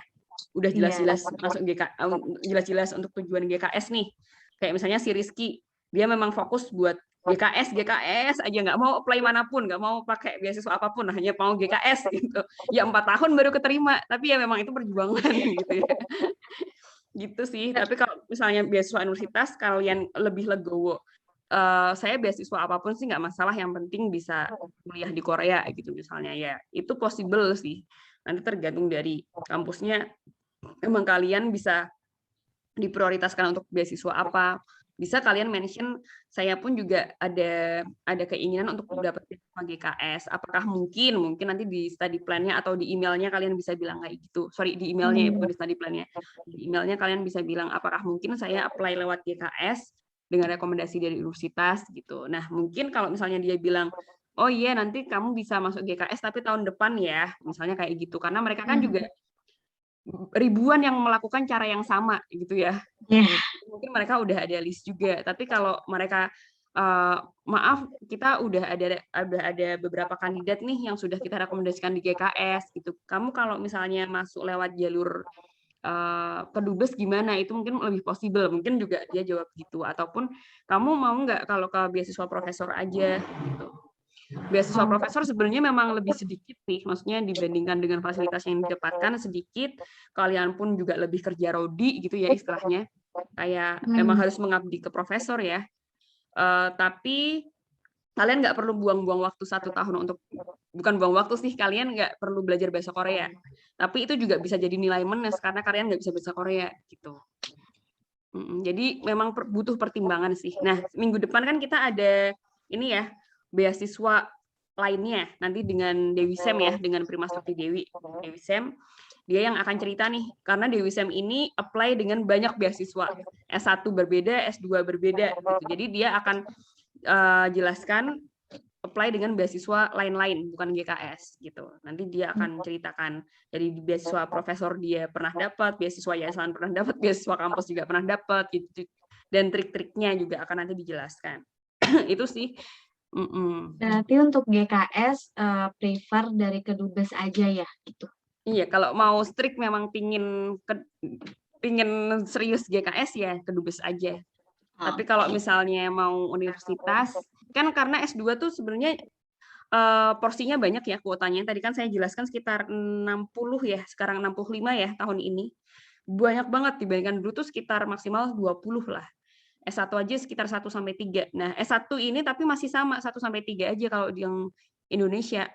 Udah jelas-jelas masuk jelas-jelas untuk tujuan GKS nih. Kayak misalnya si Rizky, dia memang fokus buat GKS aja, nggak mau apply manapun, nggak mau pakai beasiswa apapun, hanya mau GKS gitu. Ya 4 tahun baru keterima, tapi ya memang itu perjuangan gitu ya. Gitu sih. Tapi kalau misalnya beasiswa universitas kalian lebih legowo, saya beasiswa apapun sih nggak masalah, yang penting bisa kuliah di Korea gitu misalnya, ya itu possible sih. Nanti tergantung dari kampusnya, emang kalian bisa diprioritaskan untuk beasiswa apa. Bisa kalian mention, saya pun juga ada keinginan untuk dapat beasiswa GKS. Apakah mungkin nanti di study plan-nya atau di emailnya kalian bisa bilang kayak gitu. Sorry, di emailnya bukan di study plan-nya. Di emailnya kalian bisa bilang apakah mungkin saya apply lewat GKS dengan rekomendasi dari universitas gitu. Nah, mungkin kalau misalnya dia bilang, oh iya nanti kamu bisa masuk GKS tapi tahun depan ya, misalnya kayak gitu. Karena mereka kan juga ribuan yang melakukan cara yang sama gitu ya. Mungkin mereka udah ada list juga. Tapi kalau mereka maaf, kita udah ada beberapa kandidat nih yang sudah kita rekomendasikan di GKS gitu. Kamu kalau misalnya masuk lewat jalur kedubes gimana, itu mungkin lebih possible, mungkin juga dia jawab gitu. Ataupun kamu mau nggak kalau ke beasiswa profesor aja gitu. Beasiswa profesor sebenarnya memang lebih sedikit nih, maksudnya dibandingkan dengan fasilitas yang didapatkan sedikit, kalian pun juga lebih kerja rodi gitu ya istilahnya, kayak memang harus mengabdi ke profesor ya. Tapi kalian nggak perlu buang-buang waktu 1 tahun untuk, bukan buang waktu sih, kalian nggak perlu belajar bahasa Korea, tapi itu juga bisa jadi nilai minus karena kalian nggak bisa bahasa Korea gitu. Jadi memang butuh pertimbangan sih. Nah, minggu depan kan kita ada ini ya, beasiswa lainnya nanti dengan Dewi Sem ya, dengan Primasakti Dewi Sem, dia yang akan cerita nih, karena Dewi Sem ini apply dengan banyak beasiswa, S1 berbeda, S2 berbeda gitu. Jadi dia akan jelaskan apply dengan beasiswa lain-lain, bukan GKS gitu. Nanti dia akan ceritakan dari beasiswa profesor dia pernah dapat, beasiswa yayasan pernah dapat, beasiswa kampus juga pernah dapat gitu. Dan trik-triknya juga akan nanti dijelaskan. Itu sih. Berarti untuk GKS prefer dari kedubes aja ya gitu. Iya, kalau mau strict memang pingin serius GKS ya kedubes aja. Tapi kalau misalnya mau universitas, kan karena S2 tuh sebenarnya porsinya banyak ya kuotanya. Tadi kan saya jelaskan sekitar 60 ya, sekarang 65 ya tahun ini. Banyak banget dibandingkan dulu tuh sekitar maksimal 20 lah. S1 aja sekitar 1-3. Nah, S1 ini tapi masih sama 1-3 aja kalau di yang Indonesia.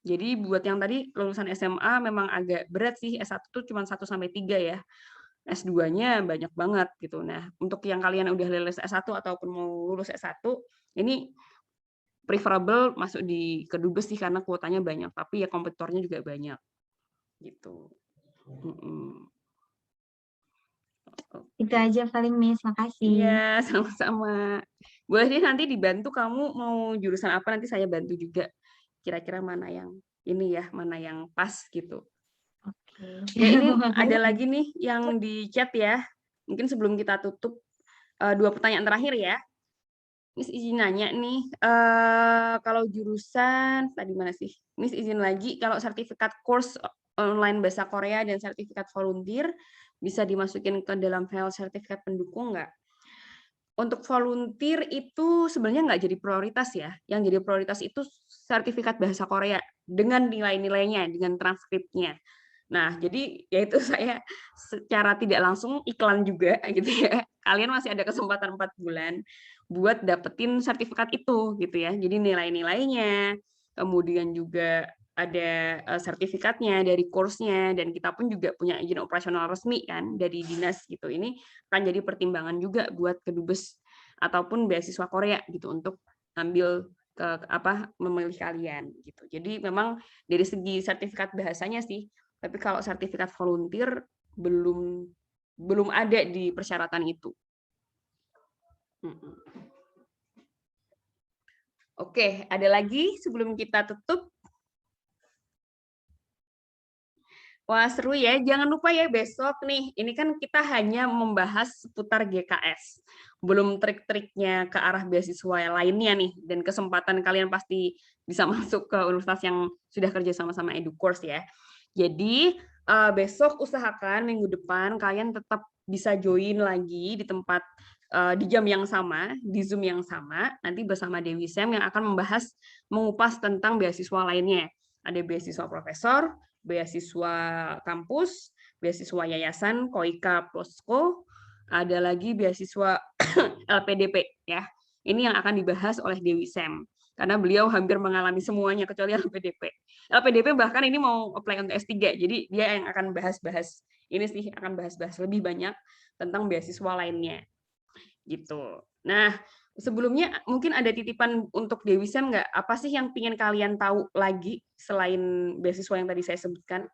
Jadi buat yang tadi lulusan SMA memang agak berat sih, S1 tuh cuma 1-3 ya. S2-nya banyak banget gitu. Nah, untuk yang kalian udah lulus S1 ataupun mau lulus S1, ini preferable masuk di Kedubes sih karena kuotanya banyak, tapi ya kompetitornya juga banyak. Gitu. Itu aja paling Miss, makasih. Iya, sama-sama. Boleh deh nanti dibantu kamu mau jurusan apa, nanti saya bantu juga. Kira-kira mana yang ini ya, mana yang pas gitu. Oke. Ya ini ada lagi nih yang di chat ya. Mungkin sebelum kita tutup, 2 pertanyaan terakhir ya. Miss izin nanya nih, kalau jurusan, tadi mana sih? Miss izin lagi, kalau sertifikat course online bahasa Korea dan sertifikat volunteer, bisa dimasukin ke dalam file sertifikat pendukung nggak? Untuk volunteer itu sebenarnya nggak jadi prioritas ya. Yang jadi prioritas itu sertifikat bahasa Korea dengan nilai-nilainya, dengan transkripnya. Nah, jadi yaitu saya secara tidak langsung iklan juga gitu ya. Kalian masih ada kesempatan 4 bulan buat dapetin sertifikat itu gitu ya. Jadi nilai-nilainya, kemudian juga ada sertifikatnya dari course-nya, dan kita pun juga punya izin operasional resmi kan dari dinas gitu. Ini akan jadi pertimbangan juga buat Kedubes ataupun beasiswa Korea gitu untuk ambil memilih kalian gitu. Jadi memang dari segi sertifikat bahasanya sih, tapi kalau sertifikat volunteer belum ada di persyaratan itu. Oke, ada lagi sebelum kita tutup? Wah, seru ya. Jangan lupa ya besok nih. Ini kan kita hanya membahas seputar GKS. Belum trik-triknya ke arah beasiswa lainnya nih. Dan kesempatan kalian pasti bisa masuk ke universitas yang sudah kerja sama-sama EduCourse ya. Jadi besok usahakan minggu depan kalian tetap bisa join lagi di tempat di jam yang sama, di Zoom yang sama, nanti bersama Dewi Sam yang akan mengupas tentang beasiswa lainnya. Ada beasiswa profesor, beasiswa kampus, beasiswa yayasan, Koika Posko, ada lagi beasiswa LPDP ya. Ini yang akan dibahas oleh Dewi Sam karena beliau hampir mengalami semuanya kecuali LPDP. LPDP bahkan ini mau apply untuk S3, jadi dia yang akan bahas-bahas ini sih, akan bahas-bahas lebih banyak tentang beasiswa lainnya. Gitu. Nah, sebelumnya mungkin ada titipan untuk Dewi Sam nggak? Apa sih yang ingin kalian tahu lagi selain beasiswa yang tadi saya sebutkan?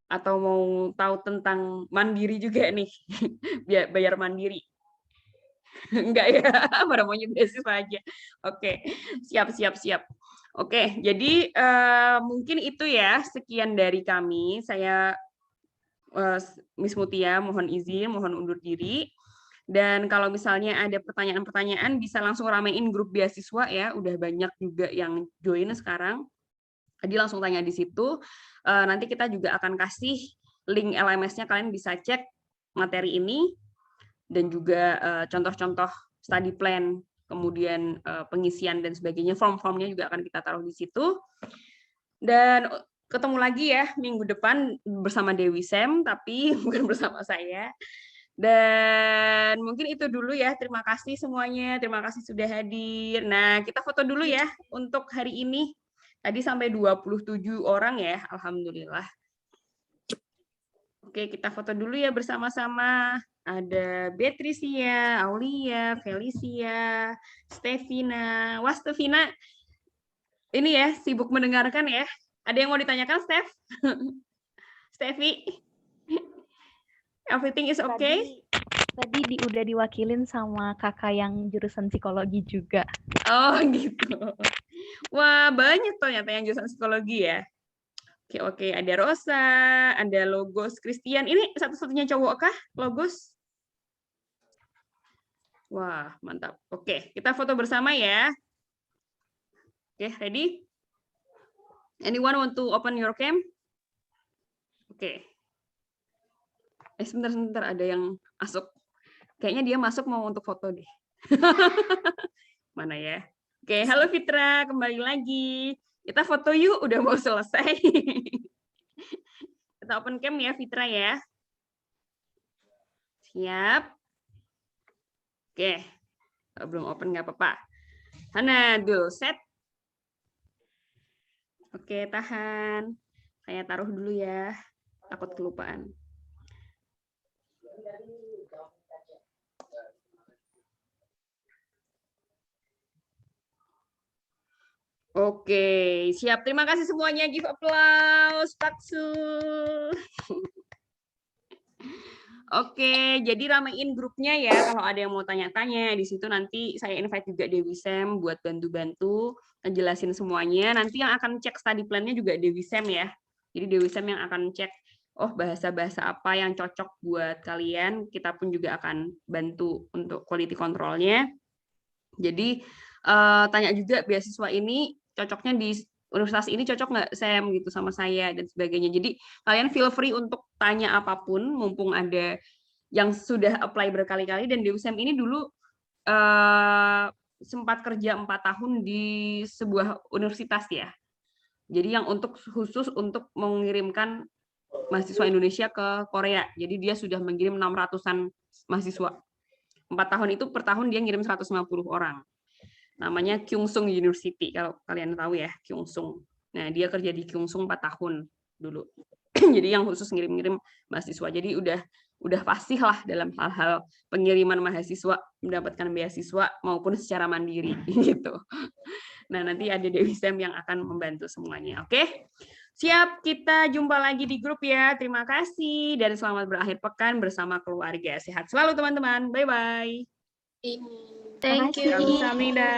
Atau mau tahu tentang mandiri juga nih? Bayar mandiri? Enggak ya, pada maunya beasiswa aja. Oke, siap. Oke, jadi mungkin itu ya, sekian dari kami. Saya Miss Mutia mohon izin, mohon undur diri. Dan kalau misalnya ada pertanyaan-pertanyaan bisa langsung ramein grup beasiswa ya, udah banyak juga yang join sekarang. Jadi langsung tanya di situ. Nanti kita juga akan kasih link LMS-nya, kalian bisa cek materi ini dan juga contoh-contoh study plan, kemudian pengisian dan sebagainya, form-formnya juga akan kita taruh di situ. Dan ketemu lagi ya minggu depan bersama Dewi Sam, tapi bukan bersama saya. Dan mungkin itu dulu ya. Terima kasih semuanya. Terima kasih sudah hadir. Nah, kita foto dulu ya untuk hari ini. Tadi sampai 27 orang ya. Alhamdulillah. Oke, kita foto dulu ya bersama-sama. Ada Beatricia, Aulia, Felicia, Stevina. Wah, Stevina. Ini ya, sibuk mendengarkan ya. Ada yang mau ditanyakan, Steph? Steffi? Everything is okay? Tadi udah diwakilin sama kakak yang jurusan psikologi juga. Oh gitu. Wah, banyak ternyata yang jurusan psikologi ya. Oke. Ada Rosa, ada Logos Christian. Ini satu-satunya cowok kah, Logos? Wah, mantap. Oke, kita foto bersama ya. Oke, ready? Anyone want to open your cam? Oke. Sebentar, ada yang masuk. Kayaknya dia masuk mau untuk foto deh. Mana ya? Oke, halo Fitra, kembali lagi. Kita foto yuk, udah mau selesai. Kita open cam ya, Fitra ya. Siap. Oke, kalau belum open nggak apa-apa. Hana, dulu set. Oke, tahan. Saya taruh dulu ya. Takut kelupaan. Oke, siap. Terima kasih semuanya. Give applause. Paksu. Oke, jadi ramein grupnya ya. Kalau ada yang mau tanya-tanya, di situ nanti saya invite juga Dewi Sam buat bantu-bantu ngejelasin semuanya. Nanti yang akan cek study plan-nya juga Dewi Sam ya. Jadi Dewi Sam yang akan cek, oh bahasa-bahasa apa yang cocok buat kalian. Kita pun juga akan bantu untuk quality control-nya. Jadi tanya juga beasiswa ini cocoknya di universitas ini cocok nggak Sam gitu sama saya dan sebagainya. Jadi kalian feel free untuk tanya apapun, mumpung ada yang sudah apply berkali-kali. Dan Dewi Sam ini dulu sempat kerja 4 tahun di sebuah universitas ya. Jadi yang khusus untuk mengirimkan mahasiswa Indonesia ke Korea. Jadi dia sudah mengirim 600-an mahasiswa. 4 tahun itu per tahun dia ngirim 150 orang. Namanya Kyungsung University, kalau kalian tahu ya, Kyungsung. Nah, dia kerja di Kyungsung 4 tahun dulu. Jadi yang khusus ngirim-ngirim mahasiswa. Jadi udah pasti lah dalam hal-hal pengiriman mahasiswa, mendapatkan beasiswa maupun secara mandiri gitu. Nah, nanti ada Dewi Sam yang akan membantu semuanya. Oke? Siap, kita jumpa lagi di grup ya. Terima kasih dan selamat berakhir pekan bersama keluarga. Sehat selalu teman-teman. Bye-bye. Thank you. Kamsahamnida.